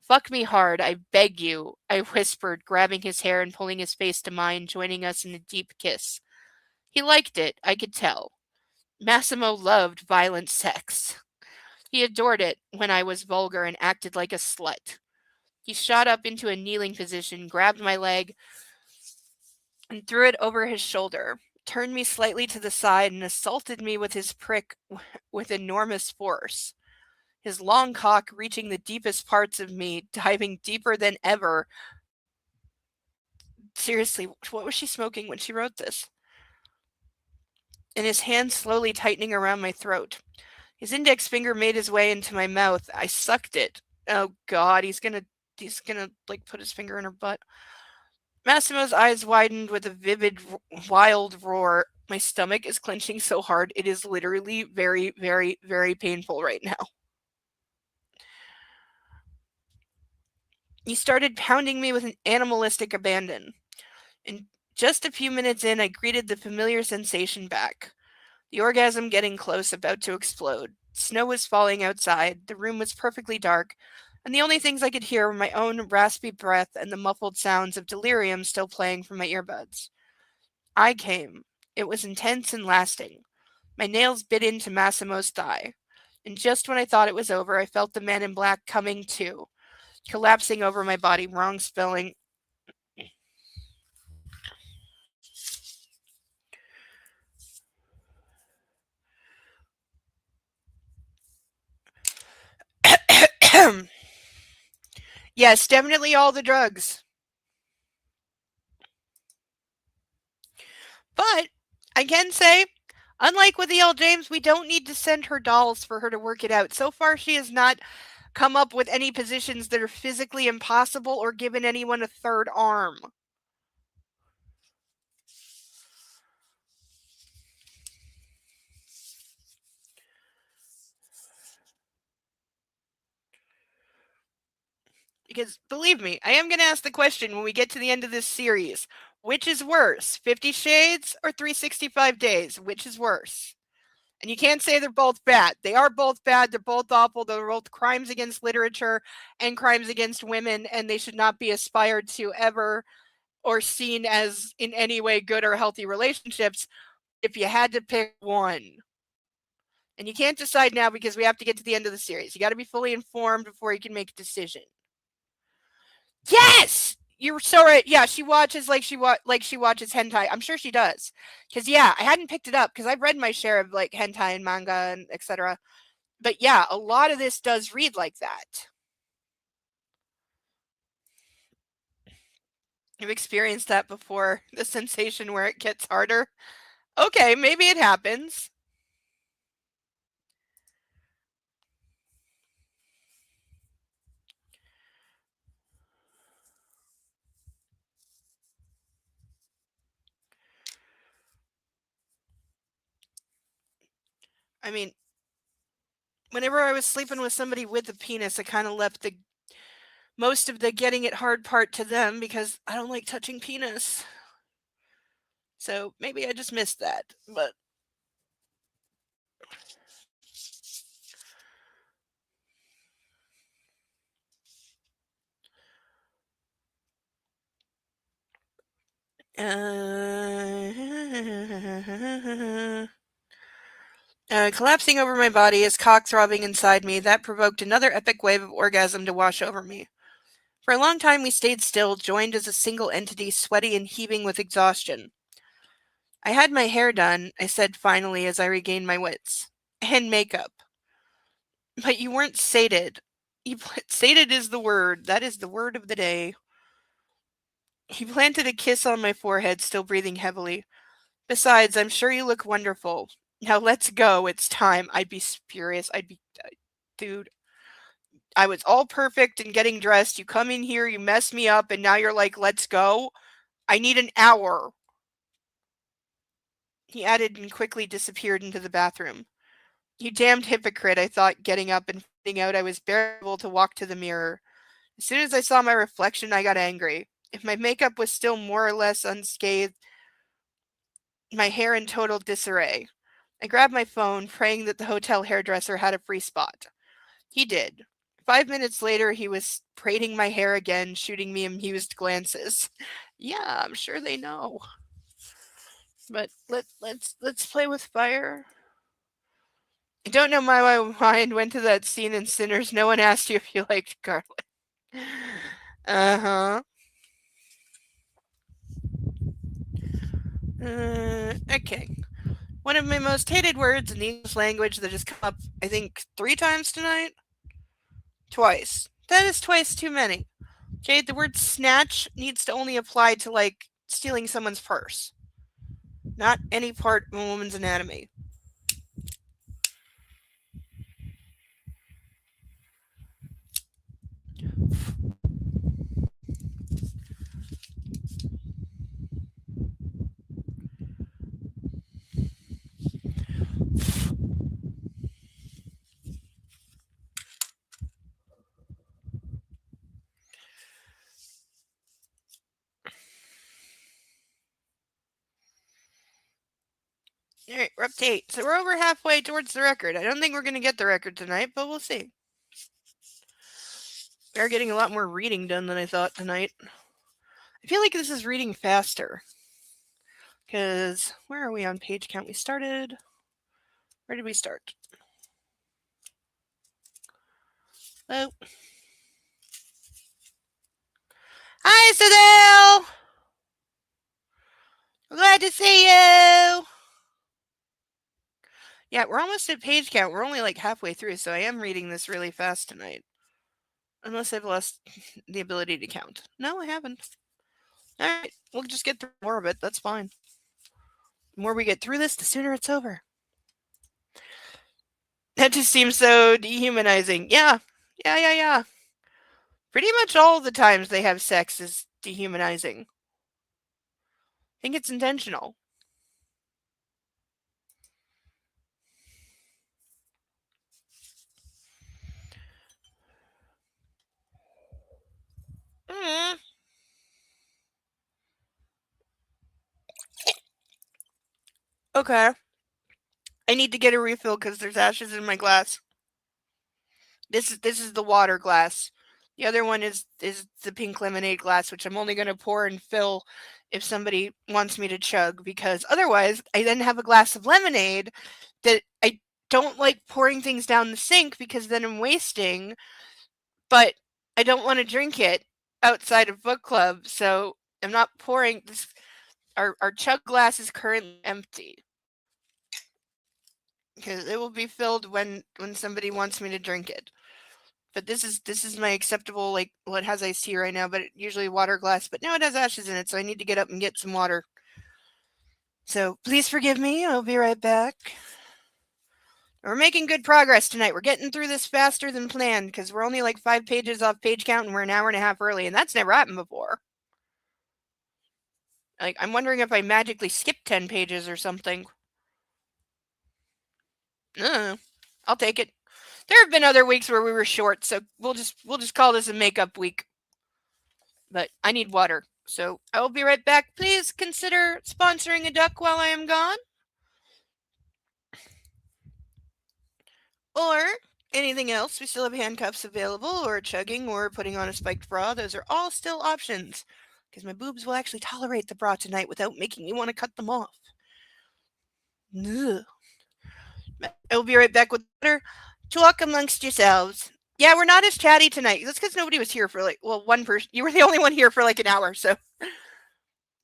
Fuck me hard, I beg you, I whispered, grabbing his hair and pulling his face to mine, joining us in a deep kiss. He liked it, I could tell. Massimo loved violent sex. He adored it when I was vulgar and acted like a slut. He shot up into a kneeling position, grabbed my leg, and threw it over his shoulder, turned me slightly to the side, and assaulted me with his prick with enormous force. His long cock reaching the deepest parts of me, diving deeper than ever. Seriously, what was she smoking when she wrote this? and his hand slowly tightening around my throat. His index finger made his way into my mouth. I sucked it. Oh God, he's gonna like put his finger in her butt. Massimo's eyes widened with a vivid, wild roar. My stomach is clenching so hard it is literally very, very, very painful right now. He started pounding me with an animalistic abandon. And just a few minutes in, I greeted the familiar sensation back. The orgasm getting close, about to explode. Snow was falling outside, the room was perfectly dark, and the only things I could hear were my own raspy breath and the muffled sounds of delirium still playing from my earbuds. I came. It was intense and lasting. My nails bit into Massimo's thigh. And just when I thought it was over, I felt the man in black coming to, collapsing over my body, wrong spelling. Yes, definitely all the drugs. But I can say, unlike with E.L. James, we don't need to send her dolls for her to work it out. So far, she has not come up with any positions that are physically impossible or given anyone a third arm. Because believe me, I am going to ask the question when we get to the end of this series. Which is worse, 50 Shades or 365 Days? Which is worse? And you can't say they're both bad. They are both bad. They're both awful. They're both crimes against literature and crimes against women, and they should not be aspired to ever or seen as in any way good or healthy relationships. If you had to pick one, and you can't decide now because we have to get to the end of the series, you got to be fully informed before you can make a decision. Yes, you're so right. Yeah, she watches like she watches hentai. I'm sure she does. Cuz yeah, I hadn't picked it up cuz I've read my share of like hentai and manga and etc. But yeah, a lot of this does read like that. I've experienced that before, the sensation where it gets harder. Okay, maybe it happens. I mean, whenever I was sleeping with somebody with a penis, I kind of left the most of the getting it hard part to them because I don't like touching penis. So maybe I just missed that. But collapsing over my body, his cock throbbing inside me, that provoked another epic wave of orgasm to wash over me. For a long time we stayed still, joined as a single entity, sweaty and heaving with exhaustion. I had my hair done, I said finally as I regained my wits. And makeup. But you weren't sated. Sated is the word. That is the word of the day. He planted a kiss on my forehead, still breathing heavily. Besides, I'm sure you look wonderful. Now let's go. It's time. I'd be furious. Dude, I was all perfect and getting dressed. You come in here, you mess me up, and now you're like, let's go. I need an hour. He added and quickly disappeared into the bathroom. You damned hypocrite, I thought, getting up and finding out I was barely able to walk to the mirror. As soon as I saw my reflection, I got angry. If my makeup was still more or less unscathed, my hair in total disarray. I grabbed my phone, praying that the hotel hairdresser had a free spot. He did. 5 minutes later, he was braiding my hair again, shooting me amused glances. Yeah, I'm sure they know. But let's play with fire. I don't know why my mind went to that scene in Sinners. No one asked you if you liked garlic. Uh-huh. Okay. One of my most hated words in the English language that has come up, I think, 3 times tonight? Twice. That is twice too many. Okay, the word snatch needs to only apply to, like, stealing someone's purse. not any part of a woman's anatomy. All right, we're up to 8. So we're over halfway towards the record. I don't think we're going to get the record tonight, but we'll see. We are getting a lot more reading done than I thought tonight. I feel like this is reading faster. Because where are we on page count? We started. Where did we start? Oh. Hi, Sadell! Glad to see you! Yeah, we're almost at page count. We're only like halfway through, so I am reading this really fast tonight. Unless I've lost the ability to count. No, I haven't. Alright, we'll just get through more of it. That's fine. The more we get through this, the sooner it's over. That just seems so dehumanizing. Yeah. Yeah. Pretty much all the times they have sex is dehumanizing. I think it's intentional. Mm. Okay. I need to get a refill because there's ashes in my glass. This is the water glass. The other one is the pink lemonade glass, which I'm only going to pour and fill if somebody wants me to chug, because otherwise I then have a glass of lemonade that I don't like pouring things down the sink because then I'm wasting, but I don't want to drink it outside of book club, so I'm not pouring this. Our chug glass is currently empty because it will be filled when somebody wants me to drink it. But this is my acceptable, like, well, it has iced tea right now, but usually water glass. But now it has ashes in it, so I need to get up and get some water. So please forgive me. I'll be right back. We're making good progress tonight. We're getting through this faster than planned because we're only like 5 pages off page count and we're an hour and a half early, and that's never happened before. Like, I'm wondering if I magically skipped 10 pages or something. I'll take it. There have been other weeks where we were short, so we'll just call this a makeup week. But I need water, so I will be right back. Please consider sponsoring a duck while I am gone. Or anything else. We still have handcuffs available, or chugging, or putting on a spiked bra. Those are all still options. Because my boobs will actually tolerate the bra tonight without making me want to cut them off. Ugh. I will be right back with water. Talk amongst yourselves. Yeah, we're not as chatty tonight. That's because nobody was here for like, well, one person. You were the only one here for like an hour, so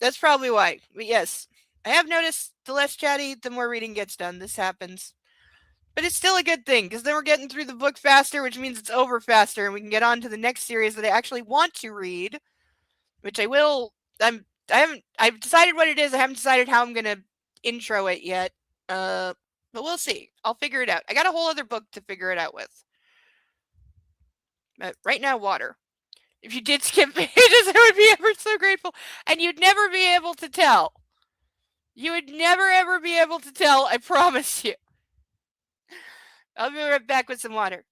that's probably why. But yes, I have noticed the less chatty, the more reading gets done. This happens. But it's still a good thing, because then we're getting through the book faster, which means it's over faster, and we can get on to the next series that I actually want to read, which I will. I've decided what it is. I haven't decided how I'm gonna intro it yet. But we'll see. I'll figure it out. I got a whole other book to figure it out with. But right now, water. If you did skip pages, I would be ever so grateful. And you'd never be able to tell. You would never ever be able to tell, I promise you. I'll be right back with some water.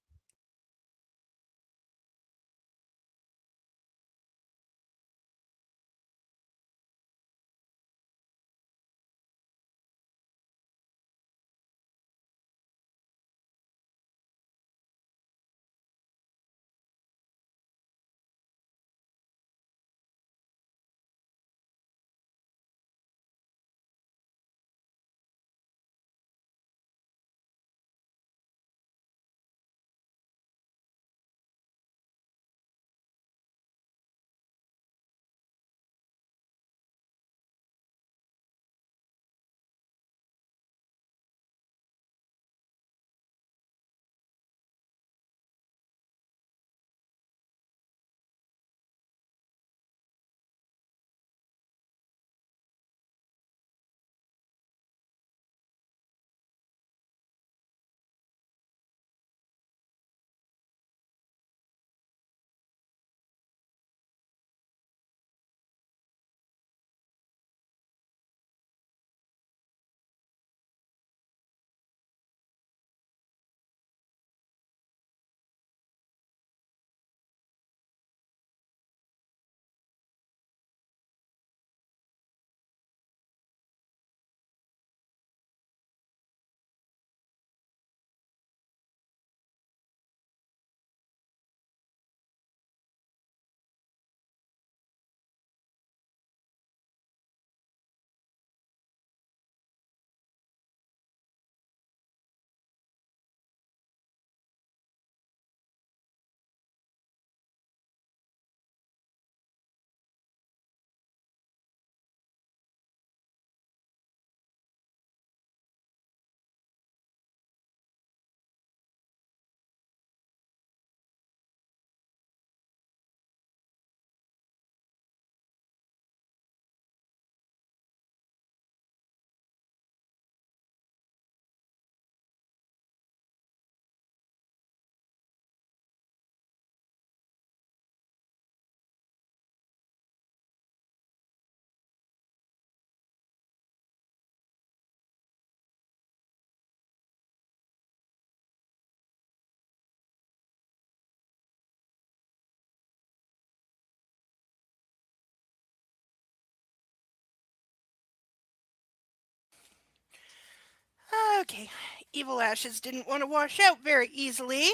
Okay, evil ashes didn't want to wash out very easily.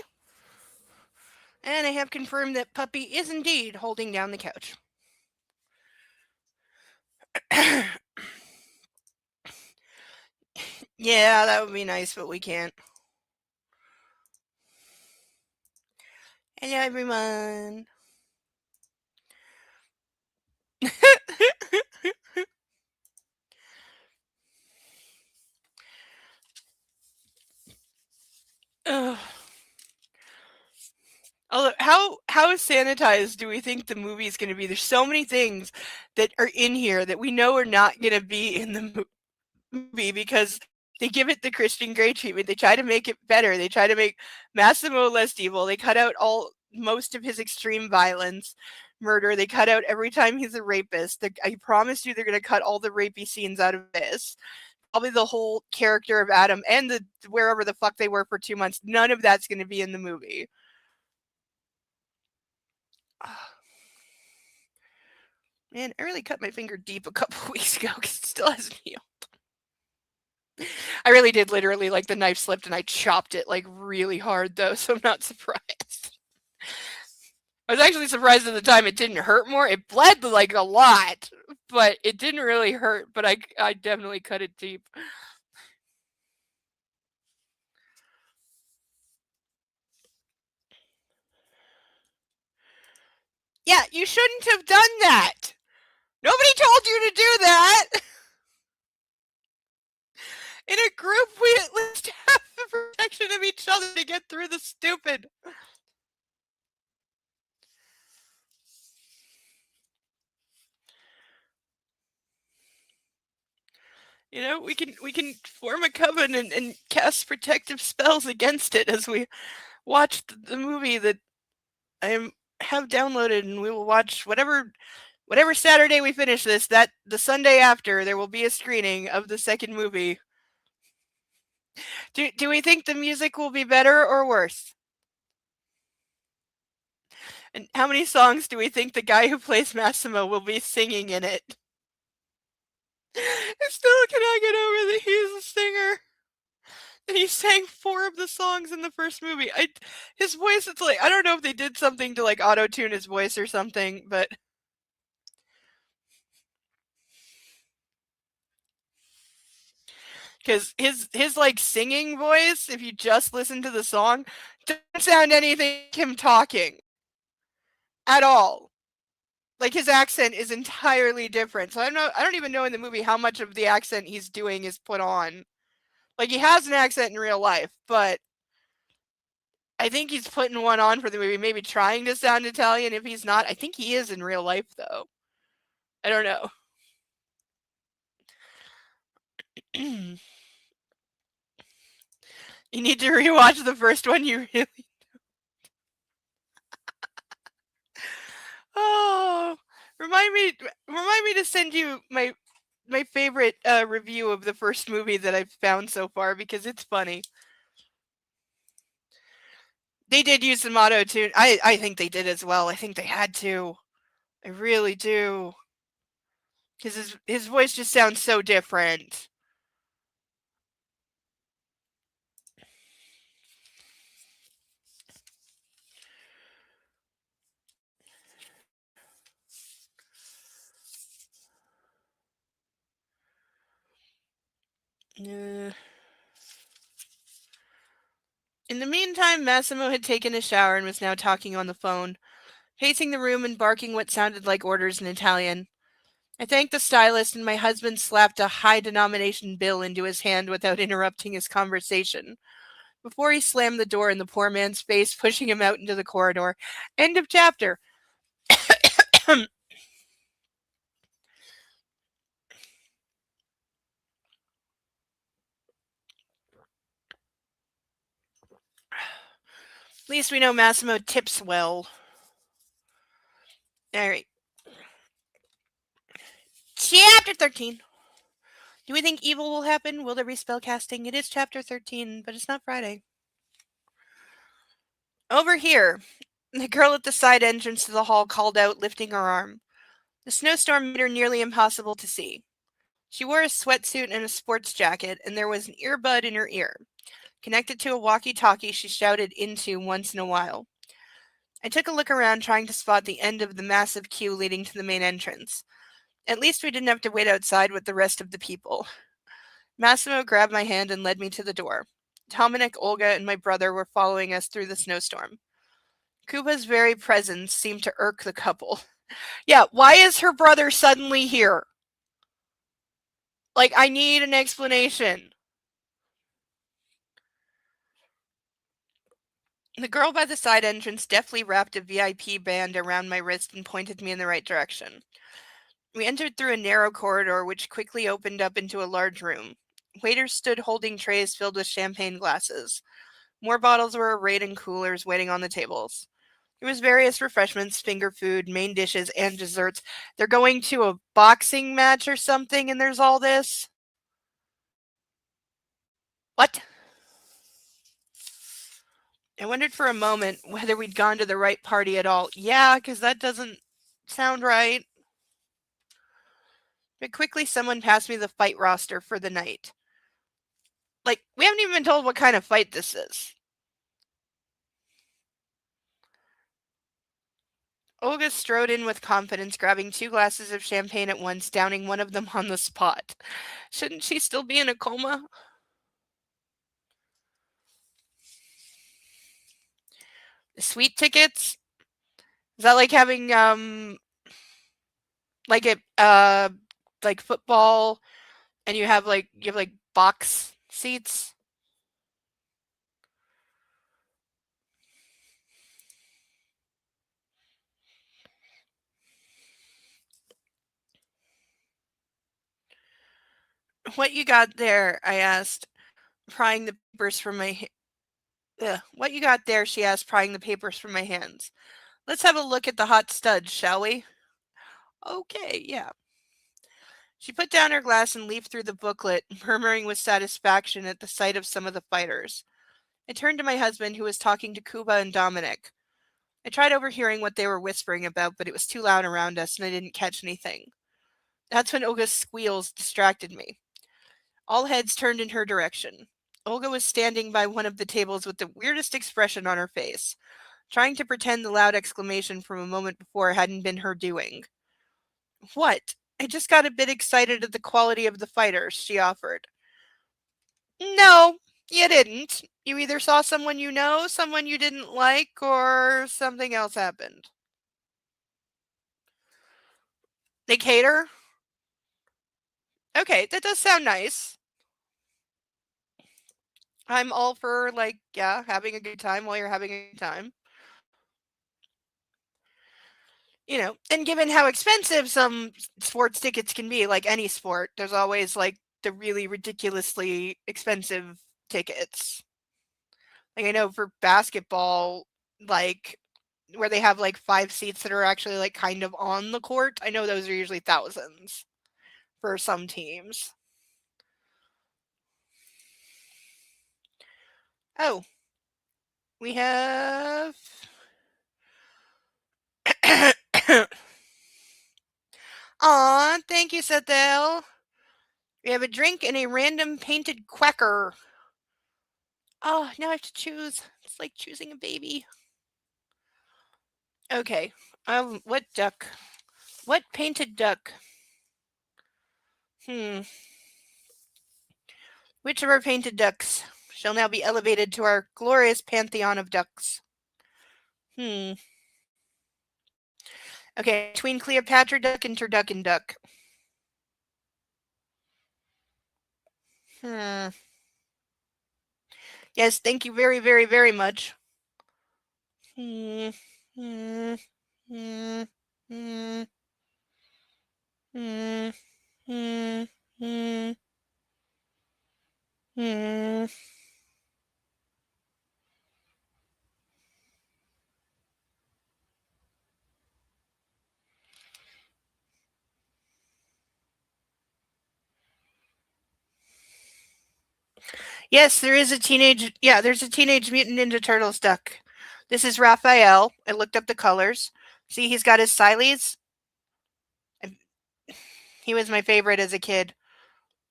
And I have confirmed that Puppy is indeed holding down the couch. Yeah, that would be nice, but we can't. Hello, everyone. Ugh. Although, how sanitized do we think the movie is going to be? There's so many things that are in here that we know are not going to be in the movie because they give it the Christian Grey treatment. They try to make it better. They try to make Massimo less evil. They cut out most of his extreme violence, murder. They cut out every time he's a rapist. I promise you, they're going to cut all the rapey scenes out of this. Probably the whole character of Adam and the wherever the fuck they were for 2 months. None of that's going to be in the movie. Man, I really cut my finger deep a couple weeks ago because it still hasn't healed. I really did literally, like, the knife slipped and I chopped it, like, really hard, though, so I'm not surprised. I was actually surprised at the time it didn't hurt more. It bled, like, a lot, but it didn't really hurt, but I definitely cut it deep. Yeah, you shouldn't have done that! Nobody told you to do that! In a group, we at least have the protection of each other to get through the stupid. You know, we can form a covenant and cast protective spells against it as we watch the movie that I have downloaded, and we will watch whatever Saturday we finish this. That the Sunday after, there will be a screening of the second movie. Do we think the music will be better or worse? And how many songs do we think the guy who plays Massimo will be singing in it? I still cannot get over that he's a singer. And he sang 4 of the songs in the first movie. His voice, it's like, I don't know if they did something to, like, auto-tune his voice or something, but because his like singing voice, if you just listen to the song, doesn't sound anything like him talking at all. Like, his accent is entirely different. So I don't even know in the movie how much of the accent he's doing is put on. Like, he has an accent in real life, but I think he's putting one on for the movie, maybe trying to sound Italian. If he's not, I think he is in real life, though. I don't know. You need to rewatch the first one. You really. Oh, remind me to send you my favorite review of the first movie that I've found so far because it's funny. They did use some auto tune. I think they did as well. I think they had to. I really do. Because his voice just sounds so different. In the meantime, Massimo had taken a shower and was now talking on the phone, pacing the room and barking what sounded like orders in Italian. I thanked the stylist, and my husband slapped a high-denomination bill into his hand without interrupting his conversation. Before he slammed the door in the poor man's face, pushing him out into the corridor. End of chapter. At least we know Massimo tips well. Alright. Chapter 13. Do we think evil will happen? Will there be spellcasting? It is chapter 13, but it's not Friday. Over here, the girl at the side entrance to the hall called out, lifting her arm. The snowstorm made her nearly impossible to see. She wore a sweatsuit and a sports jacket, and there was an earbud in her ear. Connected to a walkie-talkie she shouted into once in a while. I took a look around trying to spot the end of the massive queue leading to the main entrance. At least we didn't have to wait outside with the rest of the people. Massimo grabbed my hand and led me to the door. Dominic, Olga, and my brother were following us through the snowstorm. Kuba's very presence seemed to irk the couple. Yeah, why is her brother suddenly here? Like, I need an explanation. The girl by the side entrance deftly wrapped a VIP band around my wrist and pointed me in the right direction. We entered through a narrow corridor which quickly opened up into a large room. Waiters stood holding trays filled with champagne glasses. More bottles were arrayed in coolers waiting on the tables. There was various refreshments, finger food, main dishes, and desserts. They're going to a boxing match or something and there's all this? What? I wondered for a moment whether we'd gone to the right party at all. Yeah, because that doesn't sound right. But quickly someone passed me the fight roster for the night. Like, we haven't even been told what kind of fight this is. Olga strode in with confidence, grabbing 2 glasses of champagne at once, downing one of them on the spot. Shouldn't she still be in a coma? Sweet tickets? Is that like having like like football and you have like box seats? What you got there? I asked, prying the papers from my what you got there? She asked, prying the papers from my hands. Let's have a look at the hot studs, shall we? Okay, yeah. She put down her glass and leafed through the booklet, murmuring with satisfaction at the sight of some of the fighters. I turned to my husband, who was talking to Kuba and Dominic. I tried overhearing what they were whispering about, but it was too loud around us and I didn't catch anything. That's when Olga's squeals distracted me. All heads turned in her direction. Olga was standing by one of the tables with the weirdest expression on her face, trying to pretend the loud exclamation from a moment before hadn't been her doing. What? I just got a bit excited at the quality of the fighters, she offered. No, you didn't. You either saw someone you know, someone you didn't like, or something else happened. They cater? Okay, that does sound nice. I'm all for, like, yeah, having a good time while you're having a good time. You know, and given how expensive some sports tickets can be, like any sport, there's always, like, the really ridiculously expensive tickets. Like, I know for basketball, like, where they have, like, 5 seats that are actually, like, kind of on the court, I know those are usually thousands for some teams. Oh, we have Aw, thank you, Sethel. We have a drink and a random painted quacker. Oh, now I have to choose. It's like choosing a baby. Okay. What duck? What painted duck? Which of our painted ducks shall now be elevated to our glorious pantheon of ducks? Okay, between Cleopatra duck and turducken duck. Yes, thank you very, very, very much. Hmm. Hmm. Hmm. Hmm. Hmm. Hmm. Hmm. Hmm. Yes, there is a teenage. Yeah, there's a Teenage Mutant Ninja Turtles duck. This is Raphael. I looked up the colors. See, he's got his Siles. He was my favorite as a kid.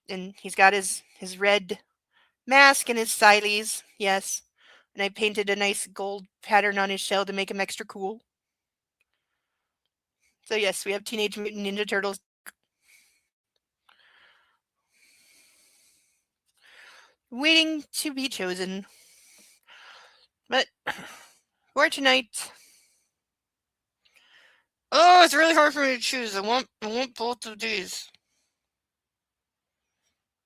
And he's got his red mask and his sileys, yes. And I painted a nice gold pattern on his shell to make him extra cool. So yes, we have Teenage Mutant Ninja Turtles. Waiting to be chosen. But for tonight. Oh, it's really hard for me to choose. I want both of these.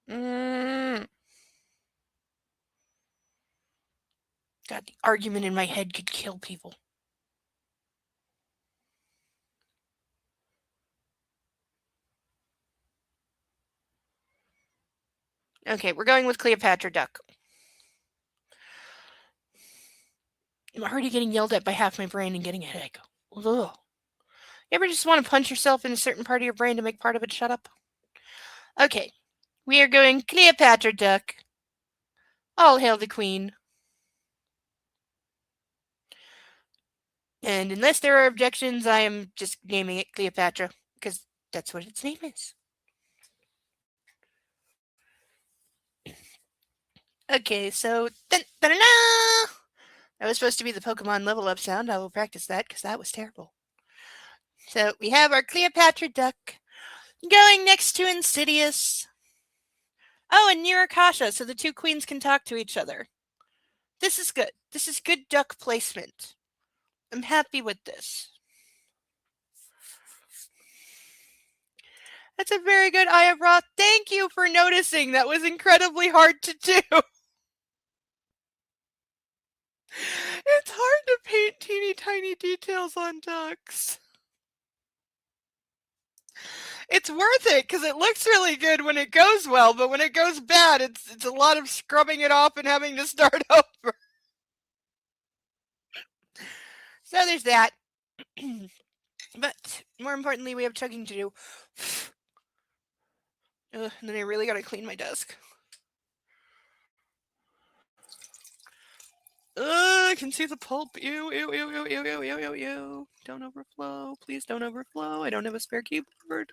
God, the argument in my head could kill people. Okay, we're going with Cleopatra Duck. I'm already getting yelled at by half my brain and getting a headache. Ugh. You ever just want to punch yourself in a certain part of your brain to make part of it shut up? Okay, we are going Cleopatra Duck. All hail the Queen. And unless there are objections, I am just naming it Cleopatra, because that's what its name is. Okay, so that was supposed to be the Pokemon level up sound. I will practice that because that was terrible. So we have our Cleopatra Duck going next to Insidious. Oh, and near Akasha, so the two queens can talk to each other. This is good. This is good duck placement. I'm happy with this. That's a very good Eye of Ra. Thank you for noticing. That was incredibly hard to do. It's hard to paint teeny tiny details on ducks. It's worth it because it looks really good when it goes well, but when it goes bad, it's a lot of scrubbing it off and having to start over. So there's that. But more importantly, we have chugging to do. And then I really gotta clean my desk. I can see the pulp. Ew, ew, ew, ew, ew, ew, ew, ew, ew. Don't overflow. Please don't overflow. I don't have a spare keyboard.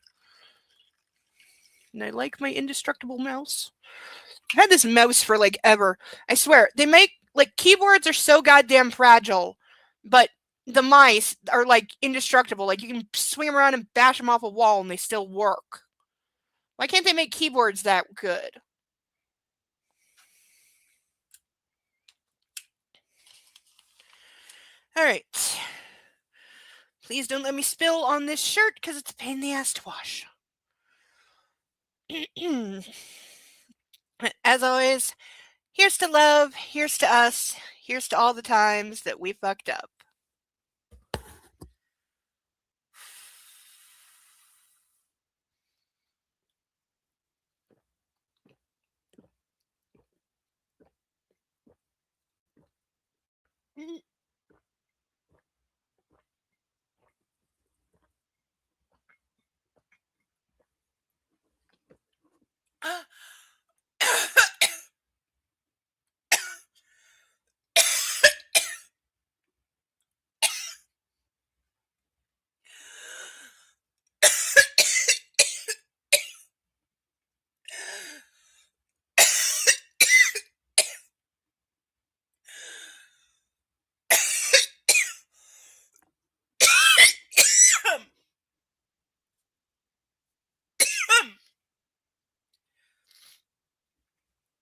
And I like my indestructible mouse. I've had this mouse for like ever. I swear. They make, like, keyboards are so goddamn fragile, but the mice are like indestructible. Like, you can swing them around and bash them off a wall and they still work. Why can't they make keyboards that good? All right. Please don't let me spill on this shirt because it's a pain in the ass to wash. As always, here's to love, here's to us, here's to all the times that we fucked up.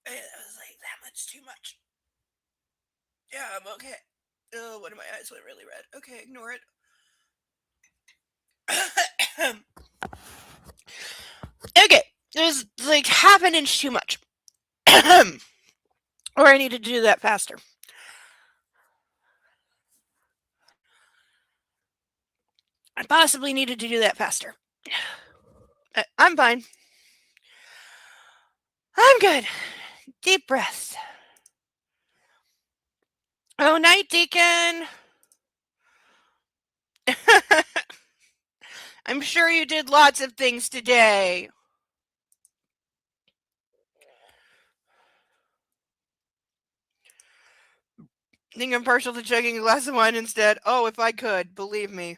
That was like that much too much. Yeah, I'm okay. Oh, one of my eyes went really red. Okay, ignore it. Okay, there's like half an inch too much. Or I need to do that faster. I possibly needed to do that faster. I'm fine. I'm good. Deep breaths. Oh, night, Deacon. I'm sure you did lots of things today. I think I'm partial to chugging a glass of wine instead. Oh, if I could, believe me.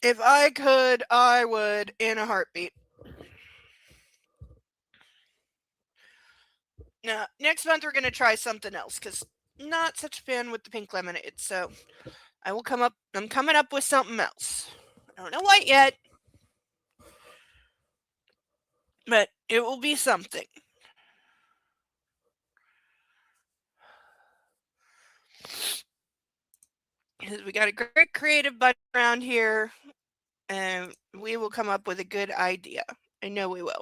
If I could, I would in a heartbeat. Now, next month we're gonna try something else because not such a fan with the pink lemonade. So I will come up. I'm coming up with something else. I don't know what yet, but it will be something. Because we got a great creative bunch around here, and we will come up with a good idea. I know we will.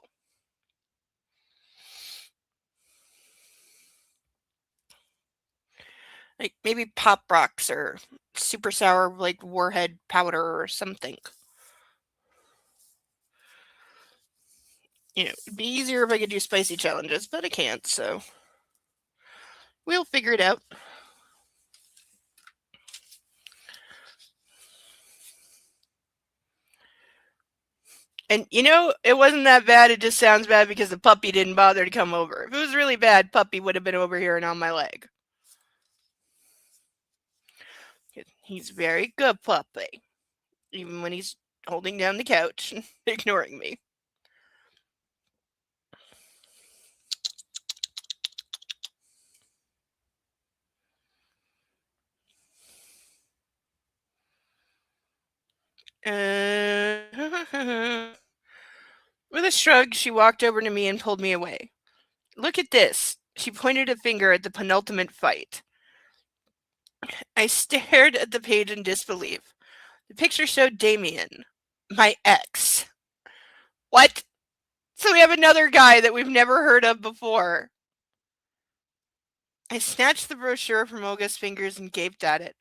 Like maybe pop rocks or super sour like warhead powder or something. It'd be easier if I could do spicy challenges, but I can't, so we'll figure it out. And it wasn't that bad. It just sounds bad because the puppy didn't bother to come over. If it was really bad, puppy would have been over here and on my leg. He's very good puppy, even when he's holding down the couch and ignoring me. With a shrug, she walked over to me and pulled me away. Look at this. She pointed a finger at the penultimate fight. I stared at the page in disbelief. The picture showed Damien, my ex. What? So we have another guy that we've never heard of before. I snatched the brochure from Olga's fingers and gaped at it.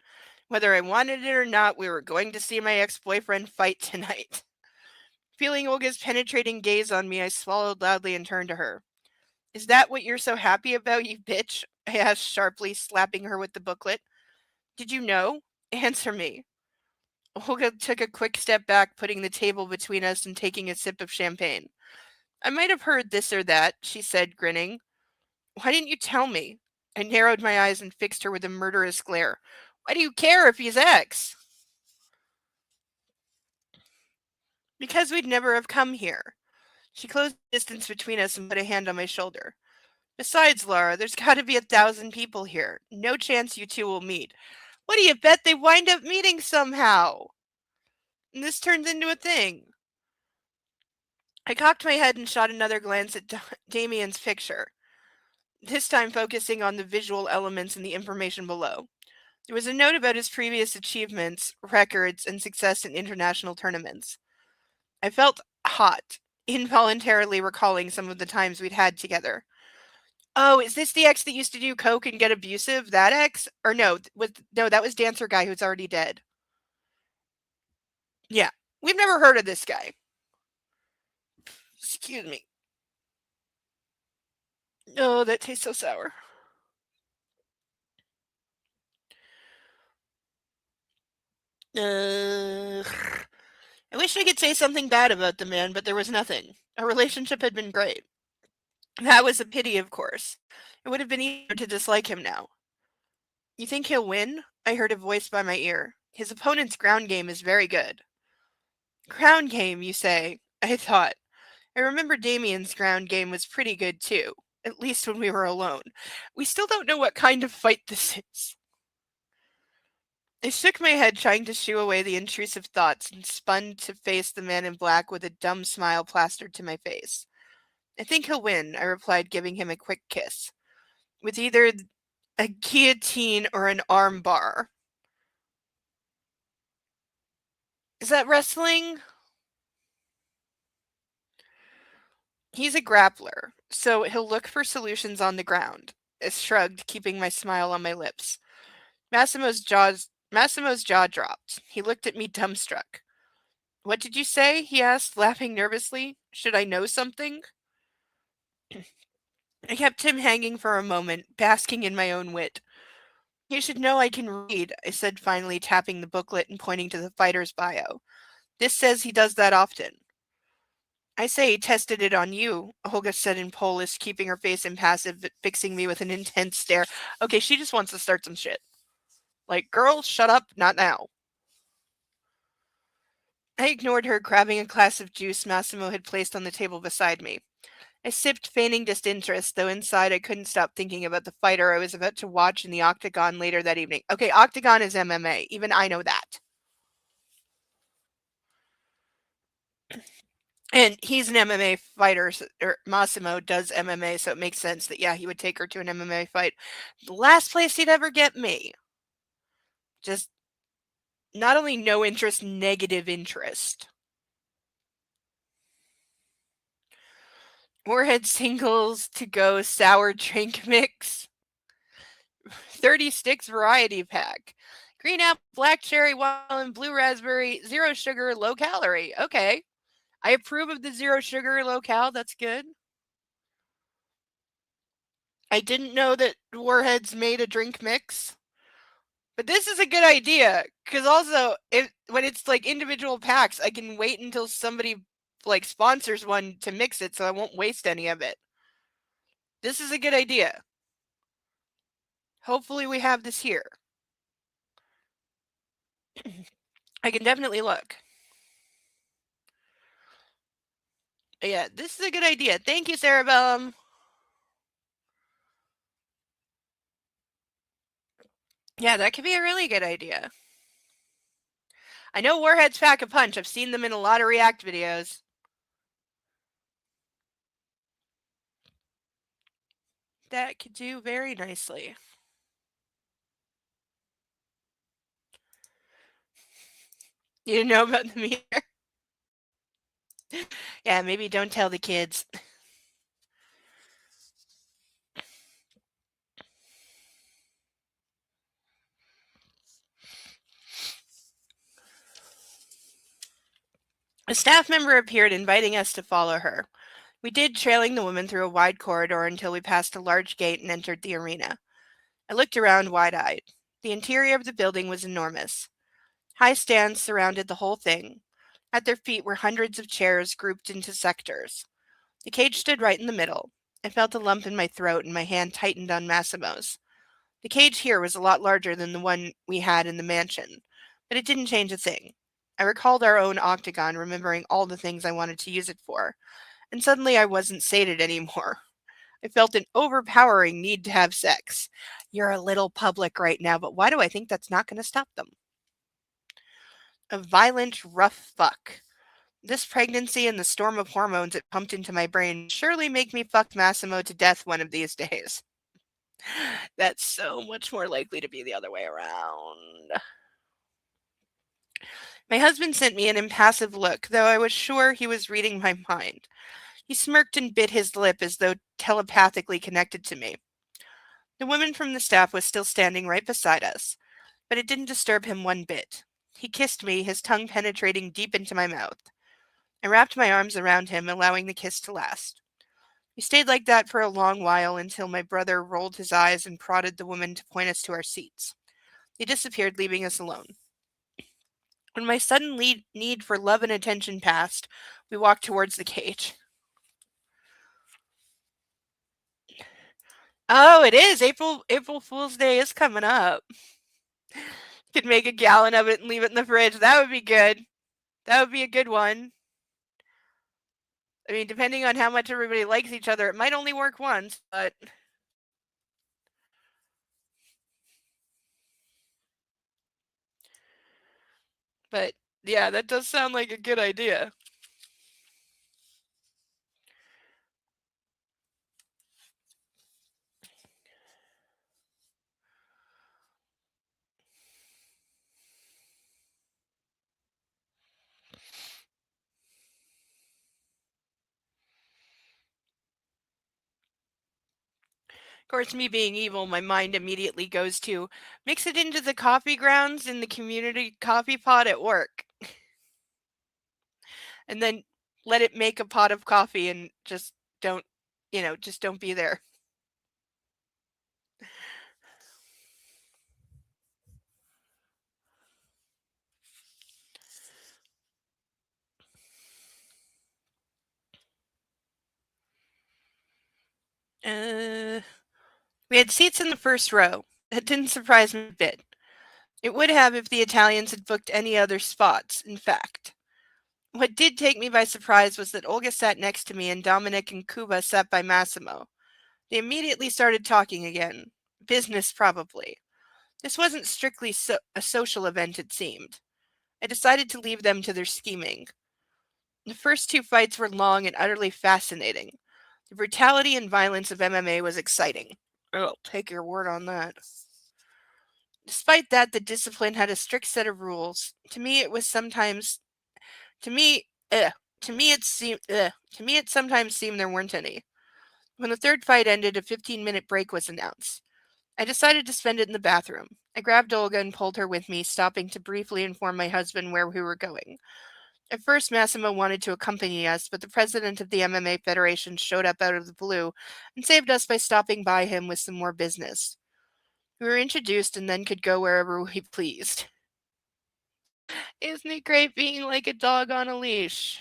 Whether I wanted it or not, we were going to see my ex-boyfriend fight tonight. Feeling Olga's penetrating gaze on me, I swallowed loudly and turned to her. Is that what you're so happy about, you bitch? I asked sharply, slapping her with the booklet. Did you know? Answer me. Olga took a quick step back, putting the table between us and taking a sip of champagne. I might have heard this or that, she said, grinning. Why didn't you tell me? I narrowed my eyes and fixed her with a murderous glare. Why do you care if he's ex? Because we'd never have come here. She closed the distance between us and put a hand on my shoulder. Besides, Laura, there's got to be 1,000 people here. No chance you two will meet. What do you bet they wind up meeting somehow? And this turns into a thing. I cocked my head and shot another glance at Damien's picture, this time focusing on the visual elements and the information below. There was a note about his previous achievements, records, and success in international tournaments. I felt hot, involuntarily recalling some of the times we'd had together. Oh, is this the ex that used to do coke and get abusive? That ex? Or no, that was dancer guy who's already dead. Yeah, we've never heard of this guy. Excuse me. Oh, that tastes so sour. I wish I could say something bad about the man, but there was nothing. Our relationship had been great. That was a pity, of course. It would have been easier to dislike him now. You think he'll win? I heard a voice by my ear. His opponent's ground game is very good. Ground game, you say? I thought. I remember Damien's ground game was pretty good too, at least when we were alone. We still don't know what kind of fight this is. I shook my head, trying to shoo away the intrusive thoughts, and spun to face the man in black with a dumb smile plastered to my face. I think he'll win, I replied, giving him a quick kiss. With either a guillotine or an arm bar. Is that wrestling? He's a grappler, so he'll look for solutions on the ground. I shrugged, keeping my smile on my lips. Massimo's jaw dropped. He looked at me dumbstruck. What did you say? He asked, laughing nervously. Should I know something? I kept him hanging for a moment, basking in my own wit. You should know I can read, I said finally, tapping the booklet and pointing to the fighter's bio. This says he does that often. I say he tested it on you, Olga said in Polish, keeping her face impassive, but fixing me with an intense stare. Okay, she just wants to start some shit. Like, girl, shut up, not now. I ignored her, grabbing a glass of juice Massimo had placed on the table beside me. I sipped, feigning disinterest, though inside I couldn't stop thinking about the fighter I was about to watch in the Octagon later that evening. Okay, Octagon is MMA. Even I know that. And he's an MMA fighter, or Massimo does MMA, so it makes sense that, yeah, he would take her to an MMA fight. The last place he'd ever get me. Just not only no interest, negative interest. Warhead singles to go sour drink mix. 30 sticks variety pack. Green apple, black cherry, watermelon, blue raspberry, zero sugar, low calorie. Okay. I approve of the zero sugar, low cal. That's good. I didn't know that Warheads made a drink mix. But this is a good idea, because also, when it's like individual packs, I can wait until somebody like sponsors one to mix it, so I won't waste any of it. This is a good idea. Hopefully we have this here. I can definitely look. Yeah, this is a good idea. Thank you, Cerebellum. Yeah, that could be a really good idea. I know Warheads pack a punch. I've seen them in a lot of React videos. That could do very nicely. You didn't know about the meter? Yeah, maybe don't tell the kids. A staff member appeared, inviting us to follow her. We did, trailing the woman through a wide corridor until we passed a large gate and entered the arena. I looked around wide-eyed. The interior of the building was enormous. High stands surrounded the whole thing. At their feet were hundreds of chairs grouped into sectors. The cage stood right in the middle. I felt a lump in my throat and my hand tightened on Massimo's. The cage here was a lot larger than the one we had in the mansion, but it didn't change a thing. I recalled our own octagon, remembering all the things I wanted to use it for, and suddenly I wasn't sated anymore. I felt an overpowering need to have sex. You're a little public right now, but why do I think that's not going to stop them? A violent, rough fuck. This pregnancy and the storm of hormones it pumped into my brain surely make me fuck Massimo to death one of these days. That's so much more likely to be the other way around. My husband sent me an impassive look, though I was sure he was reading my mind. He smirked and bit his lip as though telepathically connected to me. The woman from the staff was still standing right beside us, but it didn't disturb him one bit. He kissed me, his tongue penetrating deep into my mouth. I wrapped my arms around him, allowing the kiss to last. We stayed like that for a long while until my brother rolled his eyes and prodded the woman to point us to our seats. He disappeared, leaving us alone. When my sudden need for love and attention passed, we walked towards the cage. Oh, it is. April Fool's Day is coming up. Could make a gallon of it and leave it in the fridge. That would be good. That would be a good one. I mean, depending on how much everybody likes each other, it might only work once, but yeah, that does sound like a good idea. Of course, me being evil, my mind immediately goes to mix it into the coffee grounds in the community coffee pot at work. And then let it make a pot of coffee and just don't, just don't be there. We had seats in the first row. That didn't surprise me a bit. It would have if the Italians had booked any other spots, in fact. What did take me by surprise was that Olga sat next to me and Dominic and Kuba sat by Massimo. They immediately started talking again. Business, probably. This wasn't strictly a social event, it seemed. I decided to leave them to their scheming. The first two fights were long and utterly fascinating. The brutality and violence of MMA was exciting. I'll take your word on that. Despite that, the discipline had a strict set of rules. To me, it was sometimes to me to me it sometimes seemed there weren't any. When the third fight ended, a 15-minute break was announced. I decided to spend it in the bathroom. I grabbed Olga and pulled her with me, stopping to briefly inform my husband where we were going. At first, Massimo wanted to accompany us, but the president of the MMA Federation showed up out of the blue and saved us by stopping by him with some more business. We were introduced and then could go wherever we pleased. Isn't it great being like a dog on a leash?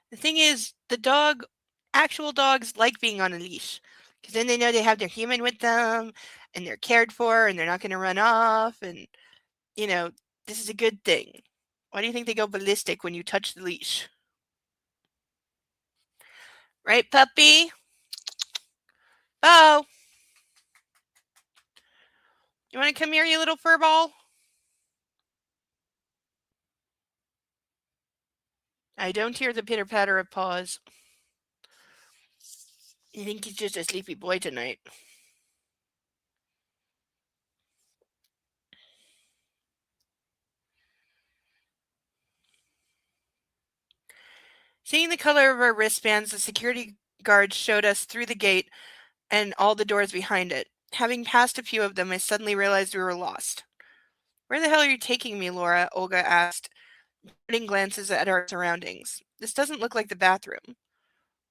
The thing is, actual dogs like being on a leash. Because then they know they have their human with them, and they're cared for, and they're not going to run off, and, you know, this is a good thing. Why do you think they go ballistic when you touch the leash? Right, puppy? Bo! You want to come here, you little furball? I don't hear the pitter-patter of paws. I think he's just a sleepy boy tonight. Seeing the color of our wristbands, the security guards showed us through the gate and all the doors behind it. Having passed a few of them, I suddenly realized we were lost. Where the hell are you taking me, Laura? Olga asked, darting glances at our surroundings. This doesn't look like the bathroom.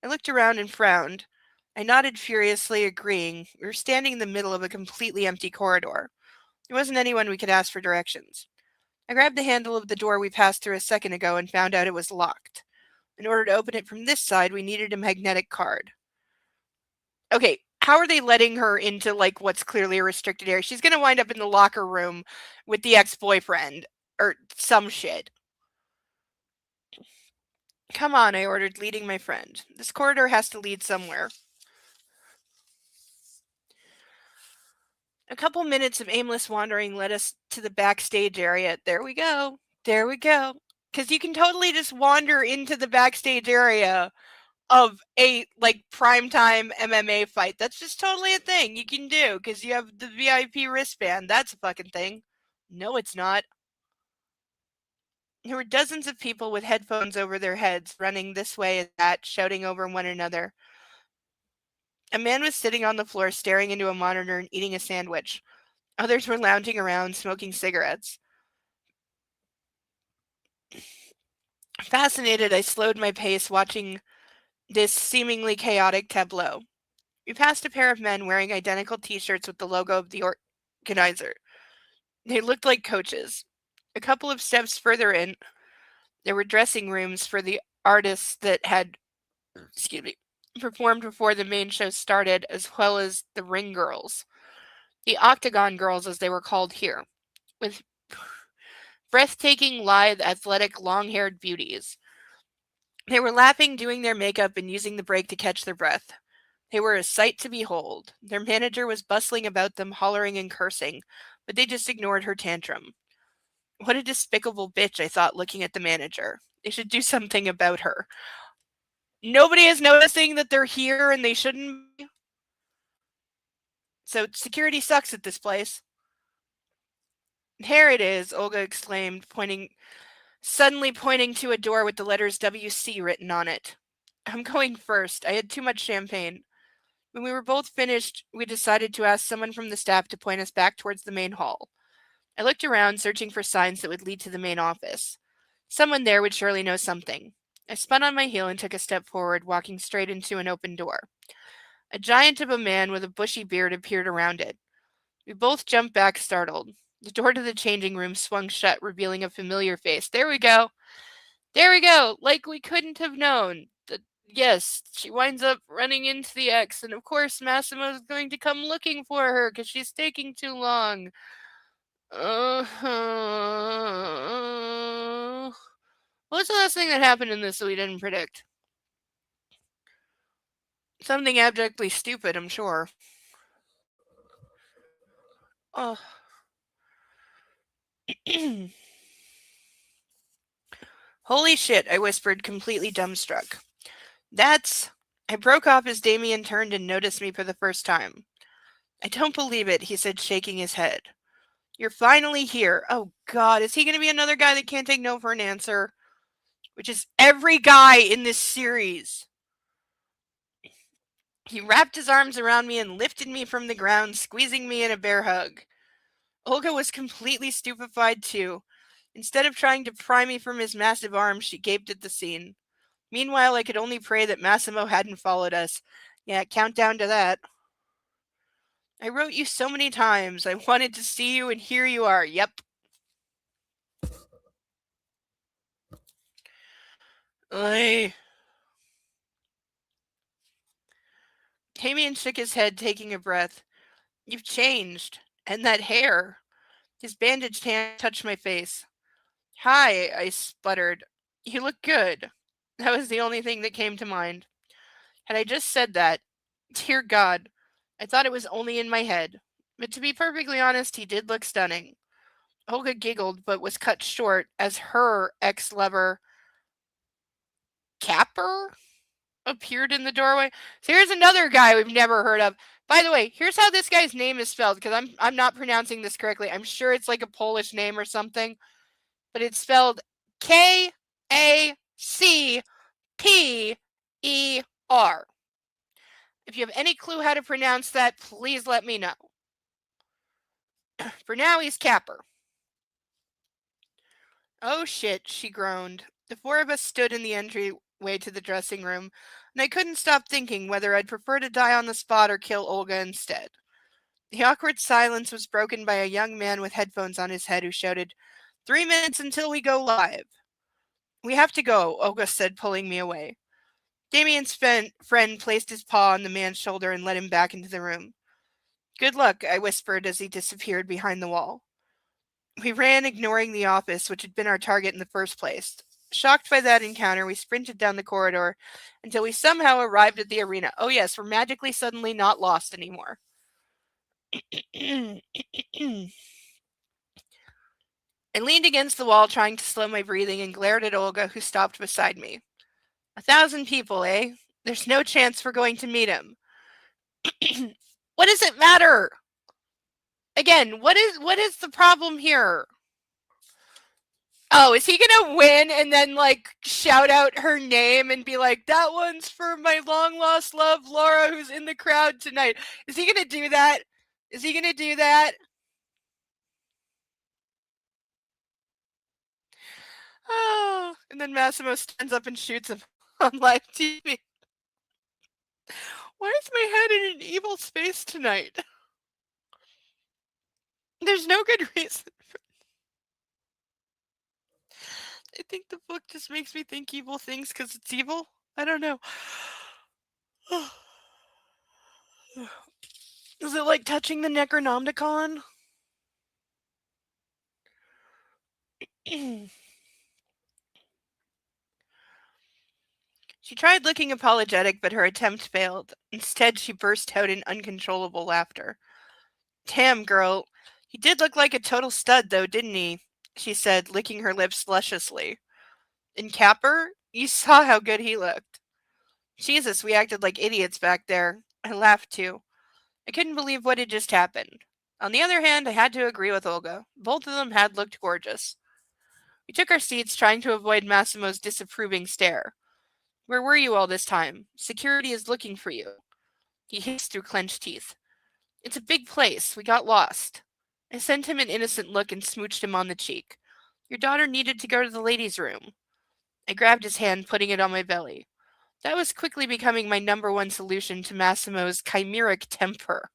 I looked around and frowned. I nodded furiously, agreeing. We were standing in the middle of a completely empty corridor. There wasn't anyone we could ask for directions. I grabbed the handle of the door we passed through a second ago and found out it was locked. In order to open it from this side, we needed a magnetic card. Okay, how are they letting her into, like, what's clearly a restricted area? She's gonna wind up in the locker room with the ex-boyfriend or some shit. Come on, I ordered, leading my friend. This corridor has to lead somewhere. A couple minutes of aimless wandering led us to the backstage area. There we go. There we go. Because you can totally just wander into the backstage area of a, like, primetime MMA fight. That's just totally a thing you can do because you have the VIP wristband. That's a fucking thing. No, it's not. There were dozens of people with headphones over their heads, running this way and that, shouting over one another. A man was sitting on the floor, staring into a monitor and eating a sandwich. Others were lounging around, smoking cigarettes. Fascinated, I slowed my pace, watching this seemingly chaotic tableau. We passed a pair of men wearing identical t-shirts with the logo of the organizer. They looked like coaches. A couple of steps further in, there were dressing rooms for the artists that had, performed before the main show started, as well as the ring girls. The octagon girls, as they were called here, with breathtaking, lithe, athletic, long-haired beauties. They were laughing, doing their makeup, and using the break to catch their breath. They were a sight to behold. Their manager was bustling about them, hollering and cursing, but they just ignored her tantrum. What a despicable bitch, I thought, looking at the manager. They should do something about her. Nobody is noticing that they're here and they shouldn't be. So security sucks at this place. There it is, Olga exclaimed, suddenly pointing to a door with the letters WC written on it. I'm going first. I had too much champagne. When we were both finished, we decided to ask someone from the staff to point us back towards the main hall. I looked around, searching for signs that would lead to the main office. Someone there would surely know something. I spun on my heel and took a step forward, walking straight into an open door. A giant of a man with a bushy beard appeared around it. We both jumped back, startled. The door to the changing room swung shut, revealing a familiar face. There we go. There we go. Like we couldn't have known. Yes, she winds up running into the ex, and of course Massimo's going to come looking for her because she's taking too long. What's the last thing that happened in this that we didn't predict? Something abjectly stupid, I'm sure. Oh. Holy shit, I whispered, completely dumbstruck. That's... I broke off as Damien turned and noticed me for the first time. I don't believe it, he said, shaking his head. You're finally here. Oh god, is he going to be another guy that can't take no for an answer? Which is every guy in this series. He wrapped his arms around me and lifted me from the ground, squeezing me in a bear hug. Olga was completely stupefied too. Instead of trying to pry me from his massive arms, she gaped at the scene. Meanwhile, I could only pray that Massimo hadn't followed us. Yeah, countdown to that. I wrote you so many times. I wanted to see you, and here you are. Yep. Damien shook his head, taking a breath. You've changed. And that hair. His bandaged hand touched my face. Hi, I sputtered. You look good. That was the only thing that came to mind. Had I just said that, dear God, I thought it was only in my head. But to be perfectly honest, he did look stunning. Olga giggled, but was cut short as her ex-lover, Capper, appeared in the doorway. So here's another guy we've never heard of. By the way, here's how this guy's name is spelled, because I'm not pronouncing this correctly. I'm sure it's like a Polish name or something, but it's spelled K-A-C-P-E-R. If you have any clue how to pronounce that, please let me know. For now, he's Capper. Oh shit, she groaned. The four of us stood in the entryway to the dressing room, and I couldn't stop thinking whether I'd prefer to die on the spot or kill Olga instead. The awkward silence was broken by a young man with headphones on his head who shouted, 3 minutes until we go live. We have to go, Olga said, pulling me away. Damien's friend placed his paw on the man's shoulder and led him back into the room. Good luck, I whispered as he disappeared behind the wall. We ran, ignoring the office, which had been our target in the first place. Shocked by that encounter, we sprinted down the corridor until we somehow arrived at the arena. Oh yes, we're magically suddenly not lost anymore. I leaned against the wall, trying to slow my breathing, and glared at Olga, who stopped beside me. 1,000 people, eh? There's no chance we're going to meet him. What does it matter? Again, what is the problem here? Oh, is he gonna win and then like shout out her name and be like, that one's for my long lost love, Laura, who's in the crowd tonight? Is he gonna do that? Is he gonna do that? Oh, and then Massimo stands up and shoots him on live TV. Why is my head in an evil space tonight? There's no good reason. I think the book just makes me think evil things because it's evil. I don't know. Is it like touching the Necronomicon? She tried looking apologetic, but her attempt failed. Instead, she burst out in uncontrollable laughter. Damn, girl. He did look like a total stud, though, didn't he? She said, licking her lips lusciously. And Capper? You saw how good he looked. Jesus, we acted like idiots back there. I laughed, too. I couldn't believe what had just happened. On the other hand, I had to agree with Olga. Both of them had looked gorgeous. We took our seats, trying to avoid Massimo's disapproving stare. Where were you all this time? Security is looking for you. He hissed through clenched teeth. It's a big place. We got lost. I sent him an innocent look and smooched him on the cheek. Your daughter needed to go to the ladies' room. I grabbed his hand, putting it on my belly. That was quickly becoming my number one solution to Massimo's chimeric temper.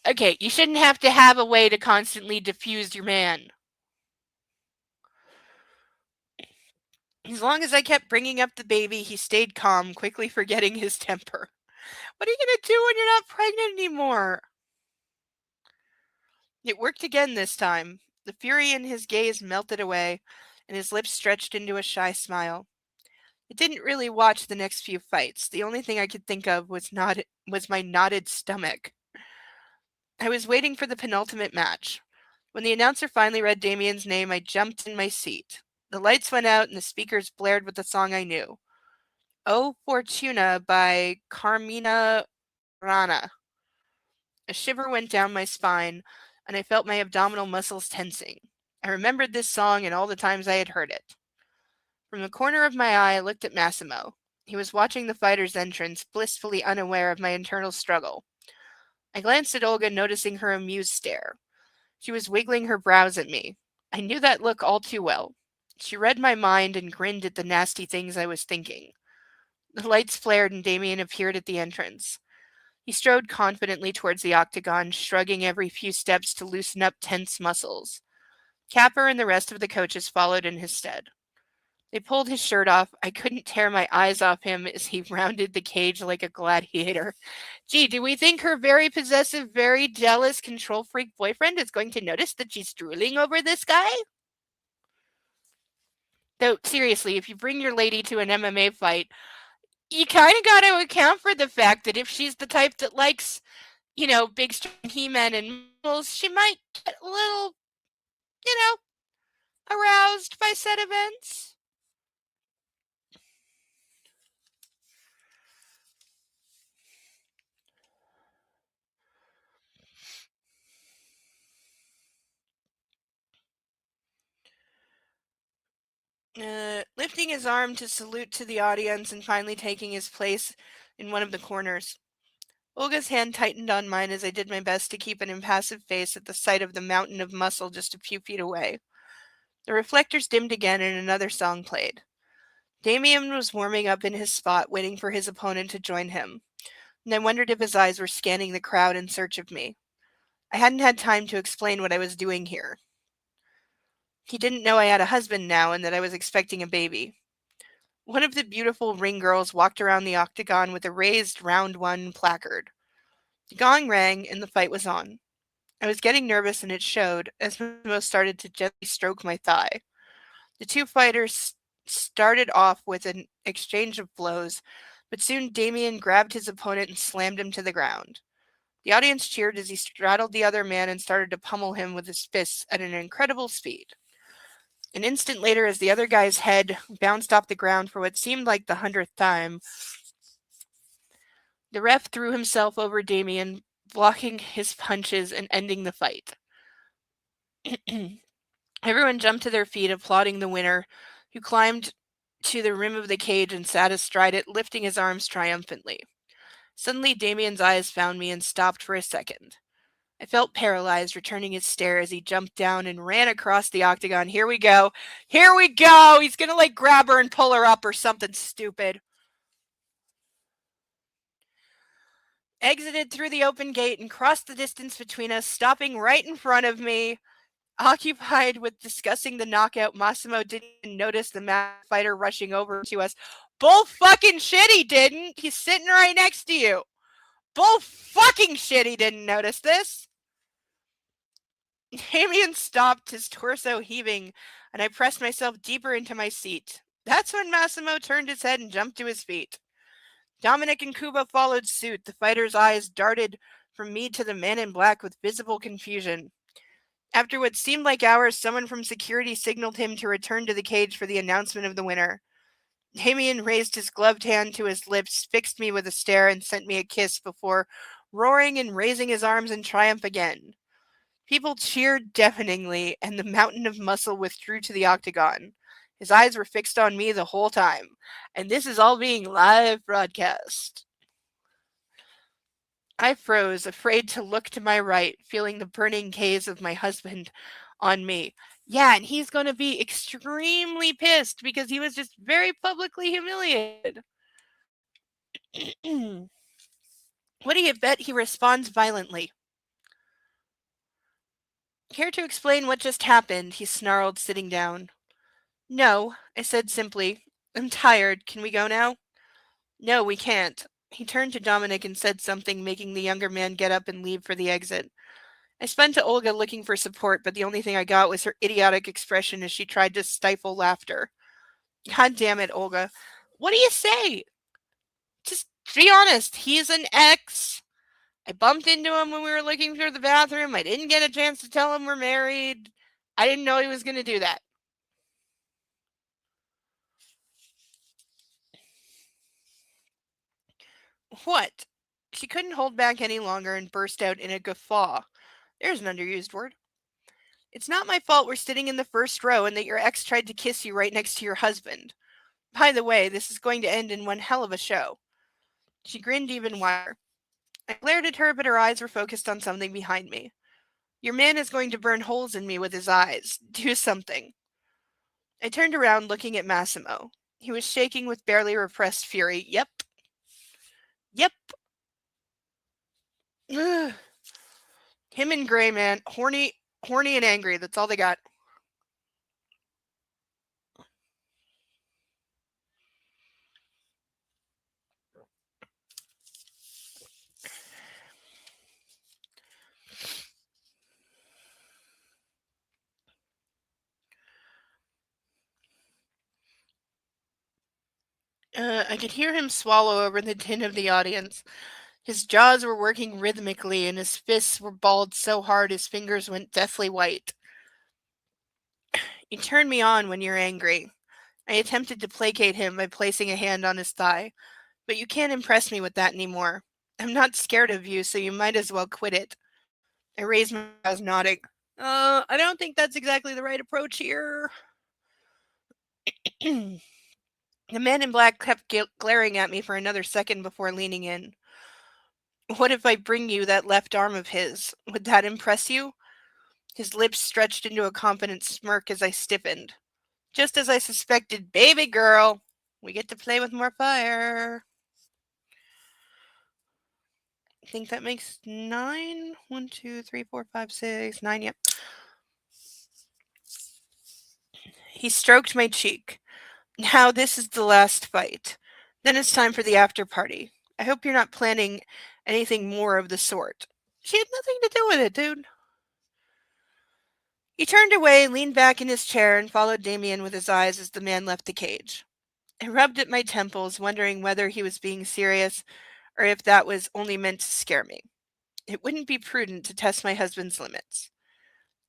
Okay, you shouldn't have to have a way to constantly diffuse your man. As long as I kept bringing up the baby, he stayed calm, quickly forgetting his temper. What are you going to do when you're not pregnant anymore? It worked again this time. The fury in his gaze melted away, and his lips stretched into a shy smile. I didn't really watch the next few fights. The only thing I could think of was my knotted stomach. I was waiting for the penultimate match. When the announcer finally read Damien's name, I jumped in my seat. The lights went out and the speakers blared with the song I knew. O Fortuna by Carmina Rana. A shiver went down my spine, and I felt my abdominal muscles tensing. I remembered this song and all the times I had heard it. From the corner of my eye, I looked at Massimo. He was watching the fighter's entrance, blissfully unaware of my internal struggle. I glanced at Olga, noticing her amused stare. She was wiggling her brows at me. I knew that look all too well. She read my mind and grinned at the nasty things I was thinking. The lights flared and Damien appeared at the entrance. He strode confidently towards the octagon, shrugging every few steps to loosen up tense muscles. Capper and the rest of the coaches followed in his stead. They pulled his shirt off. I couldn't tear my eyes off him as he rounded the cage like a gladiator. Gee, do we think her very possessive, very jealous, control freak boyfriend is going to notice that she's drooling over this guy? Though, seriously, if you bring your lady to an MMA fight, you kind of got to account for the fact that if she's the type that likes, big strong He-Man and muscles, she might get a little, aroused by said events. Lifting his arm to salute to the audience and finally taking his place in one of the corners. Olga's hand tightened on mine as I did my best to keep an impassive face at the sight of the mountain of muscle just a few feet away. The reflectors dimmed again and another song played. Damien was warming up in his spot, waiting for his opponent to join him, and I wondered if his eyes were scanning the crowd in search of me. I hadn't had time to explain what I was doing here. He didn't know I had a husband now and that I was expecting a baby. One of the beautiful ring girls walked around the octagon with a raised round one placard. The gong rang and the fight was on. I was getting nervous and it showed as Massimo started to gently stroke my thigh. The two fighters started off with an exchange of blows, but soon Damien grabbed his opponent and slammed him to the ground. The audience cheered as he straddled the other man and started to pummel him with his fists at an incredible speed. An instant later, as the other guy's head bounced off the ground for what seemed like the 100th time, the ref threw himself over Damien, blocking his punches and ending the fight. Everyone jumped to their feet, applauding the winner, who climbed to the rim of the cage and sat astride it, lifting his arms triumphantly. Suddenly, Damien's eyes found me and stopped for a second. I felt paralyzed, returning his stare as he jumped down and ran across the octagon. Here we go. Here we go. He's going to grab her and pull her up or something stupid. Exited through the open gate and crossed the distance between us, stopping right in front of me. Occupied with discussing the knockout, Massimo didn't even notice the mad fighter rushing over to us. Bull fucking shit he didn't. He's sitting right next to you. Bull fucking shit he didn't notice this. Damien stopped, his torso heaving, and I pressed myself deeper into my seat. That's when Massimo turned his head and jumped to his feet. Dominic and Kuba followed suit. The fighter's eyes darted from me to the man in black with visible confusion. After what seemed like hours, someone from security signaled him to return to the cage for the announcement of the winner. Damien raised his gloved hand to his lips, fixed me with a stare, and sent me a kiss before roaring and raising his arms in triumph again. People cheered deafeningly, and the mountain of muscle withdrew to the octagon. His eyes were fixed on me the whole time, and this is all being live broadcast. I froze, afraid to look to my right, feeling the burning gaze of my husband on me. Yeah, and he's going to be extremely pissed because he was just very publicly humiliated. What do you bet he responds violently? Care to explain what just happened? He snarled, sitting down. No, I said simply. I'm tired. Can we go now? No, we can't. He turned to Dominic and said something, making the younger man get up and leave for the exit. I spun to Olga looking for support, but the only thing I got was her idiotic expression as she tried to stifle laughter. God damn it, Olga. What do you say? Just be honest. He's an ex. I bumped into him when we were looking through the bathroom. I didn't get a chance to tell him we're married. I didn't know he was going to do that. What? She couldn't hold back any longer and burst out in a guffaw. There's an underused word. It's not my fault we're sitting in the first row and that your ex tried to kiss you right next to your husband. By the way, this is going to end in one hell of a show. She grinned even wider. I glared at her, but her eyes were focused on something behind me. Your man is going to burn holes in me with his eyes. Do something. I turned around, looking at Massimo. He was shaking with barely repressed fury. Yep. Yep. Ugh. Him and Gray, man. Horny and angry. That's all they got. I could hear him swallow over the din of the audience. His jaws were working rhythmically, and his fists were balled so hard his fingers went deathly white. You turn me on when you're angry. I attempted to placate him by placing a hand on his thigh, but you can't impress me with that anymore. I'm not scared of you, so you might as well quit it. I raised my eyebrows, nodding. I don't think that's exactly the right approach here. The man in black kept glaring at me for another second before leaning in. What if I bring you that left arm of his? Would that impress you? His lips stretched into a confident smirk as I stiffened. Just as I suspected, baby girl. We get to play with more fire. I think that makes 9. 1, 2, 3, 4, 5, 6, 9. Yep. He stroked my cheek. Now this is the last fight. Then it's time for the after party. I hope you're not planning anything more of the sort. She had nothing to do with it, dude. He turned away, leaned back in his chair, and followed Damien with his eyes as the man left the cage. I rubbed at my temples, wondering whether he was being serious or if that was only meant to scare me. It wouldn't be prudent to test my husband's limits.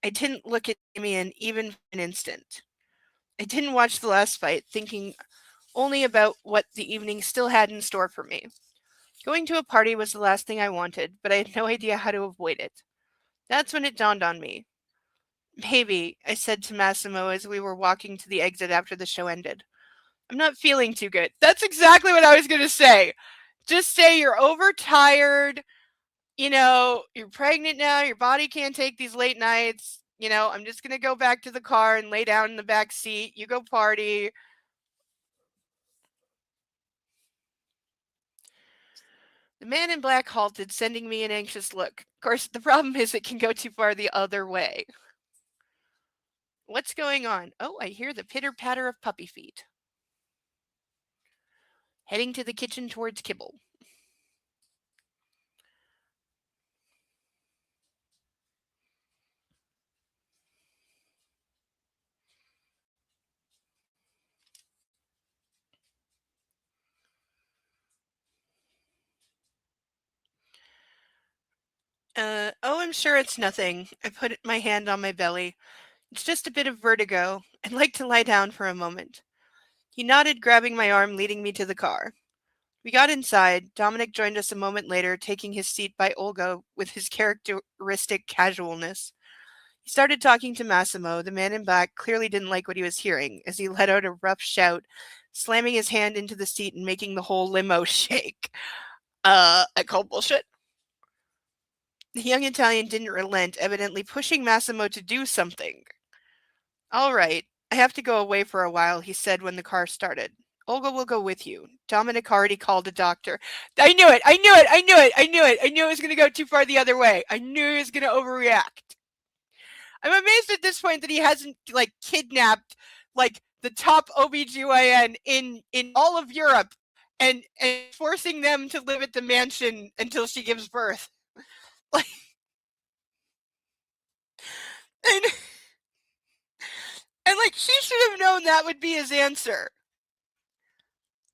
I didn't look at Damien even for an instant. I didn't watch the last fight, thinking only about what the evening still had in store for me. Going to a party was the last thing I wanted, but I had no idea how to avoid it. That's when it dawned on me. Maybe, I said to Massimo as we were walking to the exit after the show ended. I'm not feeling too good. That's exactly what I was going to say. Just say you're overtired. You're pregnant now. Your body can't take these late nights. I'm just going to go back to the car and lay down in the back seat. You go party. The man in black halted, sending me an anxious look. Of course, the problem is it can go too far the other way. What's going on? Oh, I hear the pitter-patter of puppy feet. Heading to the kitchen towards kibble. I'm sure it's nothing. I put my hand on my belly. It's just a bit of vertigo. I'd like to lie down for a moment. He nodded, grabbing my arm, leading me to the car. We got inside. Dominic joined us a moment later, taking his seat by Olga with his characteristic casualness. He started talking to Massimo. The man in black clearly didn't like what he was hearing, as he let out a rough shout, slamming his hand into the seat and making the whole limo shake. I call bullshit. The young Italian didn't relent, evidently pushing Massimo to do something. All right, I have to go away for a while, he said when the car started. Olga will go with you. Dominic already called a doctor. I knew it! I knew it! I knew it! I knew it! I knew it was going to go too far the other way. I knew he was going to overreact. I'm amazed at this point that he hasn't, kidnapped, the top OBGYN in all of Europe and forcing them to live at the mansion until she gives birth. Like, And, and like, she should have known that would be his answer.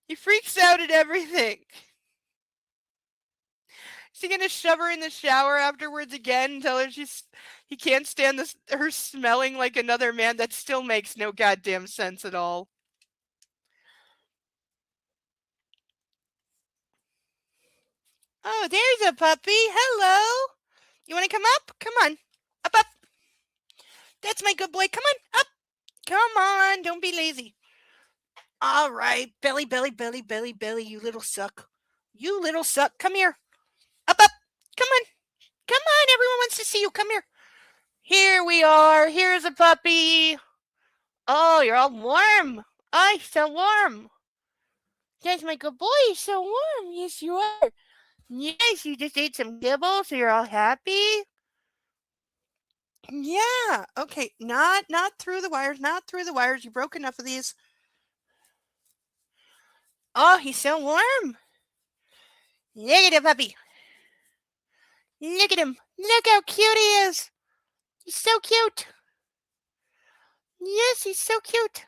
He freaks out at everything. Is he gonna shove her in the shower afterwards again and tell her he can't stand her smelling like another man? That still makes no goddamn sense at all. Oh, there's a puppy. Hello. You want to come up? Come on. Up, up. That's my good boy. Come on, up. Come on. Don't be lazy. All right. Belly, belly, belly, belly, belly, you little suck. You little suck. Come here. Up, up. Come on. Come on. Everyone wants to see you. Come here. Here we are. Here's a puppy. Oh, you're all warm. Oh, he's so warm. That's my good boy. He's so warm. Yes, you are. Yes, you just ate some kibble, so you're all happy. Yeah. Okay. Not through the wires. Not through the wires. You broke enough of these. Oh, he's so warm. Look at the puppy. Look at him. Look how cute he is. He's so cute. Yes, he's so cute.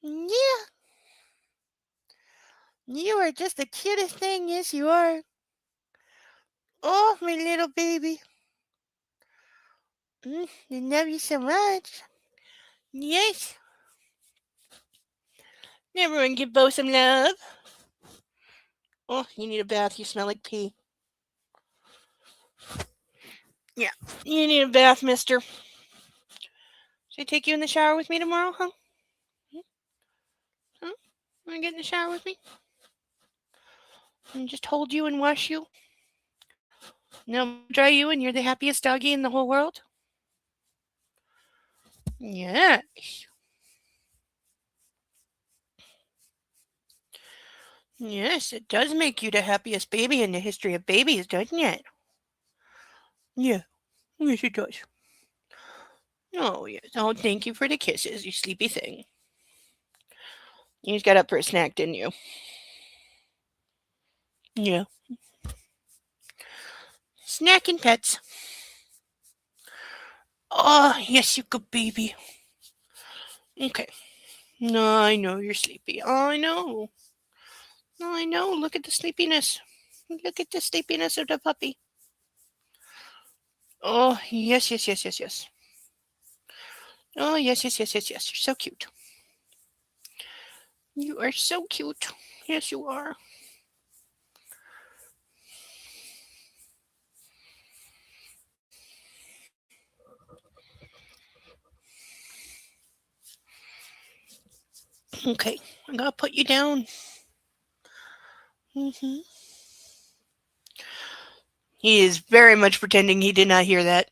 Yeah. You are just the cutest thing. Yes, you are. Oh, my little baby. I love you so much. Yes. Everyone give Bo some love. Oh, you need a bath. You smell like pee. Yeah, you need a bath, mister. Should I take you in the shower with me tomorrow, huh? Huh? Want to get in the shower with me? And just hold you and wash you? No, dry you and you're the happiest doggy in the whole world? Yes. Yes, it does make you the happiest baby in the history of babies, doesn't it? Yeah. Yes, it does. Oh, yes. Oh, thank you for the kisses, you sleepy thing. You just got up for a snack, didn't you? Yeah. Snacking pets. Oh, yes, you good baby. Okay. No, I know you're sleepy. Oh, I know. Oh, I know. Look at the sleepiness. Look at the sleepiness of the puppy. Oh, yes, yes, yes, yes, yes. Oh, yes, yes, yes, yes, yes. You're so cute. You are so cute. Yes, you are. Okay, I'm gonna put you down. Mm-hmm. He is very much pretending he did not hear that.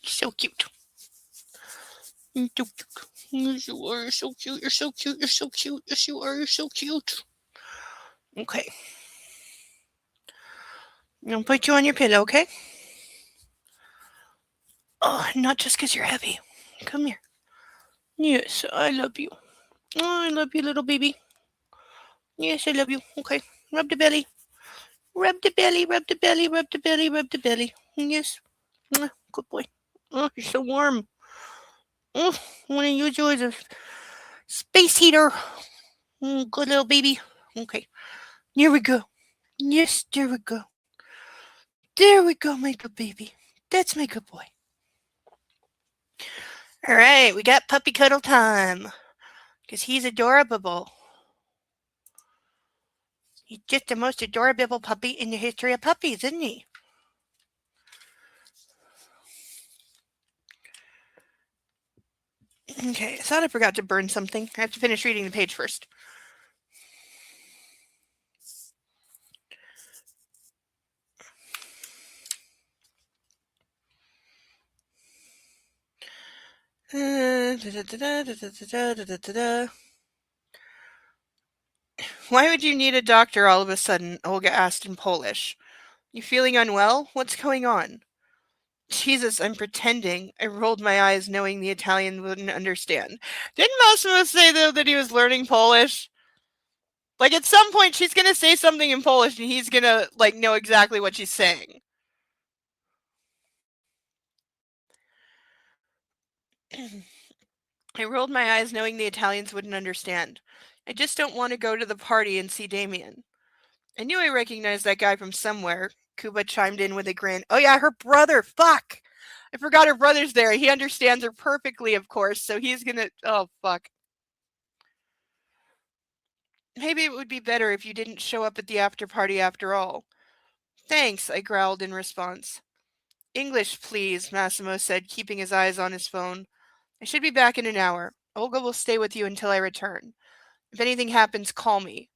So cute. You're so cute. Yes, you are. You're so cute. You're so cute. You're so cute. Yes, you are. You're so cute. Okay. I'm gonna put you on your pillow, okay? Oh, not just because you're heavy. Come here. Yes, I love you. Oh, I love you, little baby. Yes, I love you. Okay. Rub the belly. Rub the belly, rub the belly, rub the belly, rub the belly. Yes. Good boy. Oh, you're so warm. Oh, I want to use you as a space heater. Good little baby. Okay. There we go. Yes, there we go. There we go, my good baby. That's my good boy. All right, we got puppy cuddle time. Because he's adorable. He's just the most adorable puppy in the history of puppies, isn't he? Okay, I thought I forgot to burn something. I have to finish reading the page first. Why would you need a doctor all of a sudden? Olga asked in Polish. You feeling unwell? What's going on? Jesus, I'm pretending. I rolled my eyes knowing the Italian wouldn't understand. Didn't Massimo say, though, that he was learning Polish? Like, at some point, she's gonna say something in Polish, and he's gonna, like, know exactly what she's saying. I rolled my eyes knowing the Italians wouldn't understand. I just don't want to go to the party and see Damien. I knew I recognized that guy from somewhere. Kuba chimed in with a grin. Oh yeah, her brother! Fuck! I forgot her brother's there. He understands her perfectly, of course, so he's gonna... Oh, fuck. Maybe it would be better if you didn't show up at the after party after all. Thanks, I growled in response. English, please, Massimo said, keeping his eyes on his phone. I should be back in an hour. Olga will stay with you until I return. If anything happens, call me.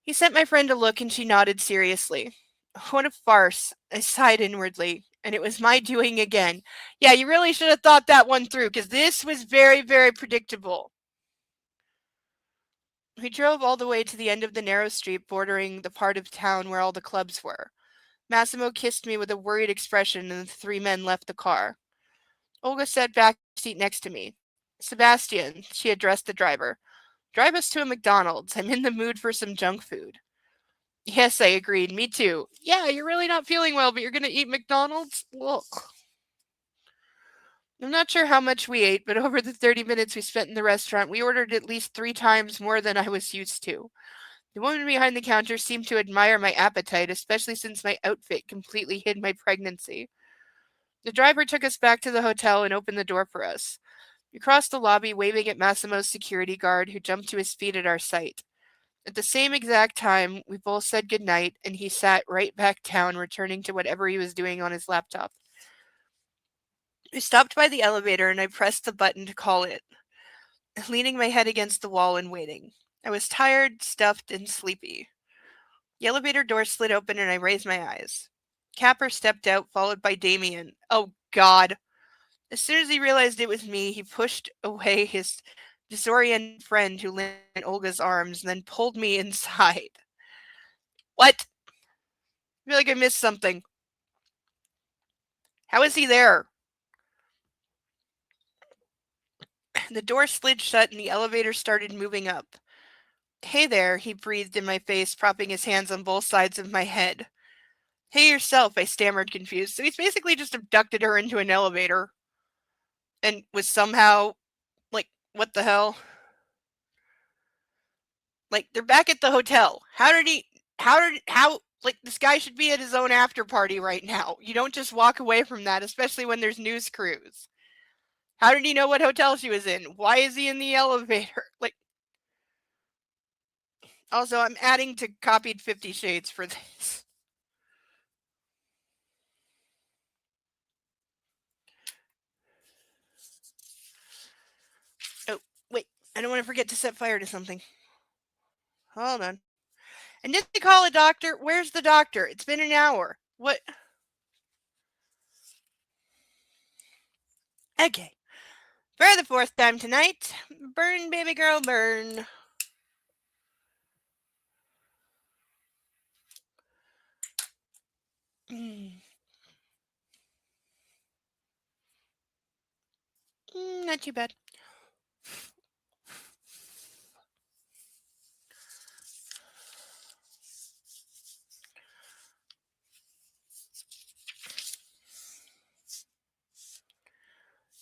He sent my friend a look and she nodded seriously. What a farce, I sighed inwardly, and it was my doing again. Yeah, you really should have thought that one through, because this was very, very predictable. We drove all the way to the end of the narrow street bordering the part of town where all the clubs were. Massimo kissed me with a worried expression, and the three men left the car. Olga sat back in the seat next to me. Sebastian, she addressed the driver, drive us to a McDonald's. I'm in the mood for some junk food. Yes, I agreed. Me too. Yeah, you're really not feeling well, but you're going to eat McDonald's? Look. I'm not sure how much we ate, but over the 30 minutes we spent in the restaurant, we ordered at least 3 times more than I was used to. The woman behind the counter seemed to admire my appetite, especially since my outfit completely hid my pregnancy. The driver took us back to the hotel and opened the door for us. We crossed the lobby, waving at Massimo's security guard, who jumped to his feet at our sight. At the same exact time, we both said goodnight, and he sat right back down, returning to whatever he was doing on his laptop. We stopped by the elevator, and I pressed the button to call it, leaning my head against the wall and waiting. I was tired, stuffed, and sleepy. The elevator door slid open, and I raised my eyes. Capper stepped out, followed by Damien. Oh, God. As soon as he realized it was me, he pushed away his disoriented friend who lay in Olga's arms and then pulled me inside. What? I feel like I missed something. How is he there? The door slid shut and the elevator started moving up. Hey there, he breathed in my face, propping his hands on both sides of my head. Hey yourself, I stammered, confused. So he's basically just abducted her into an elevator and was somehow, like, what the hell? Like, they're back at the hotel. Like, this guy should be at his own after party right now. You don't just walk away from that, especially when there's news crews. How did he know what hotel she was in? Why is he in the elevator? Like, also, I'm adding to copied 50 Shades for this. Oh, wait. I don't want to forget to set fire to something. Hold on. And did they call a doctor? Where's the doctor? It's been an hour. What? Okay. For the 4th time tonight, burn, baby girl, burn. Not too bad.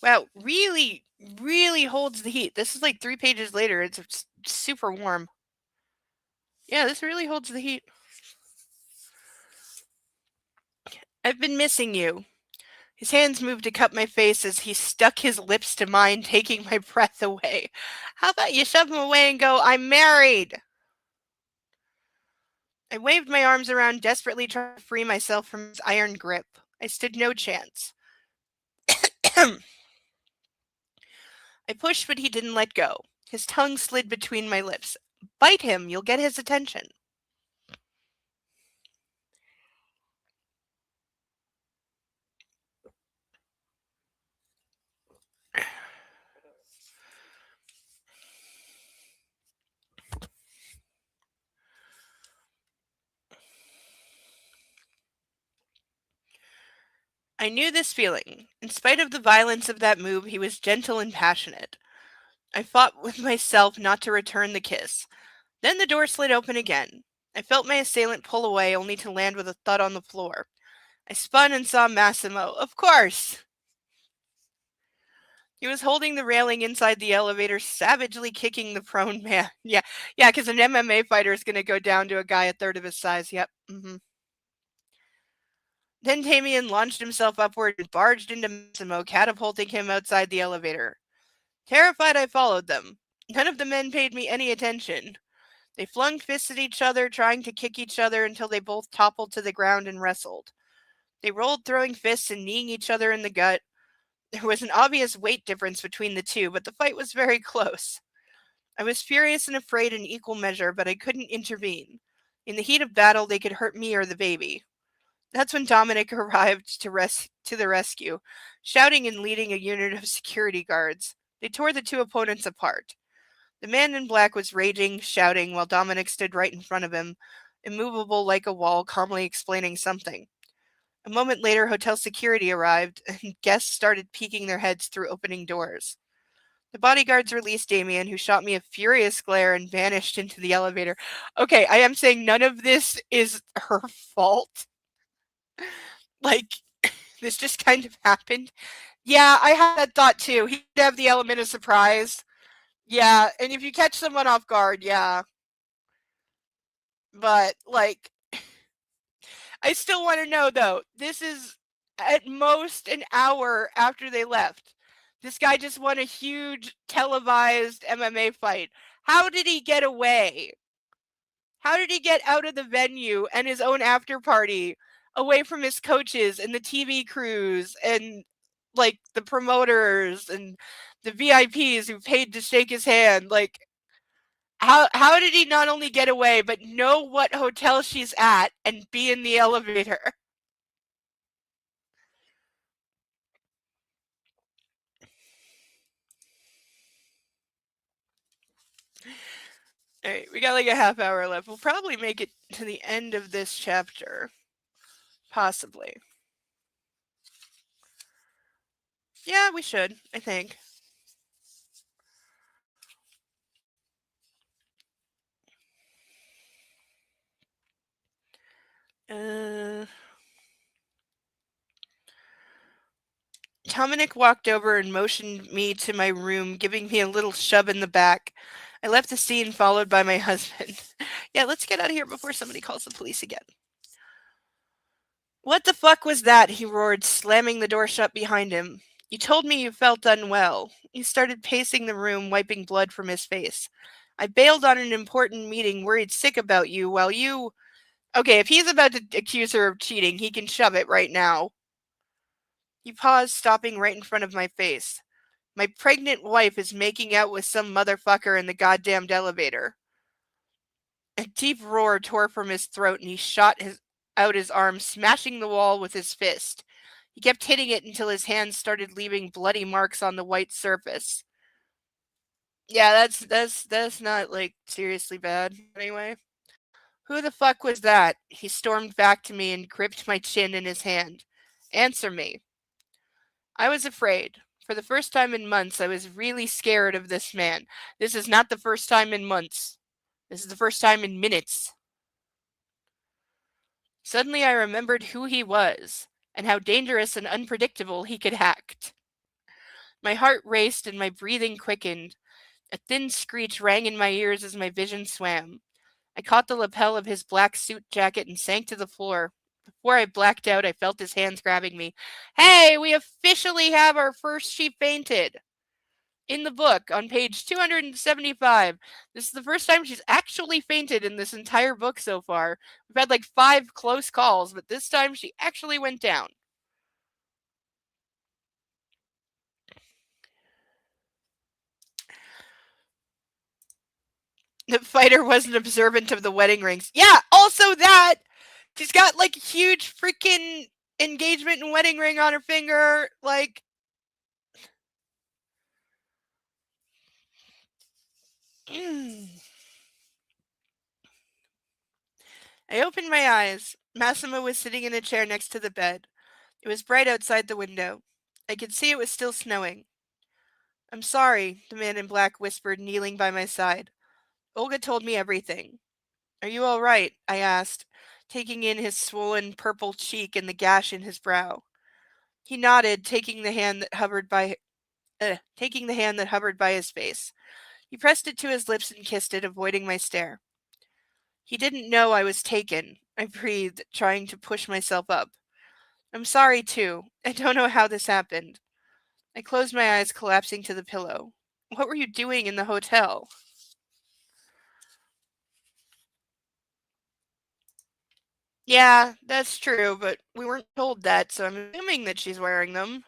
Wow, really, really holds the heat. This is like 3 pages later. It's super warm. Yeah, this really holds the heat. I've been missing you. His hands moved to cup my face as he stuck his lips to mine, taking my breath away. How about you shove him away and go, I'm married? I waved my arms around, desperately trying to free myself from his iron grip. I stood no chance. I pushed, but he didn't let go. His tongue slid between my lips. Bite him, you'll get his attention. I knew this feeling. In spite of the violence of that move, he was gentle and passionate. I fought with myself not to return the kiss. Then the door slid open again. I felt my assailant pull away, only to land with a thud on the floor. I spun and saw Massimo. Of course! He was holding the railing inside the elevator, savagely kicking the prone man. Yeah, because an MMA fighter is going to go down to a guy a third of his size. Yep. Then Damien launched himself upward and barged into Massimo, catapulting him outside the elevator. Terrified, I followed them. None of the men paid me any attention. They flung fists at each other, trying to kick each other until they both toppled to the ground and wrestled. They rolled, throwing fists and kneeing each other in the gut. There was an obvious weight difference between the two, but the fight was very close. I was furious and afraid in equal measure, but I couldn't intervene. In the heat of battle, they could hurt me or the baby. That's when Dominic arrived to the rescue, shouting and leading a unit of security guards. They tore the two opponents apart. The man in black was raging, shouting, while Dominic stood right in front of him, immovable like a wall, calmly explaining something. A moment later, hotel security arrived, and guests started peeking their heads through opening doors. The bodyguards released Damien, who shot me a furious glare and vanished into the elevator. Okay, I am saying none of this is her fault. Like, this just kind of happened. Yeah, I had that thought too. He'd have the element of surprise. Yeah, and if you catch someone off guard, yeah. But, like, I still want to know, though. This is at most an hour after they left. This guy just won a huge televised MMA fight. How did he get away? How did he get out of the venue and his own after party away from his coaches and the TV crews and like the promoters and the VIPs who paid to shake his hand? Like, how did he not only get away but know what hotel she's at and be in the elevator? All right, we got like a half hour left. We'll probably make it to the end of this chapter. Possibly. Yeah, we should, I think. Dominic walked over and motioned me to my room, giving me a little shove in the back. I left the scene, followed by my husband. Yeah, let's get out of here before somebody calls the police again. What the fuck was that? He roared, slamming the door shut behind him. You told me you felt unwell. He started pacing the room, wiping blood from his face. I bailed on an important meeting, worried sick about you, while you... Okay, if he's about to accuse her of cheating, he can shove it right now. He paused, stopping right in front of my face. My pregnant wife is making out with some motherfucker in the goddamned elevator. A deep roar tore from his throat, and he shot out his arm, smashing the wall with his fist. He kept hitting it until his hands started leaving bloody marks on the white surface. Yeah, that's not like seriously bad anyway. Who the fuck was that? He stormed back to me and gripped my chin in his hand. Answer me. I was afraid. For the first time in months, I was really scared of this man. This is not the first time in months. This is the first time in minutes. Suddenly I remembered who he was, and how dangerous and unpredictable he could act. My heart raced and my breathing quickened. A thin screech rang in my ears as my vision swam. I caught the lapel of his black suit jacket and sank to the floor. Before I blacked out, I felt his hands grabbing me. Hey, we officially have our first She Fainted. In the book, on page 275, this is the first time she's actually fainted in this entire book so far. We've had like 5 close calls, but this time she actually went down. The fighter wasn't observant of the wedding rings. Yeah, also that! She's got like huge freaking engagement and wedding ring on her finger. Like, I opened my eyes. Massimo was sitting in a chair next to the bed. It was bright outside the window. I could see it was still snowing. I'm sorry, the man in black whispered, kneeling by my side. Olga told me everything. Are you all right? I asked, taking in his swollen purple cheek and the gash in his brow. He nodded, taking the hand that hovered by his face. He pressed it to his lips and kissed it, avoiding my stare. He didn't know I was taken. I breathed, trying to push myself up. I'm sorry, too. I don't know how this happened. I closed my eyes, collapsing to the pillow. What were you doing in the hotel? Yeah, that's true, but we weren't told that, so I'm assuming that she's wearing them.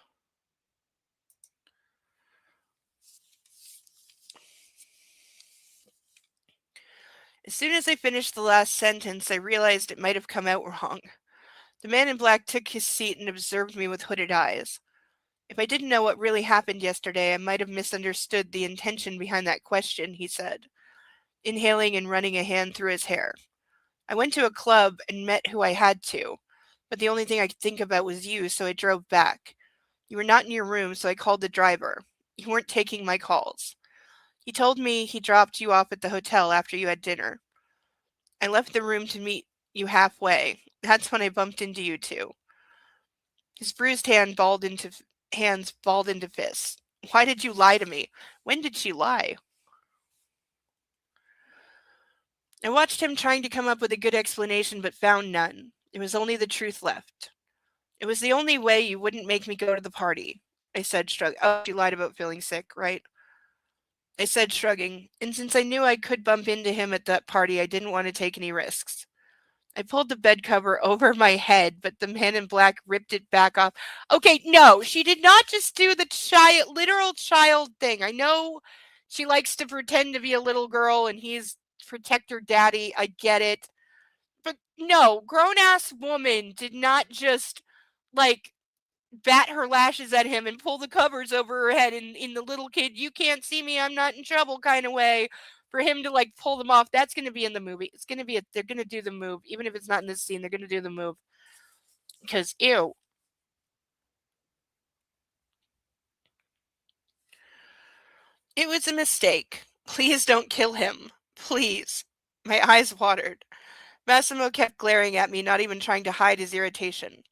As soon as I finished the last sentence, I realized it might have come out wrong. The man in black took his seat and observed me with hooded eyes. If I didn't know what really happened yesterday, I might have misunderstood the intention behind that question, he said, inhaling and running a hand through his hair. I went to a club and met who I had to, but the only thing I could think about was you, so I drove back. You were not in your room, so I called the driver. You weren't taking my calls. He told me he dropped you off at the hotel after you had dinner. I left the room to meet you halfway. That's when I bumped into you two. His bruised hands balled into fists. Why did you lie to me? When did she lie? I watched him trying to come up with a good explanation but found none. It was only the truth left. It was the only way you wouldn't make me go to the party, I said, shrugging. Oh, you lied about feeling sick, right? I said, shrugging. And since I knew I could bump into him at that party, I didn't want to take any risks. I pulled the bed cover over my head, but the man in black ripped it back off. Okay, no, she did not just do the literal child thing. I know she likes to pretend to be a little girl and he's protector daddy. I get it. But no, grown ass woman did not just like bat her lashes at him and pull the covers over her head in the little kid, you can't see me, I'm not in trouble kind of way for him to like pull them off. That's going to be in the movie. It's going to be they're going to do the move. Even if it's not in this scene, they're going to do the move. Because, ew. It was a mistake. Please don't kill him. Please. My eyes watered. Massimo kept glaring at me, not even trying to hide his irritation.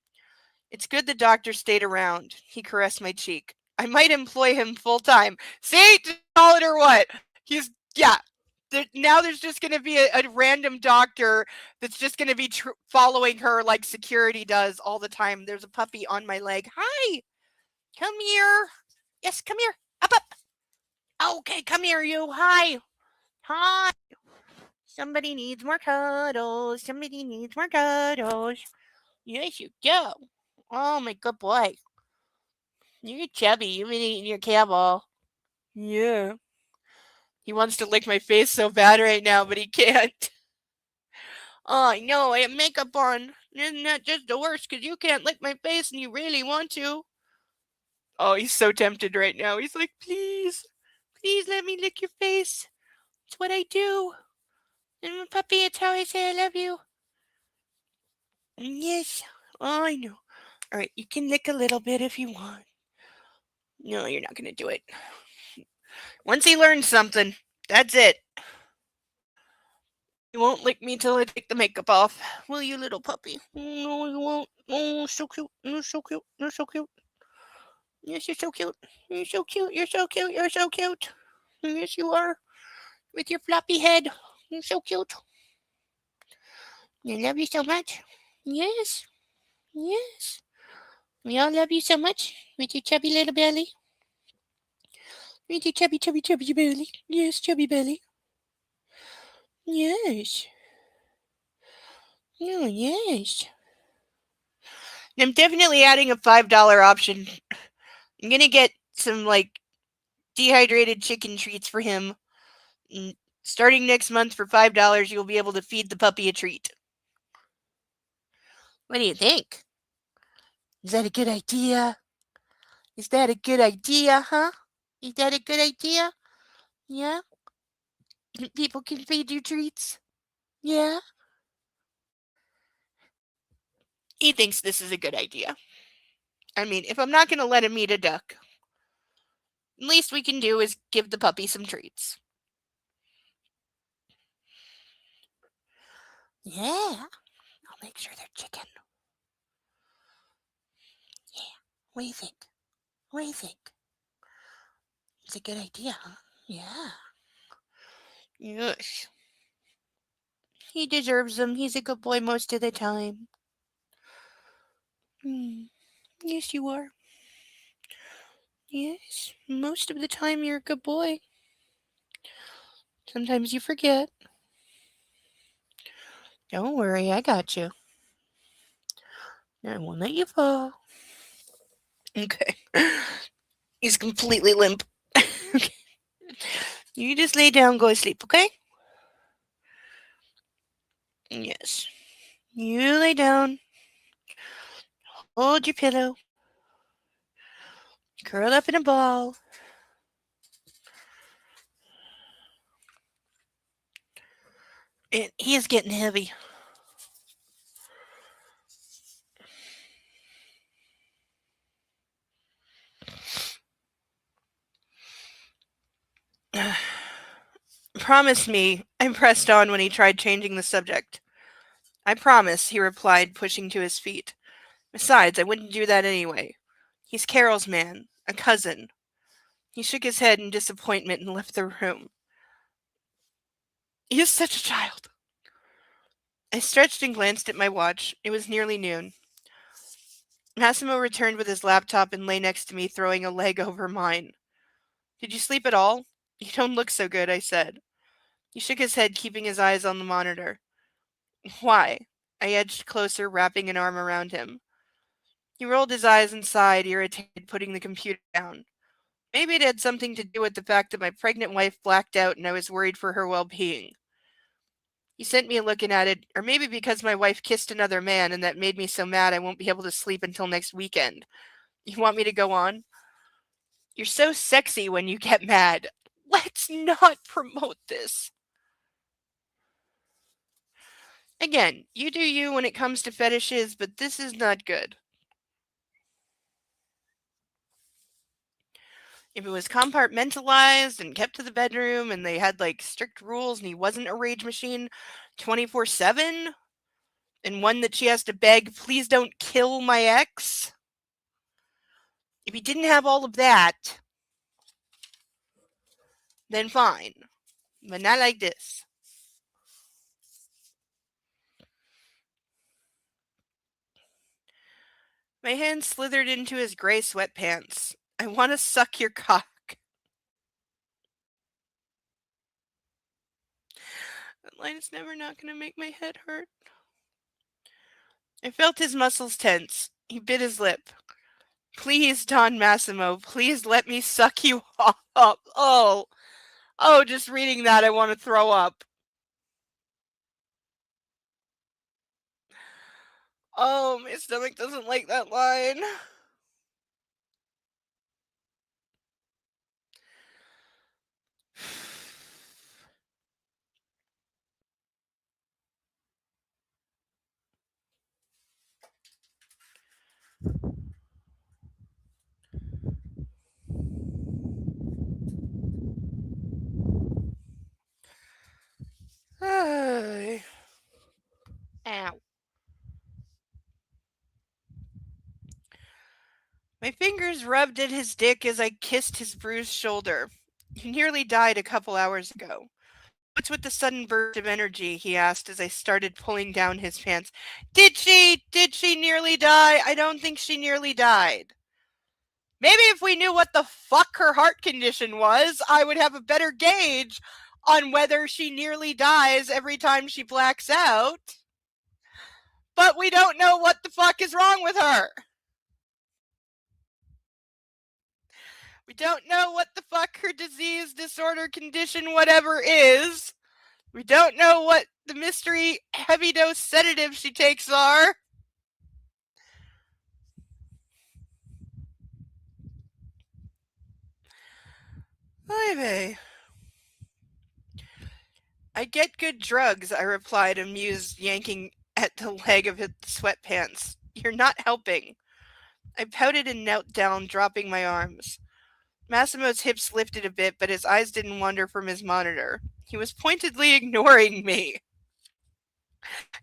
It's good the doctor stayed around. He caressed my cheek. I might employ him full time. See? Just call it or what? He's, yeah. Now there's just going to be a random doctor that's just going to be following her like security does all the time. There's a puppy on my leg. Hi. Come here. Yes, come here. Up, up. Okay, come here, you. Hi. Hi. Somebody needs more cuddles. Somebody needs more cuddles. Yes, you go. Oh, my good boy. You're chubby. You've been eating your kibble. Yeah. He wants to lick my face so bad right now, but he can't. Oh, no, I have makeup on. Isn't that just the worst? Because you can't lick my face and you really want to. Oh, he's so tempted right now. He's like, please, please let me lick your face. It's what I do. And puppy, it's how I say I love you. Yes, oh, I know. All right, you can lick a little bit if you want. No, you're not going to do it. Once he learns something, that's it. You won't lick me till I take the makeup off, will you, little puppy? No, you won't. Oh, so cute. You're so cute. You're so cute. Yes, you're so cute. You're so cute. You're so cute. You're so cute. Yes, you are. With your floppy head. You're so cute. I love you so much. Yes. Yes. We all love you so much. With your chubby little belly. With your chubby, chubby, chubby belly. Yes, chubby belly. Yes. Oh, yes. I'm definitely adding a $5 option. I'm gonna get some like dehydrated chicken treats for him. And starting next month for $5, you'll be able to feed the puppy a treat. What do you think? Is that a good idea? Is that a good idea, huh? Is that a good idea? Yeah? People can feed you treats? Yeah? He thinks this is a good idea. I mean, if I'm not going to let him eat a duck, the least we can do is give the puppy some treats. Yeah, I'll make sure they're chicken. Yeah. What do you think? What do you think? It's a good idea, huh? Yeah. Yes. He deserves them. He's a good boy most of the time. Hmm. Yes, you are. Yes. Most of the time, you're a good boy. Sometimes you forget. Don't worry, I got you. I won't let you fall. Okay. He's completely limp. Okay. You just lay down, go to sleep, okay? Yes. You lay down, hold your pillow, curl up in a ball. He is getting heavy. Promise me, I pressed on when he tried changing the subject. I promise, he replied, pushing to his feet. Besides, I wouldn't do that anyway. He's Carol's man, a cousin. He shook his head in disappointment and left the room. He is such a child. I stretched and glanced at my watch. It was nearly noon. Massimo returned with his laptop and lay next to me, throwing a leg over mine. Did you sleep at all? You don't look so good, I said. He shook his head, keeping his eyes on the monitor. Why? I edged closer, wrapping an arm around him. He rolled his eyes and sighed, irritated, putting the computer down. Maybe it had something to do with the fact that my pregnant wife blacked out and I was worried for her well-being. He sent me a looking at it, or maybe because my wife kissed another man and that made me so mad I won't be able to sleep until next weekend. You want me to go on? You're so sexy when you get mad. Let's not promote this. Again, you do you when it comes to fetishes, but this is not good. If it was compartmentalized and kept to the bedroom and they had like strict rules and he wasn't a rage machine 24/7 and one that she has to beg, please don't kill my ex. If he didn't have all of that, then fine. But not like this. My hand slithered into his gray sweatpants. I want to suck your cock. That line is never not going to make my head hurt. I felt his muscles tense. He bit his lip. Please, Don Massimo, please let me suck you up. Oh, just reading that, I want to throw up. Oh, my stomach doesn't like that line. Ow. My fingers rubbed at his dick as I kissed his bruised shoulder. He nearly died a couple hours ago. What's with the sudden burst of energy? He asked as I started pulling down his pants. Did she? Did she nearly die? I don't think she nearly died. Maybe if we knew what the fuck her heart condition was, I would have a better gauge on whether she nearly dies every time she blacks out. But we don't know what the fuck is wrong with her. We don't know what the fuck her disease, disorder, condition, whatever is. We don't know what the mystery heavy dose sedatives she takes are. Oy vey. I get good drugs, I replied, amused, yanking at the leg of his sweatpants. You're not helping. I pouted and knelt down, dropping my arms. Massimo's hips lifted a bit, but his eyes didn't wander from his monitor. He was pointedly ignoring me.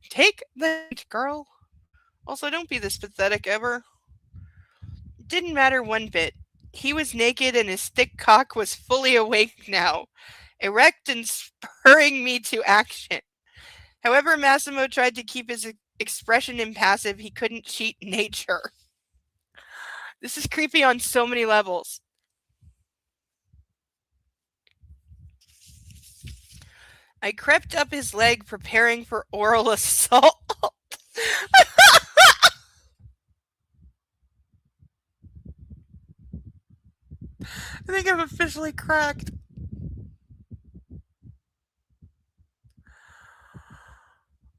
Take the hint, girl. Also, don't be this pathetic ever. Didn't matter one bit. He was naked and his thick cock was fully awake now, erect and spurring me to action. However, Massimo tried to keep his expression impassive, he couldn't cheat nature. This is creepy on so many levels. I crept up his leg, preparing for oral assault. I think I'm officially cracked.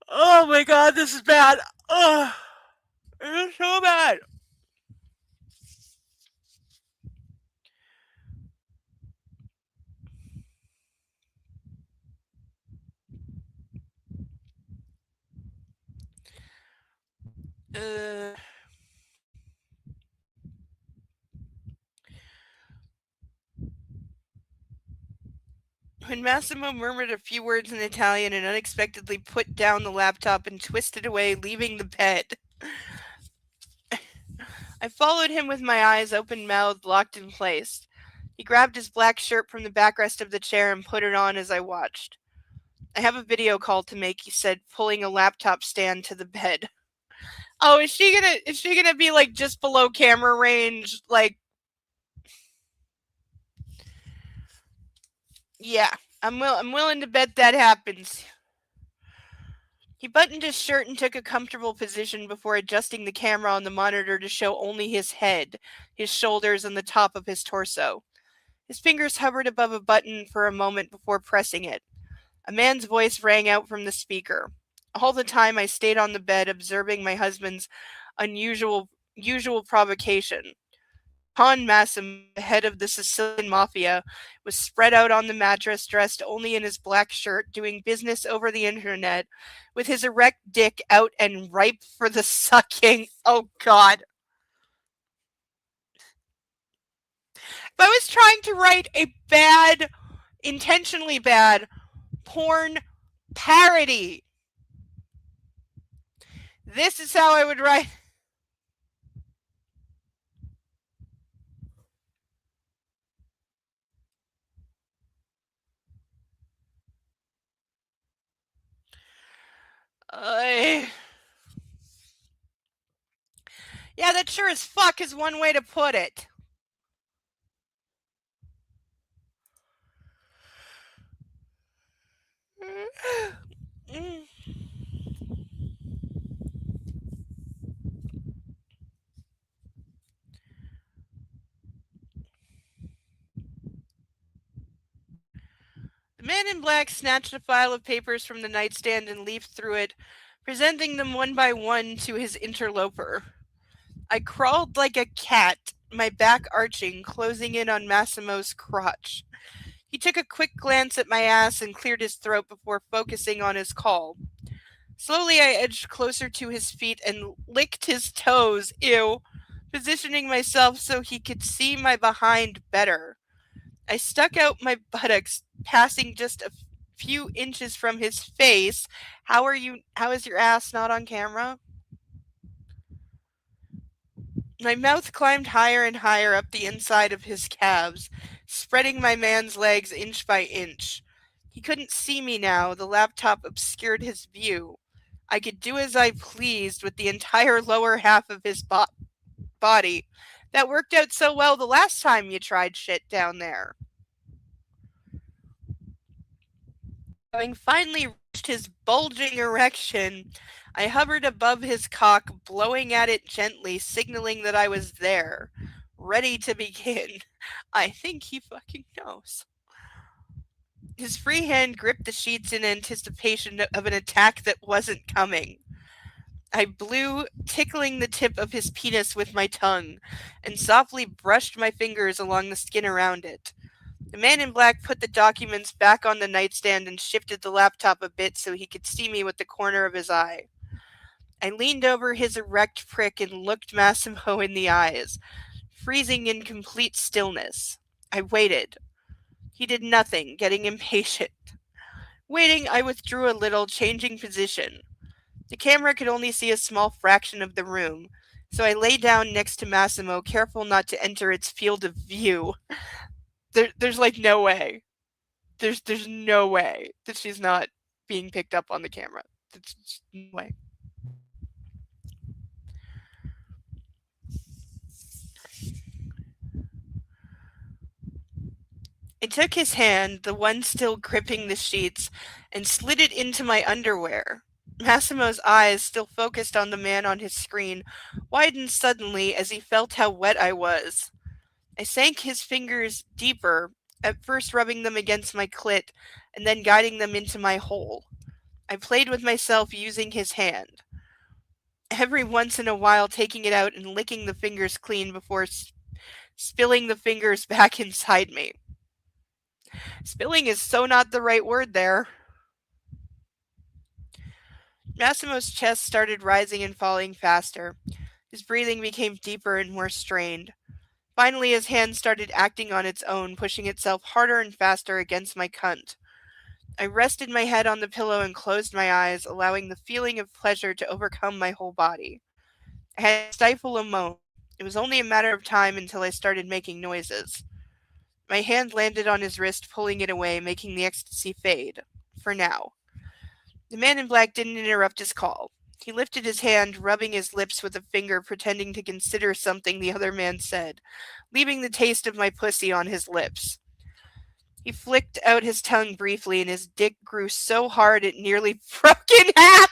Oh my god, this is bad. Ugh. It is so bad. Uh, when Massimo murmured a few words in Italian and unexpectedly put down the laptop and twisted away, leaving the bed. I followed him with my eyes open mouthed, locked in place. He grabbed his black shirt from the backrest of the chair and put it on as I watched. I have a video call to make, he said, pulling a laptop stand to the bed. Oh, is she gonna be like just below camera range? Like, yeah, I'm willing to bet that happens. He buttoned his shirt and took a comfortable position before adjusting the camera on the monitor to show only his head, his shoulders, and the top of his torso. His fingers hovered above a button for a moment before pressing it. A man's voice rang out from the speaker. All the time I stayed on the bed observing my husband's usual provocation. Con Massimo, the head of the Sicilian mafia, was spread out on the mattress, dressed only in his black shirt, doing business over the internet, with his erect dick out and ripe for the sucking. Oh god. If I was trying to write a bad, intentionally bad, porn parody, this is how I would write. Uh, yeah, that sure as fuck is one way to put it. The man in black snatched a file of papers from the nightstand and leafed through it, presenting them one by one to his interloper. I crawled like a cat, my back arching, closing in on Massimo's crotch. He took a quick glance at my ass and cleared his throat before focusing on his call. Slowly, I edged closer to his feet and licked his toes, ew, positioning myself so he could see my behind better. I stuck out my buttocks, passing just a few inches from his face. How is your ass not on camera? My mouth climbed higher and higher up the inside of his calves, spreading my man's legs inch by inch. He couldn't see me now, the laptop obscured his view. I could do as I pleased with the entire lower half of his body. That worked out so well the last time you tried shit down there. Having finally reached his bulging erection, I hovered above his cock, blowing at it gently, signaling that I was there, ready to begin. I think he fucking knows. His free hand gripped the sheets in anticipation of an attack that wasn't coming. I blew, tickling the tip of his penis with my tongue, and softly brushed my fingers along the skin around it. The man in black put the documents back on the nightstand and shifted the laptop a bit so he could see me with the corner of his eye. I leaned over his erect prick and looked Massimo in the eyes, freezing in complete stillness. I waited. He did nothing, getting impatient. Waiting, I withdrew a little, changing position. The camera could only see a small fraction of the room, so I lay down next to Massimo, careful not to enter its field of view. There's like no way. There's no way that she's not being picked up on the camera. There's just no way. I took his hand, the one still gripping the sheets, and slid it into my underwear. Massimo's eyes, still focused on the man on his screen, widened suddenly as he felt how wet I was. I sank his fingers deeper, at first rubbing them against my clit, and then guiding them into my hole. I played with myself using his hand, every once in a while taking it out and licking the fingers clean before spilling the fingers back inside me. Spilling is so not the right word there. Massimo's chest started rising and falling faster. His breathing became deeper and more strained. Finally, his hand started acting on its own, pushing itself harder and faster against my cunt. I rested my head on the pillow and closed my eyes, allowing the feeling of pleasure to overcome my whole body. I had to stifle a moan. It was only a matter of time until I started making noises. My hand landed on his wrist, pulling it away, making the ecstasy fade. For now. The man in black didn't interrupt his call. He lifted his hand, rubbing his lips with a finger, pretending to consider something the other man said, leaving the taste of my pussy on his lips. He flicked out his tongue briefly, and his dick grew so hard it nearly broke in half.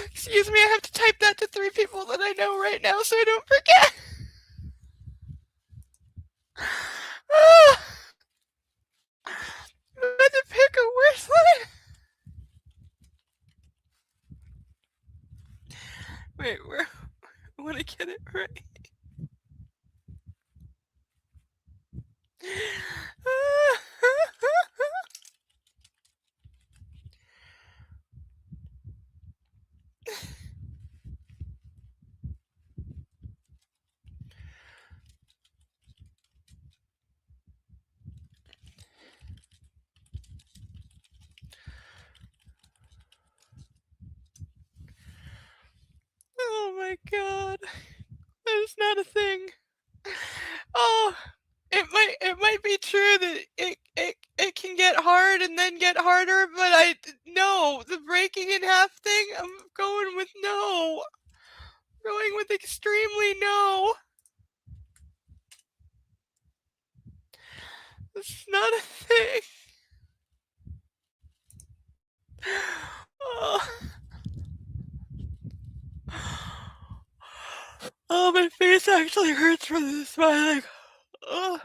Excuse me, I have to type that to 3 people that I know right now so I don't forget. I had to pick a worse one. Wait, where? I want to get it right. Oh my god. That is not a thing. Oh, it might be true that it can get hard and then get harder, but no, the breaking in half thing, I'm going with no. Going with extremely no. It's not a thing. Oh. Oh, my face actually hurts from this smiling. Oh.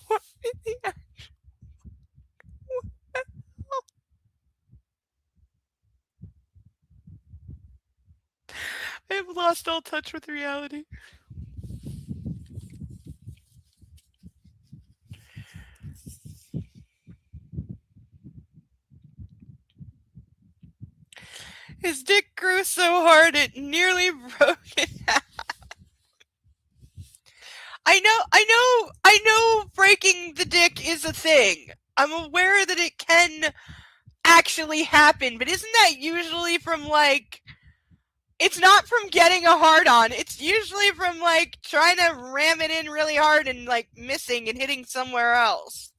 What in the actual? I have lost all touch with reality. His dick grew so hard it nearly broke it out. I know breaking the dick is a thing. I'm aware that it can actually happen, but isn't that usually from like, it's not from getting a hard on. It's usually from like trying to ram it in really hard and like missing and hitting somewhere else.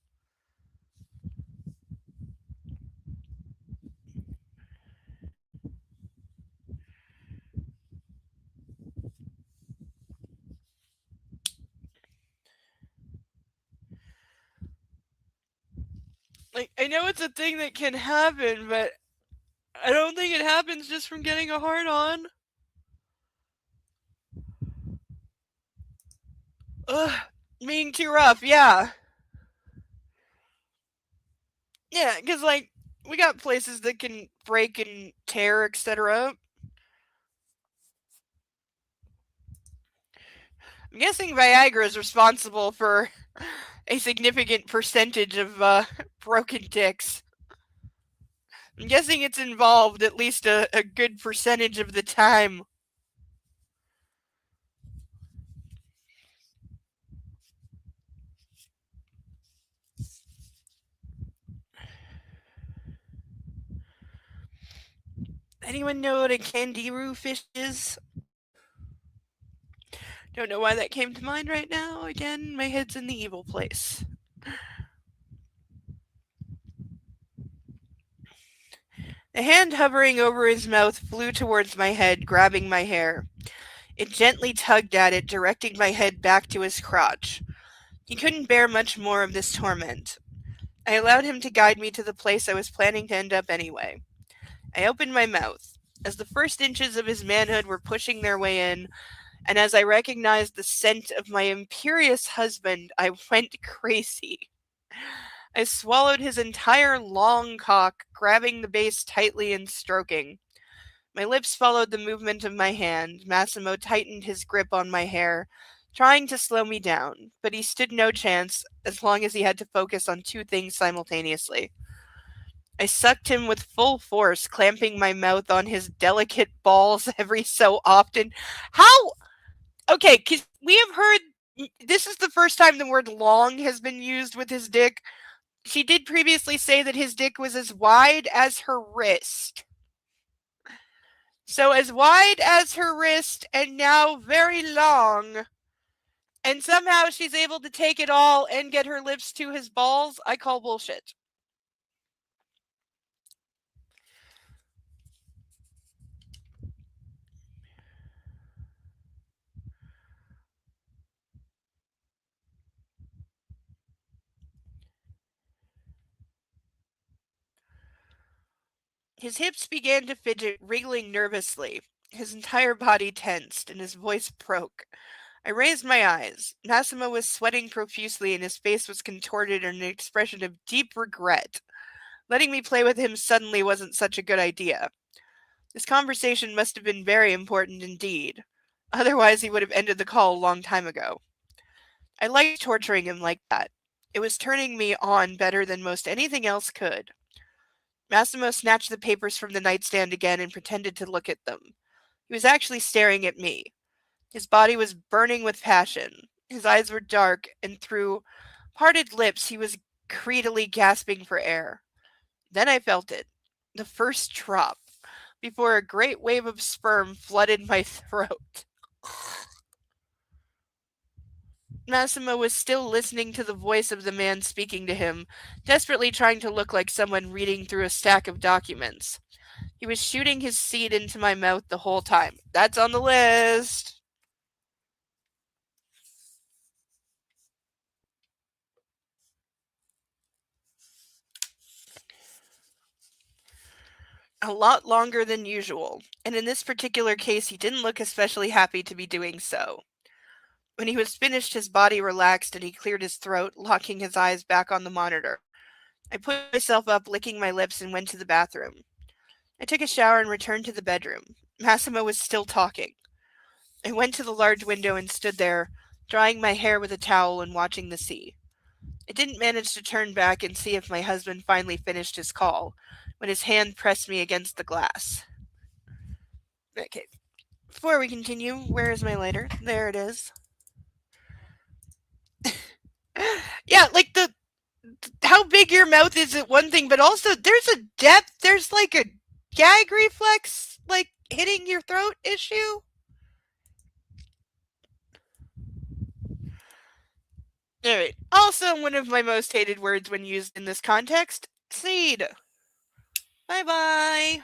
Like, I know it's a thing that can happen, but I don't think it happens just from getting a hard on. Ugh, being too rough, yeah. Yeah, because, like, We got places that can break and tear, etc. I'm guessing Viagra is responsible for a significant percentage of broken dicks. I'm guessing it's involved at least a good percentage of the time. Anyone know what a kangaroo fish is? Don't know why that came to mind right now. Again, my head's in the evil place. A hand hovering over his mouth flew towards my head, grabbing my hair. It gently tugged at it, directing my head back to his crotch. He couldn't bear much more of this torment. I allowed him to guide me to the place I was planning to end up anyway. I opened my mouth. As the first inches of his manhood were pushing their way in, and as I recognized the scent of my imperious husband, I went crazy. I swallowed his entire long cock, grabbing the base tightly and stroking. My lips followed the movement of my hand. Massimo tightened his grip on my hair, trying to slow me down, but he stood no chance as long as he had to focus on two things simultaneously. I sucked him with full force, clamping my mouth on his delicate balls every so often. How? Okay, because we have heard. This is the first time the word long has been used with his dick. She did previously say that his dick was as wide as her wrist. So, as wide as her wrist and now very long. And somehow she's able to take it all and get her lips to his balls. I call bullshit. His hips began to fidget, wriggling nervously. His entire body tensed, and his voice broke. I raised my eyes. Massimo was sweating profusely, and his face was contorted in an expression of deep regret. Letting me play with him suddenly wasn't such a good idea. This conversation must have been very important indeed. Otherwise, he would have ended the call a long time ago. I liked torturing him like that. It was turning me on better than most anything else could. Massimo snatched the papers from the nightstand again and pretended to look at them. He was actually staring at me. His body was burning with passion. His eyes were dark, and through parted lips he was greedily gasping for air. Then I felt it. The first drop, before a great wave of sperm flooded my throat. Massimo was still listening to the voice of the man speaking to him, desperately trying to look like someone reading through a stack of documents. He was shooting his seed into my mouth the whole time. That's on the list. A lot longer than usual, and in this particular case, he didn't look especially happy to be doing so. When he was finished, his body relaxed and he cleared his throat, locking his eyes back on the monitor. I put myself up, licking my lips, and went to the bathroom. I took a shower and returned to the bedroom. Massimo was still talking. I went to the large window and stood there, drying my hair with a towel and watching the sea. I didn't manage to turn back and see if my husband finally finished his call, when his hand pressed me against the glass. Okay, before we continue, where is my lighter? There it is. Yeah, like the how big your mouth is at one thing, but also there's a depth, there's like a gag reflex, like hitting your throat issue. Alright, also one of my most hated words when used in this context, seed. Bye bye.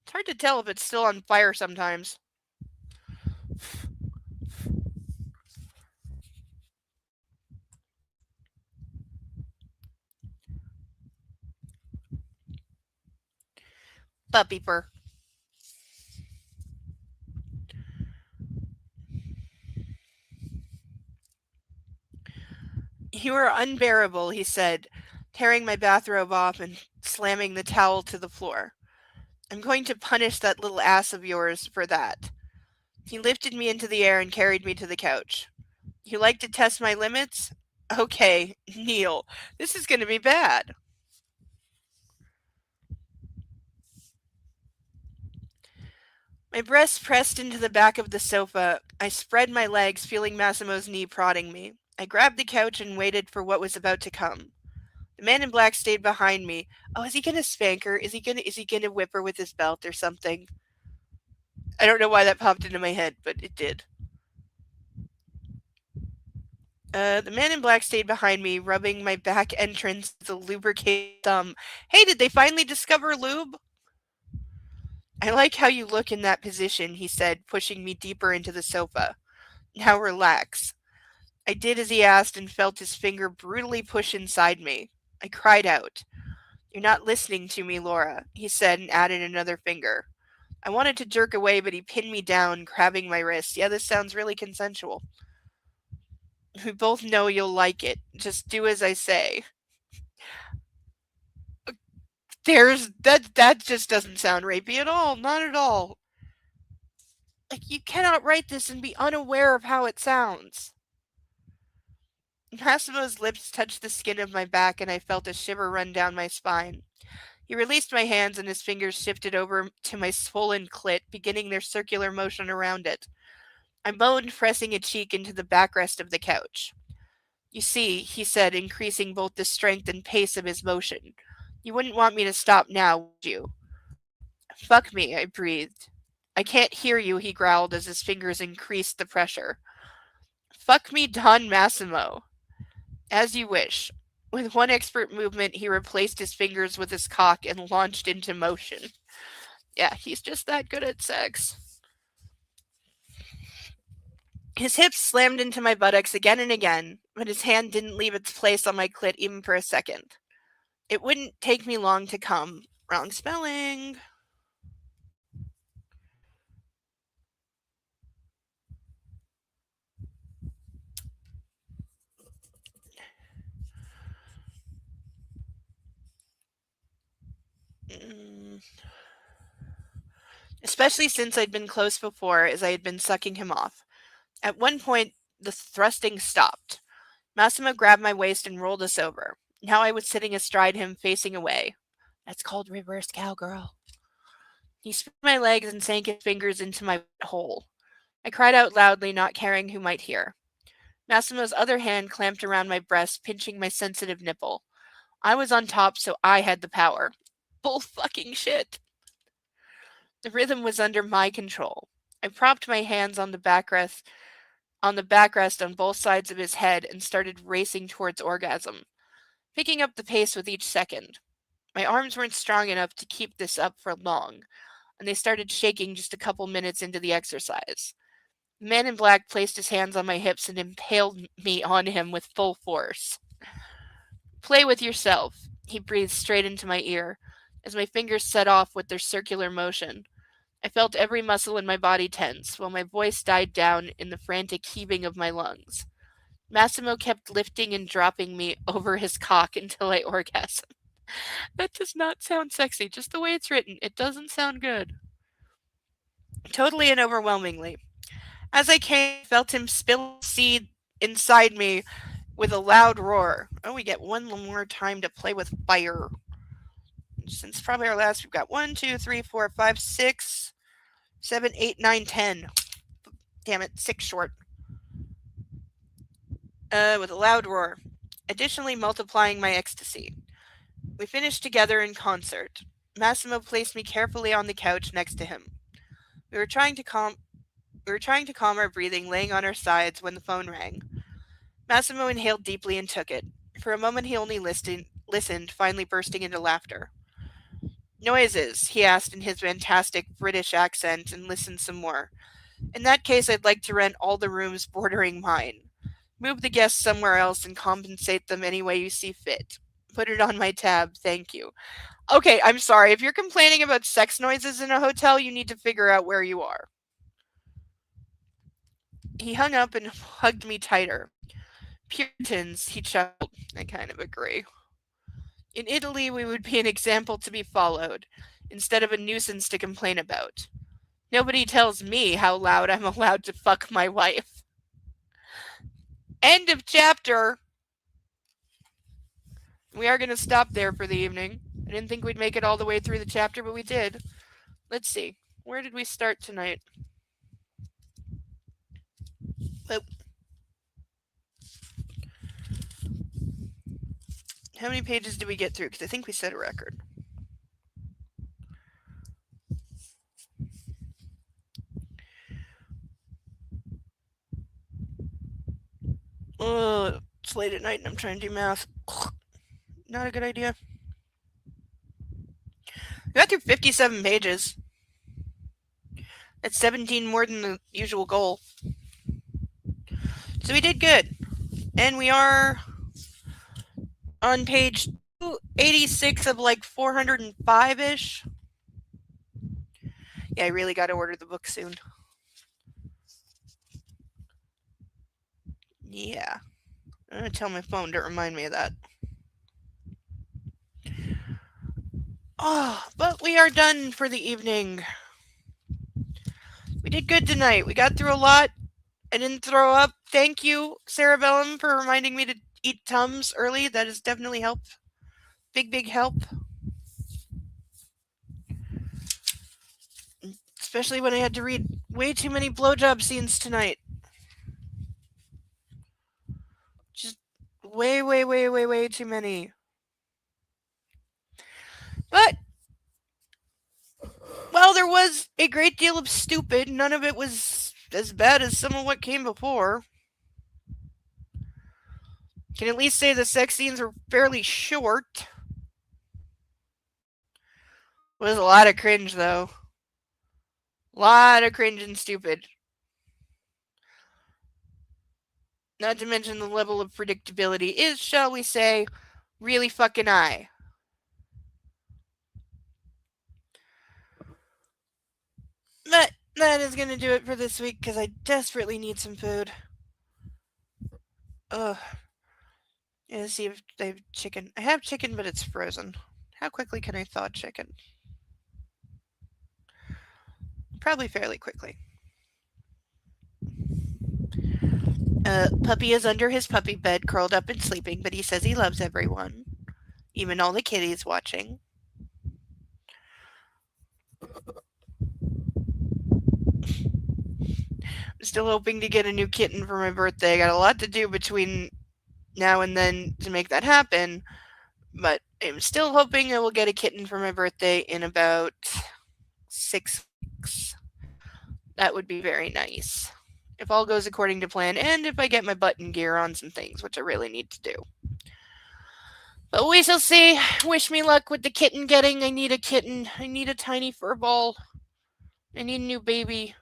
It's hard to tell if it's still on fire sometimes. Puppy fur. You are unbearable, he said, tearing my bathrobe off and slamming the towel to the floor. I'm going to punish that little ass of yours for that. He lifted me into the air and carried me to the couch. You like to test my limits? Okay, kneel. This is going to be bad. My breast pressed into the back of the sofa. I spread my legs, feeling Massimo's knee prodding me. I grabbed the couch and waited for what was about to come. The man in black stayed behind me. Oh, is he gonna spank her? Is he gonna whip her with his belt or something? I don't know why that popped into my head, but it did. The man in black stayed behind me, rubbing my back entrance with a lubricated thumb. Hey, did they finally discover lube? I like how you look in that position, he said, pushing me deeper into the sofa. Now relax. I did as he asked and felt his finger brutally push inside me. I cried out. You're not listening to me, Laura, he said and added another finger. I wanted to jerk away, but he pinned me down, grabbing my wrist. Yeah, this sounds really consensual. We both know you'll like it. Just do as I say. There's that just doesn't sound rapey at all. Not at all. Like you cannot write this and be unaware of how it sounds. Massimo's lips touched the skin of my back and I felt a shiver run down my spine. He released my hands and his fingers shifted over to my swollen clit, beginning their circular motion around it. I moaned, pressing a cheek into the backrest of the couch. You see, he said, increasing both the strength and pace of his motion. You wouldn't want me to stop now, would you? Fuck me, I breathed. I can't hear you, he growled as his fingers increased the pressure. Fuck me, Don Massimo. As you wish. With one expert movement, he replaced his fingers with his cock and launched into motion. Yeah, he's just that good at sex. His hips slammed into my buttocks again and again, but his hand didn't leave its place on my clit even for a second. It wouldn't take me long to come. Wrong spelling. Mm. Especially since I'd been close before as I had been sucking him off. At one point, the thrusting stopped. Massimo grabbed my waist and rolled us over. Now I was sitting astride him, facing away. That's called reverse cowgirl. He spread my legs and sank his fingers into my hole. I cried out loudly, not caring who might hear. Massimo's other hand clamped around my breast, pinching my sensitive nipple. I was on top, so I had the power. Bull fucking shit. The rhythm was under my control. I propped my hands on the backrest on both sides of his head and started racing towards orgasm, picking up the pace with each second. My arms weren't strong enough to keep this up for long, and they started shaking just a couple minutes into the exercise. The man in black placed his hands on my hips and impaled me on him with full force. Play with yourself, he breathed straight into my ear, as my fingers set off with their circular motion. I felt every muscle in my body tense, while my voice died down in the frantic heaving of my lungs. Massimo kept lifting and dropping me over his cock until I orgasmed. That does not sound sexy, just the way it's written. It doesn't sound good. Totally and overwhelmingly. As I came, I felt him spill seed inside me with a loud roar. Oh, we get one more time to play with fire. Since probably our last, we've got 1, 2, 3, 4, 5, 6, 7, 8, 9, 10. Damn it, 6 short. With a loud roar, additionally multiplying my ecstasy. We finished together in concert. Massimo placed me carefully on the couch next to him. We were trying to calm our breathing, laying on our sides when the phone rang. Massimo inhaled deeply and took it. For a moment he only listened, finally bursting into laughter. Noises, he asked in his fantastic British accent and listened some more. In that case, I'd like to rent all the rooms bordering mine. Move the guests somewhere else and compensate them any way you see fit. Put it on my tab, thank you. Okay, I'm sorry. If you're complaining about sex noises in a hotel, you need to figure out where you are. He hung up and hugged me tighter. Puritans, he chuckled. I kind of agree. In Italy, we would be an example to be followed, instead of a nuisance to complain about. Nobody tells me how loud I'm allowed to fuck my wife. End of chapter. We are going to stop there for the evening. I didn't think we'd make it all the way through the chapter, but we did. Let's see. Where did we start tonight? Oh. How many pages did we get through? Because I think we set a record. Oh, it's late at night and I'm trying to do math. Not a good idea. We got through 57 pages. That's 17 more than the usual goal. So we did good. And we are on page 286 of like 405-ish. Yeah, I really got to order the book soon. Yeah. I'm going to tell my phone to remind me of that. Oh, but we are done for the evening. We did good tonight. We got through a lot. I didn't throw up. Thank you, Sarah Bellum, for reminding me to eat Tums early. That has definitely helped. Big, big help. Especially when I had to read way too many blowjob scenes tonight. Just way too many. But, well, there was a great deal of stupid. None of it was as bad as some of what came before. Can at least say the sex scenes were fairly short. It was a lot of cringe, though. A lot of cringe and stupid. Not to mention the level of predictability is, shall we say, really fucking high. But that is going to do it for this week because I desperately need some food. Ugh. Let's see if they have chicken. I have chicken, but it's frozen. How quickly can I thaw chicken? Probably fairly quickly. Puppy is under his puppy bed, curled up and sleeping, but he says he loves everyone, even all the kitties watching. I'm still hoping to get a new kitten for my birthday. I got a lot to do between now and then to make that happen, but I'm still hoping I will get a kitten for my birthday in about 6 weeks. That would be very nice. If all goes according to plan, and if I get my button gear on some things, which I really need to do. But we shall see. Wish me luck with the kitten getting. I need a kitten. I need a tiny fur ball. I need a new baby.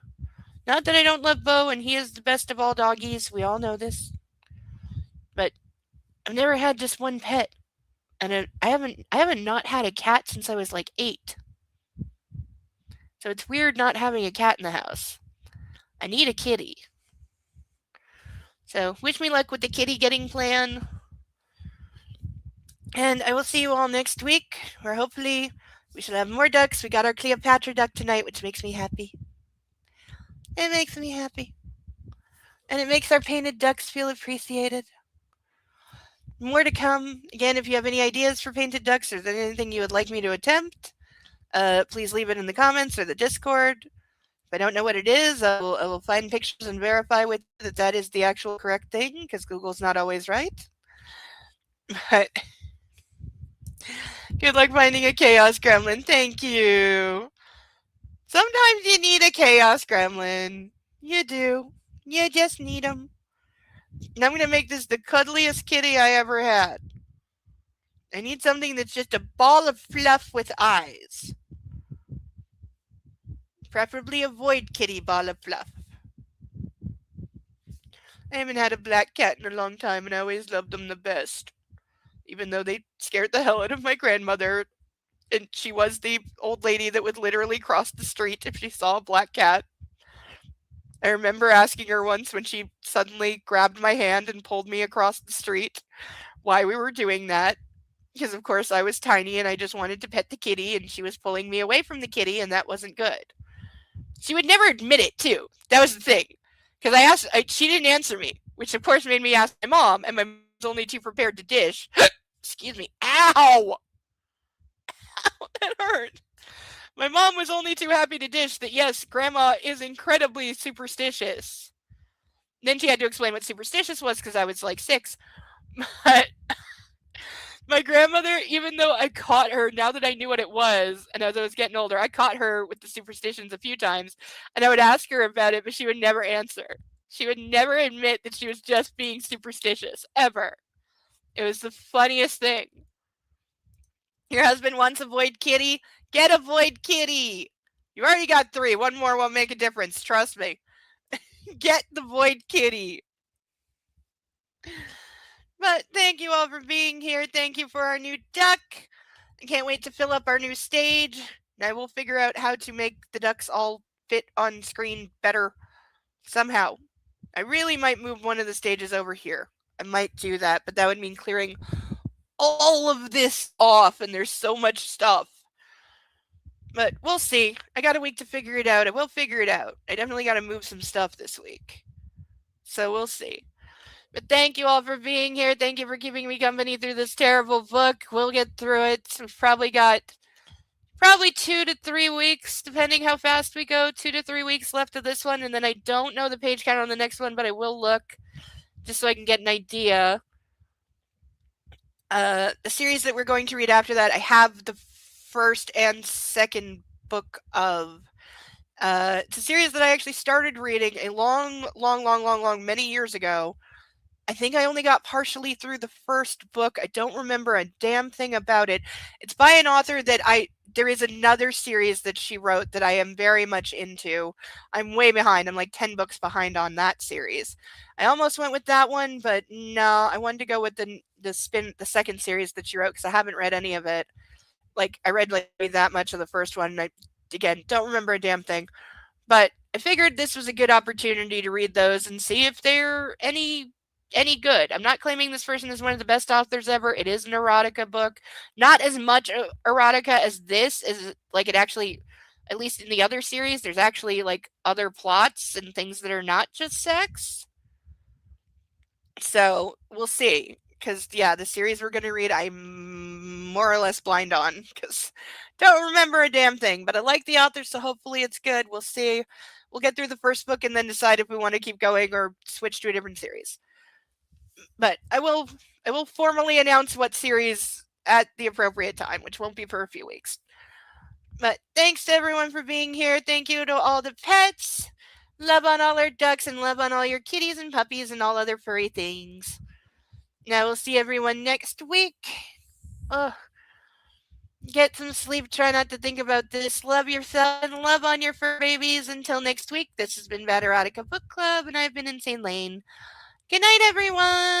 Not that I don't love Bo, and he is the best of all doggies. We all know this. But I've never had just one pet. And I haven't not had a cat since I was like 8. So it's weird not having a cat in the house. I need a kitty. So wish me luck with the kitty getting plan. And I will see you all next week, where hopefully we shall have more ducks. We got our Cleopatra duck tonight, which makes me happy. It makes me happy. And it makes our painted ducks feel appreciated. More to come. Again, if you have any ideas for painted ducks or anything you would like me to attempt, please leave it in the comments or the Discord. If I don't know what it is, I will find pictures and verify with that is the actual correct thing, because Google's not always right. But good luck finding a chaos gremlin. Thank you. Sometimes you need a chaos gremlin. You do. You just need them. And I'm going to make this the cuddliest kitty I ever had. I need something that's just a ball of fluff with eyes. Preferably a void kitty ball of fluff. I haven't had a black cat in a long time, and I always loved them the best. Even though they scared the hell out of my grandmother, and she was the old lady that would literally cross the street if she saw a black cat. I remember asking her once when she suddenly grabbed my hand and pulled me across the street why we were doing that. Because, of course, I was tiny and I just wanted to pet the kitty, and she was pulling me away from the kitty, and that wasn't good. She would never admit it, too. That was the thing. Because she didn't answer me, which, of course, made me ask my mom, and my mom was only too prepared to dish. Excuse me. Ow! Ow, that hurt. My mom was only too happy to dish that, yes, Grandma is incredibly superstitious. Then she had to explain what superstitious was because I was like 6. But my grandmother, even though I caught her, now that I knew what it was, and as I was getting older, I caught her with the superstitions a few times, and I would ask her about it, but she would never answer. She would never admit that she was just being superstitious, ever. It was the funniest thing. Your husband wants a void kitty? Get a void kitty! You already got 3. One more won't make a difference, trust me. Get the void kitty. But thank you all for being here. Thank you for our new duck. I can't wait to fill up our new stage. And I will figure out how to make the ducks all fit on screen better somehow. I really might move one of the stages over here. I might do that, but that would mean clearing all of this off, and there's so much stuff. But we'll see. I got a week to figure it out. I will figure it out. I definitely got to move some stuff this week. So we'll see. But thank you all for being here. Thank you for keeping me company through this terrible book. We'll get through it. We've probably got 2 to 3 weeks, depending how fast we go. 2 to 3 weeks left of this one, and then I don't know the page count on the next one, but I will look just so I can get an idea. The series that we're going to read after that, I have the first and second book of. It's a series that I actually started reading a long, many years ago. I think I only got partially through the first book. I don't remember a damn thing about it. It's by an author that there is another series that she wrote that I am very much into. I'm way behind. I'm like 10 books behind on that series. I almost went with that one, but no, I wanted to go with the second series that she wrote because I haven't read any of it. Like, I read like that much of the first one, and I, again, don't remember a damn thing. But I figured this was a good opportunity to read those and see if they're any good. I'm not claiming this person is one of the best authors ever. It is an erotica book. Not as much erotica as this is, like, it actually, at least in the other series, there's actually like other plots and things that are not just sex. So we'll see. Because, yeah, the series we're going to read, I'm more or less blind on. Because don't remember a damn thing. But I like the author, so hopefully it's good. We'll see. We'll get through the first book and then decide if we want to keep going or switch to a different series. But I will formally announce what series at the appropriate time, which won't be for a few weeks. But thanks to everyone for being here. Thank you to all the pets. Love on all our ducks and love on all your kitties and puppies and all other furry things. Now we'll see everyone next week. Get some sleep. Try not to think about this. Love yourself and love on your fur babies. Until next week, this has been Bad Erotica Book Club, and I've been Insane Lane. Good night, everyone.